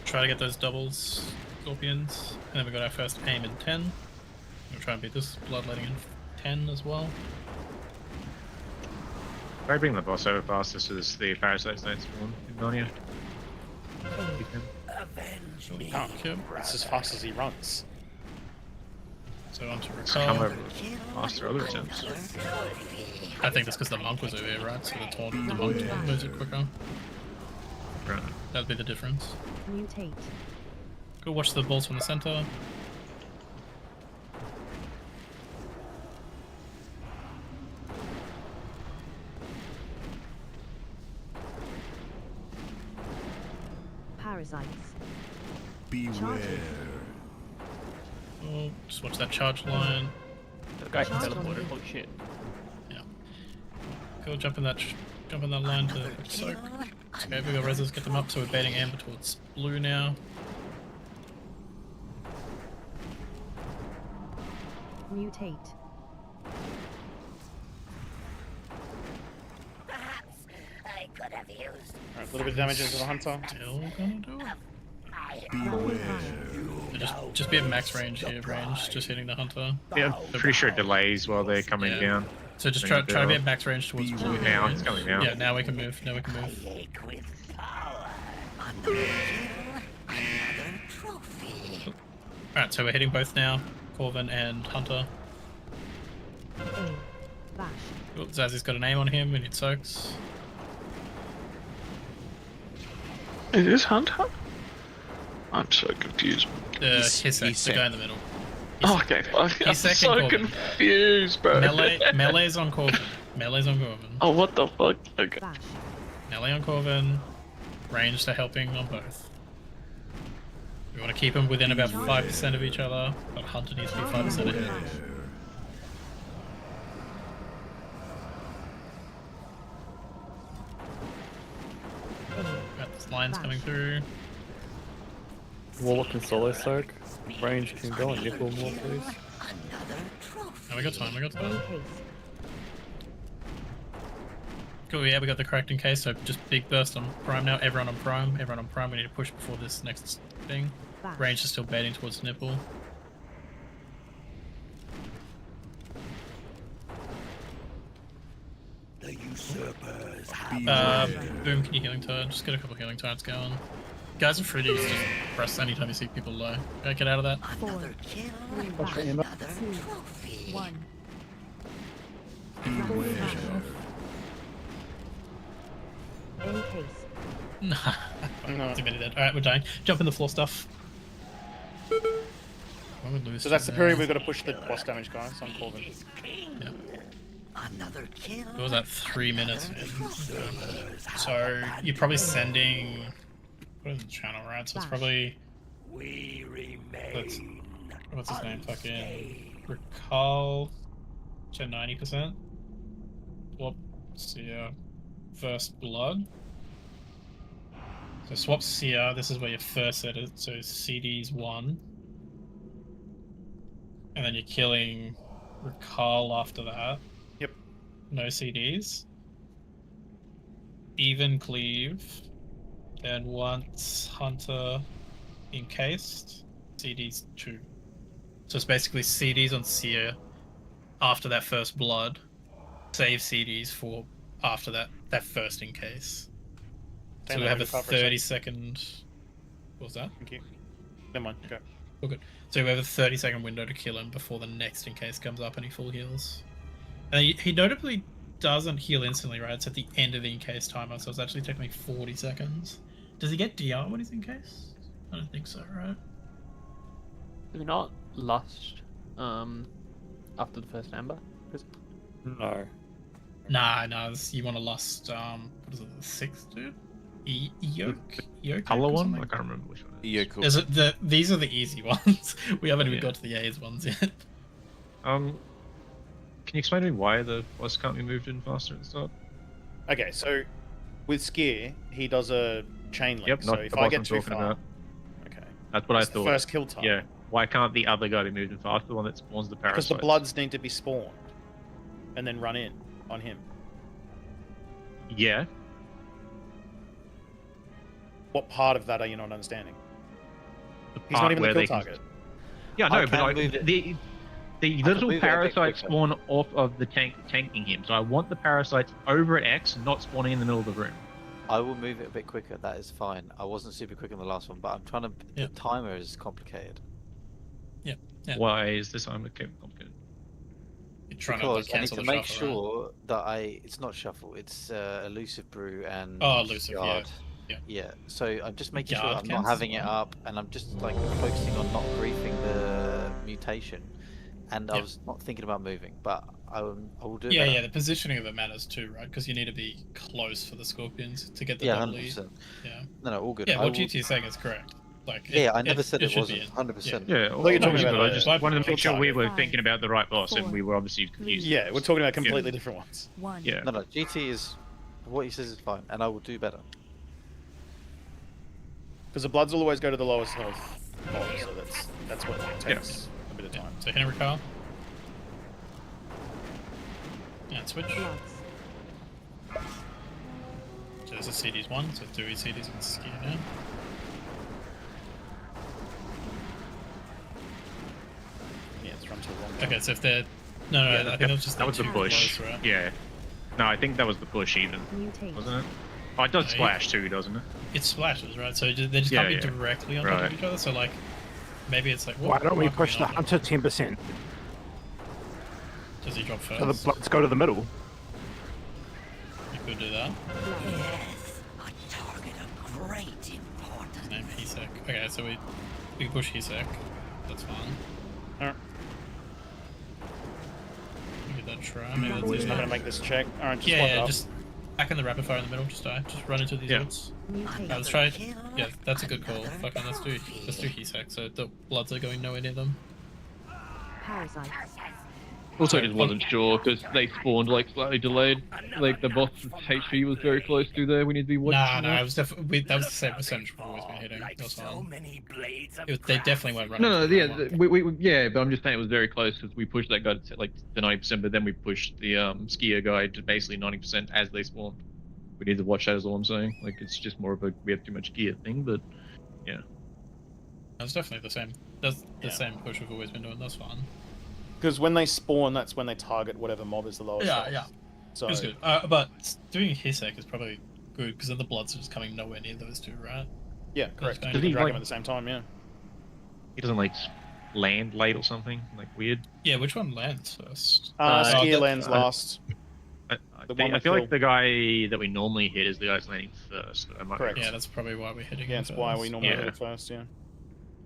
Try to get those doubles scorpions. And then we got our first aim in 10. We'll try and beat this bloodletting in 10 as well. If I bring the boss over faster so the parasites don't spawn in Narnia. Avenge me. It's as fast as he runs. So on to Come recall. over faster other attempts. I think that's because the monk was over here, right? So the monk moves it quicker. Right. That'd be the difference. Mutate. Go watch the balls from the center. Parasites. Beware. Oh, just watch that charge line. The guy can teleport. Holy shit. Yeah. Go jump in that line to soak. Okay, we got reses, get them up, so we're baiting amber towards blue now. Mutate. Perhaps I could have used Alright, a little bit of damage into the hunter. Still gonna do it. Beware. Just be at max range here, just hitting the hunter. Yeah, I'm pretty sure it delays while they're coming down. So just try to be at max range towards blue. Now, it's coming now. Yeah, now we can move. Now we can move. Alright, so we're hitting both now. Corvin and Hunter. Aim. Bash. Oh, Zazzy's got a name on him, we need soaks. Is this Hunter? I'm so confused. Hissek, the guy in the middle. Okay, I'm Hissek so and Corvin. confused, bro. Melee's on Corvin. Melee's on Corvin. Oh, what the fuck? Okay. Bash. Melee on Corvin. Ranged to helping on both. We want to keep them within about 5% of each other, but Hunter needs to be 5% ahead. Got this lines coming through. Warlock and solo soak. Range can go on nipple more, please. Oh, we got time, we got time. Cool, yeah, we got the correcting case, so just big burst on Prime now. Everyone on Prime, we need to push before this next thing. Range is still baiting towards nipple. The usurpers Boom, can you healing turret? Just get a couple healing turrets going. Guys are free to just press anytime you see people low. Okay, get out of that. 4, 3, Watch for ammo. 2, 1. In case. Nah. Too many dead. Alright, we're dying. Jump in the floor stuff. So that's the period we've got to push the boss damage, guys, on Corvin. Yeah. What was that? 3 minutes in. So you're probably sending. Put it in the channel, right? So it's probably. What's his name? Fucking. Recall to 90%. Swap Seer. First Blood. So swap Seer. This is where you first set it. So CD's 1. And then you're killing Recall after that. Yep. No CDs. Even Cleave. Then once Hunter encased, CDs 2. So it's basically CDs on Seer after that first blood. Save CDs for after that first encase. So we have a 30-second. What was that? Thank you. Never mind. Okay. Oh, good. So we have a 30-second window to kill him before the next encase comes up and he full heals. And he notably doesn't heal instantly, right? It's at the end of the encase timer, so it's actually taking me 40 seconds. Does he get DR when he's encased? I don't think so, right? Do we not lust after the first amber? No. Nah, you want to lust, what is it, the 6th, dude? Eoke? Color one? I can't remember which one. Is it these are the easy ones. We haven't even got to the A's ones yet. Can you explain to me why the boss can't be moved in faster at the start? Okay, so with Skier, he does a chain link. Yep, so not if the I boss get I'm too talking far, about. okay, That's what I It's the thought. first kill time. Yeah. Why can't the other guy be moved in faster? The one that spawns the because parasites. the bloods need to be spawned and then run in on him. Yeah. What part of that are you not understanding? He's part not even the where kill they can- target. Yeah, I no, but can like move it. the I can little move it a bit parasites quicker. spawn off of the tanking him. So I want the parasites over at X, not spawning in the middle of the room. I will move it a bit quicker. That is fine. I wasn't super quick on the last one, but I'm trying to. Yeah. The timer is complicated. Yeah. Yeah. Why is this time complicated? You're trying Because to I need cancel to the make shuffle, right? sure that it's not shuffle. It's elusive brew and Oh, elusive, yeah. guard. Yeah. Yeah. So I'm just making sure Guard I'm not counts as having it well? up, and I'm just like focusing on not griefing the mutation. And I Yeah. was not thinking about moving, but I will do it. Yeah, better. yeah, the positioning of it matters too, right? Because you need to be close for the scorpions to get the Yeah, double E. 100%. Yeah. No, all good. Yeah, I what will- GT is saying is correct. Like, Yeah, I never said it should wasn't, be in. 100%. Yeah, Well, you're talking about I the just Viper wanted to kill make sure we target. were 5, thinking about the right boss, and 4, we were obviously confused. Yeah, we're talking about Yeah. completely different ones. 1. Yeah. No, GT is what he says is fine, and I will do better. Because the bloods will always go to the lowest health mob, so that's what takes a bit of time. So Henry Carl. Yeah, switch. Bloods. So there's a CDs 1, so 2 CDs and ski now. Yeah, it's run to the wrong. Okay, so if they're. No, Yeah, I think that was just that was the too push. close, right? Yeah. No, I think that was the push even, Mutate. wasn't it? Oh, it does No, splash too, doesn't it? It splashes, right? So they just Yeah, can't be yeah. directly on top Right. of each other. So like, maybe it's like. Why don't we am I push the coming on? hunter 10%? Does he drop first? So the bloods go to the middle. You could do that. Yes, a target of great importance. His name Hisek. Okay, so we push Hisek. That's fine. Alright. Give that a try. Maybe We're that's just it. not gonna make this check. Alright, just Yeah, swap it yeah, up. just back in the rapid fire in the middle. Just die. Just run into these Yeah. ults. Mutate. Let's try. Yeah, that's a good call. Fucking let's do Hisek. So the bloods are going nowhere near them. Parasites. Also, I just wasn't sure because they spawned like slightly delayed. Like the boss HP was very close to there. We need to be watching. Nah, that. it was definitely that was the same percentage we've always been hitting. That's fine. They definitely weren't running. No, for yeah, that one. yeah, but I'm just saying it was very close because we pushed that guy to like the 90%, but then we pushed the skier guy to basically 90% as they spawned. We need to watch that, is all I'm saying. Like it's just more of a we have too much gear thing, but yeah. That's definitely the same. That's the same push we've always been doing. That's fine. Because when they spawn, that's when they target whatever mob is the lowest. Yeah, health. yeah. So It's good. But doing Hisek is probably good because then the bloods are just coming nowhere near those two, right? yeah, correct. Does You he, can drag like- them at the same time. Yeah. He doesn't like land late or something like weird. Yeah, which one lands first? Skier that- lands last. I The think- one I with feel kill. like the guy that we normally hit is the guy that's landing first. But I might be Correct. wrong. Yeah, that's probably why we're hitting. Yeah, him that's why we first. normally Yeah. hit it first. Yeah.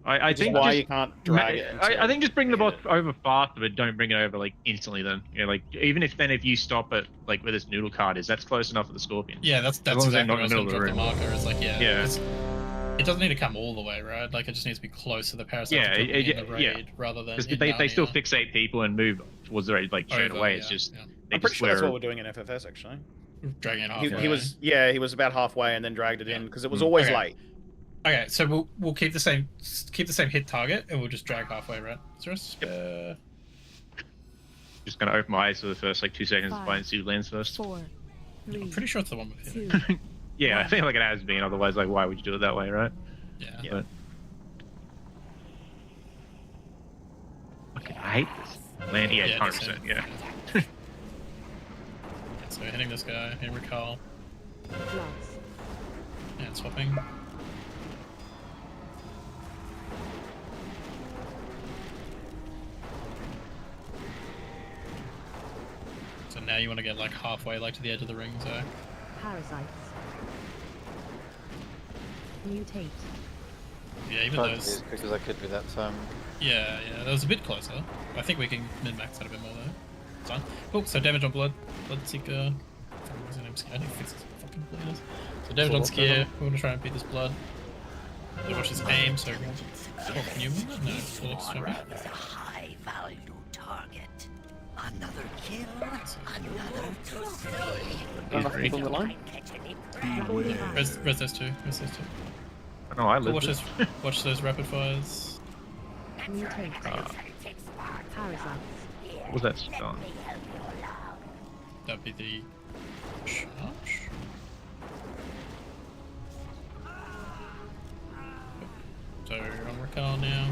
I Which is think why just- you can't drag it. I think just bring the boss over faster, but don't bring it over like instantly. Then, like even if you stop it like where this noodle card is, that's close enough for the scorpion. Yeah, that's As long as they're exactly not what I was in the going to middle drop of the the room. marker. It's like, Yeah. it doesn't need to come all the way, right? Like, it just needs to be close to the parasite Yeah, in the yeah, raid rather than. Because in they still Narnia. fixate people and move towards the raid like straight Over, away. It's yeah, just yeah. they I'm pretty just sure that's wear- what we're doing in FFS actually. Dragging it He halfway. was he was about halfway and then dragged it in because it was always Okay. late. Okay, so we'll keep the same hit target and we'll just drag halfway, right? Serious? Just gonna open my eyes for the first like 2 seconds to 5, find see who lands first. 4, 3, I'm pretty sure it's the one with hit. 2, Yeah, I feel like it has been. Otherwise, like, why would you do it that way, right? Yeah. Yeah. But fucking I hate this. Land, yeah, Yeah, 100%. same. Yeah. So hitting this guy, Henry Carl. bloods. Yeah, swapping. So now you want to get like halfway, like to the edge of the ring, Zach. Parasites. Mutate. Yeah, even Tried to be those. as quick as I could with that time. Yeah, that was a bit closer. I think we can min-max that a bit more though. It's fine. Cool, so damage on blood. Bloodseeker. What's his name? I need to fix this fucking bleeders. So damage on Skier. We want to try and beat this blood. Then watch his aim, so. Oh, can you move it? No, Felix, show me. Is a high value target. Another kill, another to see. Nothing on the line? Res those two. Res those two. No, I Cool, lived watch those rapid fires. Mutate. Parasites. What was that stun? That'd be the charge. Urgrimmar now.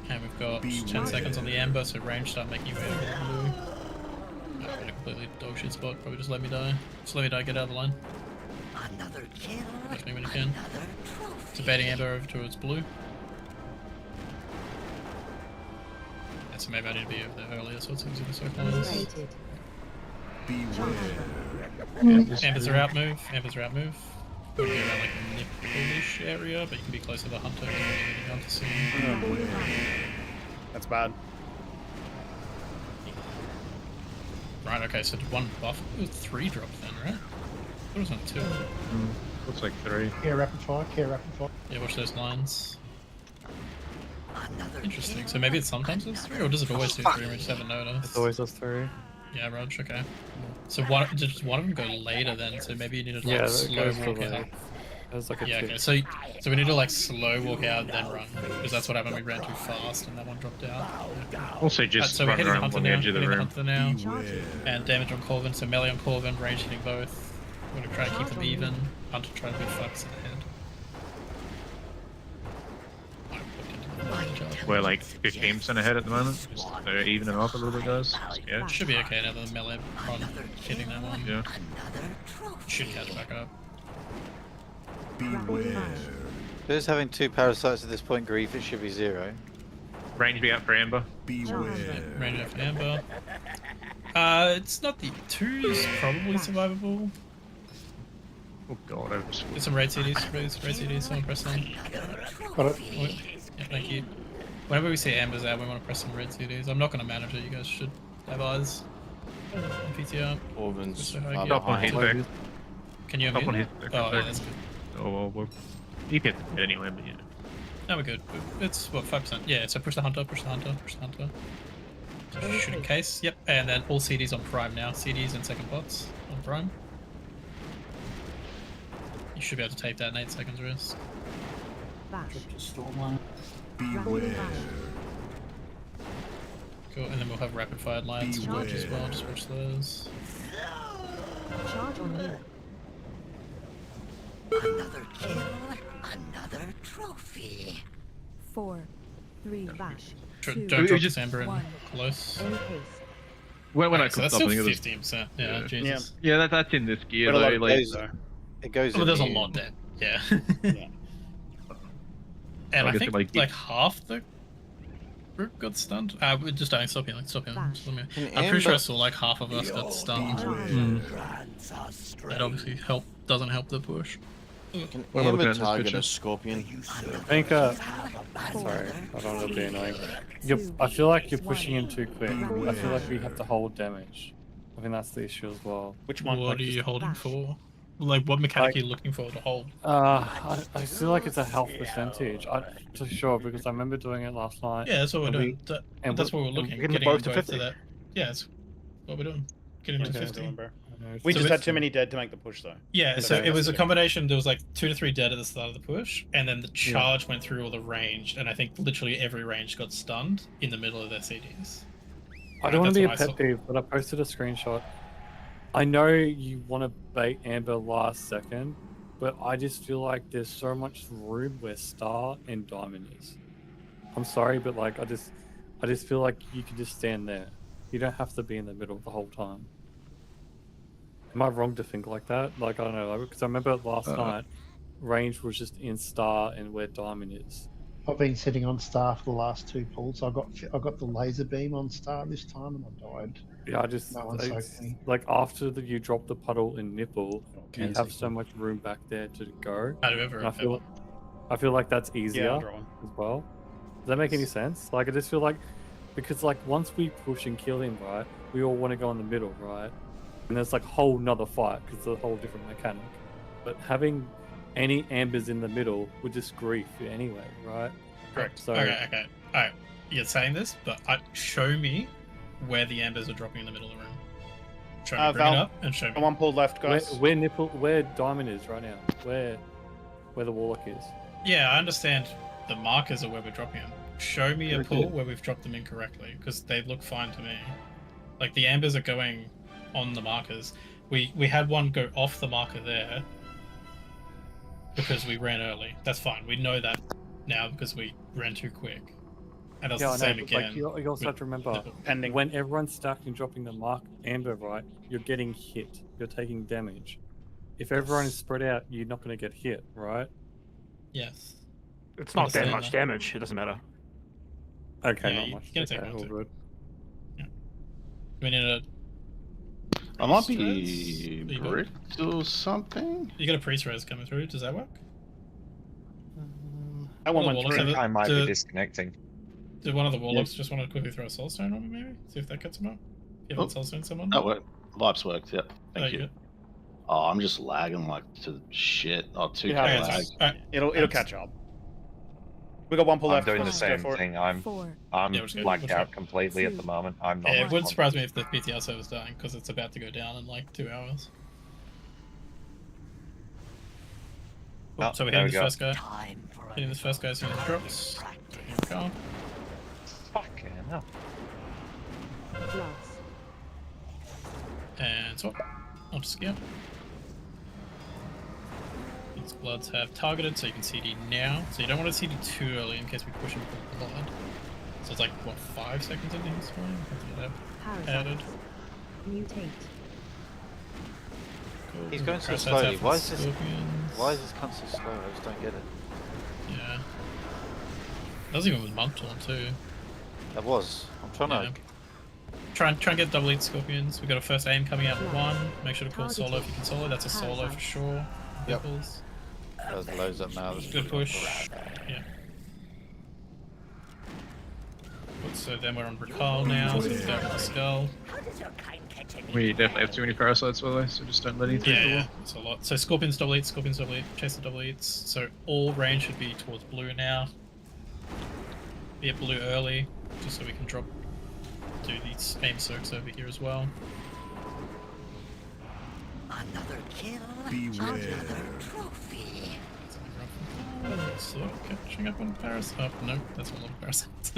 And we've got 10 seconds on the amber, so range start making your way over the blue. I'm in a completely dog shit spot, probably just let me die. Just let me die, get out of the line. Another kill. Push me when you can. Debating amber over towards blue. Yeah, so maybe I need to be over there earlier, so it's easier to circle lines. Ambers are out move, ambers are out move. We're gonna be around like a nipple-ish area, but you can be close to the hunter because we're leading Hunter soon. That's bad. Right, okay, so did one buff? It was 3 drops then, right? It was only 2. Looks like 3. Care rapid fire, care rapid fire. Yeah, watch those lines. Interesting, so maybe it's sometimes it's 3, or does it always do 3 and we just haven't noticed? It's always does 3. Yeah, Rog, okay. So did one of them go later then, so maybe you need to like Yeah, slow goes walk to out. like, there's like a Yeah, 2. okay, so we need to like slow walk out then run, because that's what happened, we ran too fast and that one dropped out. Yeah. Also just so we're run hitting the around hunter on the now, edge of the hitting the room. hunter now, and damage on Corvin, so melee on Corvin, range hitting both. We're gonna try and keep them even, hunter trying to be fucks in the head. We're like 15% ahead at the moment. Just evening up a little bit, guys. Yeah. Should be okay now that the melee on hitting that one. Yeah. Should catch back up. Who's having 2 parasites at this point, Grief? It should be 0. Range be out for amber. Yeah, range out for amber. It's not the 2 is probably survivable. Oh god, I was... Get some raid CDs, please. Raid CDs, someone press them. Got it. Yeah, thank you. Whenever we see ambers out, we want to press some raid CDs. I'm not going to manage it, you guys should have eyes. PTR. Orban's Up on his back. Can you Up on unmute? his Oh, back. yeah, that's good. Oh well, he hit it anyway, but yeah. No, we're good. It's, what, 5%? Yeah, so push the hunter, push the hunter, push the hunter. So shoot in case, yep. And then all CDs on prime now. CDs and second pots on prime. You should be able to tape that in 8 seconds rest. Bash. Beware. Cool, and then we'll have rapid fire lines to watch as well, just watch those. Charge on you. Another kill, another trophy. 4, 3, bash. Don't 2, drop this amber in 1. close. In case. When I So could that's stop, still I think it 15%. Yeah, Jesus. Yeah, that's in this gear But a lot though. of Like, those, though. It goes Oh, in there's a the- lot there. Yeah. Yeah. And I guess think it, like half the group got stunned. We're just dying. Stop healing. Stop healing. Just let me... An I'm pretty sure I amber- saw like half of us got stunned. That obviously doesn't help the push. Can What am I looking Amber at in this target picture? a scorpion? I think, sorry, I don't want to be annoying. I feel like you're pushing him too quick. I feel like we have to hold damage. I think that's the issue as well. Which one? What are you holding for? Like, what mechanic are you looking for to hold? I feel like it's a health percentage. I'm not too sure because I remember doing it last night. Yeah, that's what we're and doing. That's what we're looking. getting Getting both both to to 50. that. Yeah, that's what we're doing. Getting to 50. We So just had it's- too many dead to make the push, though. Yeah, so Okay, it was a that's combination. There was like 2 to 3 dead at the start of the push, and then the charge went through all the ranged, and I think literally every range got stunned in the middle of their CDs. I don't want to be a That's what I pet peeve, but I posted a screenshot. I know you want to bait Amber last second, but I just feel like there's so much room where Star and Diamond is. I'm sorry, but like I just feel like you can just stand there. You don't have to be in the middle the whole time. Am I wrong to think like that? Like I don't know, because I remember last night, range was just in Star and where Diamond is. I've been sitting on Star for the last 2 pulls. I got the laser beam on Star this time and I died. Yeah, I just No one soaked me. like after you drop the puddle in Nipple, you Can have see. so much room back there to go. However, And I feel like that's easier I'll draw one. as well. Does that make any sense? Like I just feel like because like once we push and kill him, right, we all want to go in the middle, right? And there's like a whole nother fight because it's a whole different mechanic. But having any ambers in the middle would just grief you anyway, right? Correct. So Okay. Alright. You're saying this, but show me where the ambers are dropping in the middle of the room. Show me, bring it up, and show me. One pull left, guys. where Diamond is right now, where the Warlock is. Yeah, I understand the markers are where we're dropping them. Show me a pull where we've dropped them incorrectly, because they look fine to me. Like, the ambers are going on the markers. We had one go off the marker there because we ran early. That's fine. We know that now because we ran too quick. And that's Yeah, the I same know, but again. like, you also have to remember, pending. when everyone's stacked and dropping the mark amber, right, you're getting hit. You're taking damage. If everyone is spread out, you're not going to get hit, right? Yes. It's not that much damage. It doesn't matter. Okay, Yeah, not you're much. gonna take Okay, one all too. good. We need a. I might priest be res? Are you bricked or something. You got a priest res coming through. Does that work? I One went of the through. warlocks have I might be do- disconnecting. Did one of the warlocks just want to quickly throw a soul stone on me? Maybe see if that gets him up. You haven't soul stone someone. That worked. Vibes worked. Yep. Thank Oh, you. good. Oh, I'm just lagging like to shit. Oh, 2K It lag. happens. It'll catch up. We got one pull I'm left. doing the Let's go same for it. thing. I'm Yeah, we're just blacked good. out completely at the moment. I'm not. Yeah, it wouldn't responding. surprise me if the PTR server's dying because it's about to go down in like 2 hours. Oh, So we're there hitting we this go. first guy. Hitting this first guy as soon as it drops. Here we go. Fucking hell. And swap. Onto skip. These bloods have targeted, so you can CD now. So you don't want to CD too early in case we push him for blood. So it's like, what, 5 seconds into his spawning? Added. Mutate. He's going so Parasites slowly. out for Why is this? scorpions. Why is this cunt so slow? I just don't get it. Yeah. That was even with Monk Torn too. It was. I'm trying to. Try and get double eat scorpions. We got a first aim coming out in 1. Make sure to call solo if you can solo. That's a solo for sure. Yep. Pickles. There's loads up now. That's Good push. Yeah. So then we're on Ricard now, so it's down with the skull. We definitely have too many parasites, by the way, so just don't let anything Yeah, through. yeah, it's a lot. So scorpions double eat, chase the double eats. So all range should be towards blue now. Be at blue early, just so we can do these aim soaks over here as well. Another kill. Beware. Another trophy. So catching up on parasites. Oh, no, that's a lot of parasites.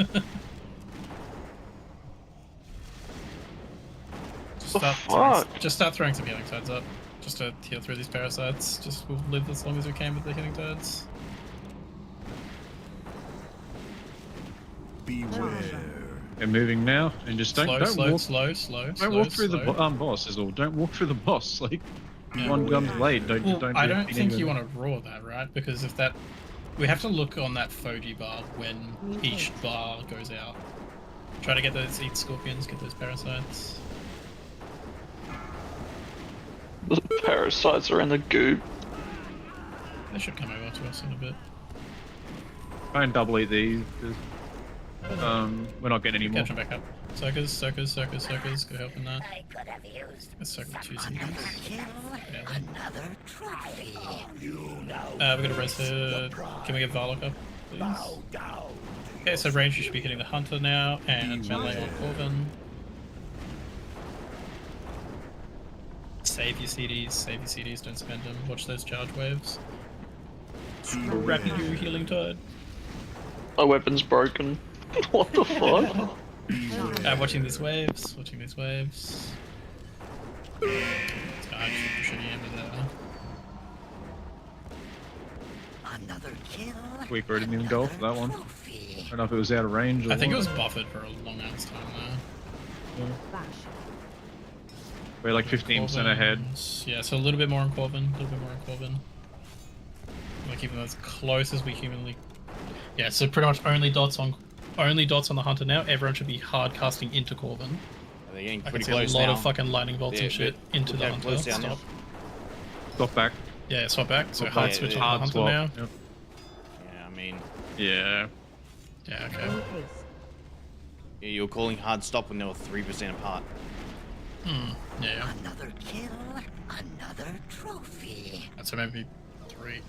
Just start throwing some healing tides up. Just to heal through these parasites. Just we'll live as long as we can with the healing tides. Beware. We're moving now, and just don't walk through the boss. Is all. Don't walk through the boss. Like one gun's laid. Don't. Well, don't. I don't think you want to raw that, right? Because if that, we have to look on that Foji bar when each bar goes out. Try to get those eat scorpions, get those parasites. The parasites are in the goop. They should come over to us in a bit. Try and double eat these. We're not getting any more. Catch them back up. Circus, go help in that. Let's circle 2 seconds. Another trophy. We got a res here. Can we get Varlock up, please? Okay, so range you should be hitting the Hunter now, and melee on Corvin. Save your CDs, don't spend them. Watch those charge waves. Rapid your healing tide. My weapon's broken. What the fuck? Watching these waves, It's shitty amber there. Another kill. We didn't even go for that one. I don't know if it was out of range or I think it what. was buffered for a long ass time there. Yeah. We're like 15% ahead. Yeah, so a little bit more on Corvin, We're keeping those as close as we humanly. Yeah, so pretty much only dots on the Hunter now. Everyone should be hard casting into Corvin. They're getting I can pretty see close a lot now. of fucking lightning bolts and shit into the Hunter. Close down now. Swap back. Yeah, swap back. So Swap hard back. switch on Hard the Hunter swap. now. Yep. Yeah, I mean. Yeah. Yeah, okay. Yeah, you were calling hard stop when they were 3% apart. Yeah. Another kill. Another trophy. So maybe 3.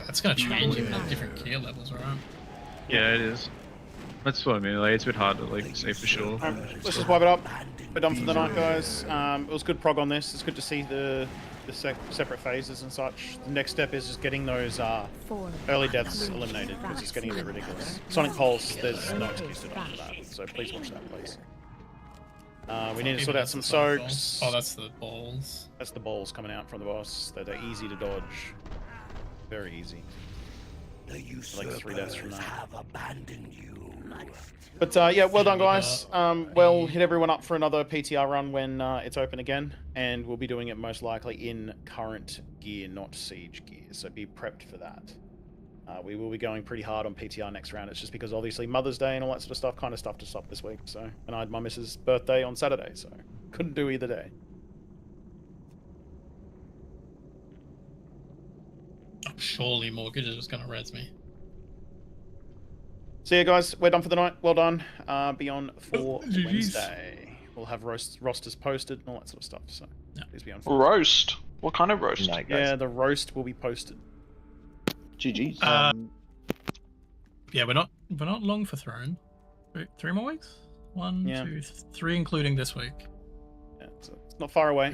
That's gonna change even at different gear levels, right? Yeah, it is. That's what I mean. Like, it's a bit hard to like say for sure. Let's just wipe it up. We're done for the night, guys. It was good prog on this. It's good to see the separate phases and such. The next step is just getting those early deaths eliminated because it's getting a bit ridiculous. Sonic Pulse, there's no excuse to not do that. So please watch that, please. We need to sort out some soaks. Oh, that's the balls. That's the balls coming out from the boss. They're easy to dodge. Very easy. Like 3 deaths from that. But yeah, well done, guys. We'll hit everyone up for another PTR run when it's open again, and we'll be doing it most likely in current gear, not siege gear. So be prepped for that. We will be going pretty hard on PTR next round. It's just because obviously Mother's Day and all that sort of stuff kind of stuffed us up this week. So, and I had my missus' birthday on Saturday, so couldn't do either day. Surely Mortgage is just gonna res me. So yeah, guys, we're done for the night. Well done. Be on for GG's. Wednesday. We'll have rosters posted and all that sort of stuff. So please be on. Roast? What kind of roast? Yeah, the roast will be posted. GG's. Yeah, we're not long for Throne. 3 more weeks? 1, Yeah. 2, 3, including this week. Yeah, so it's not far away.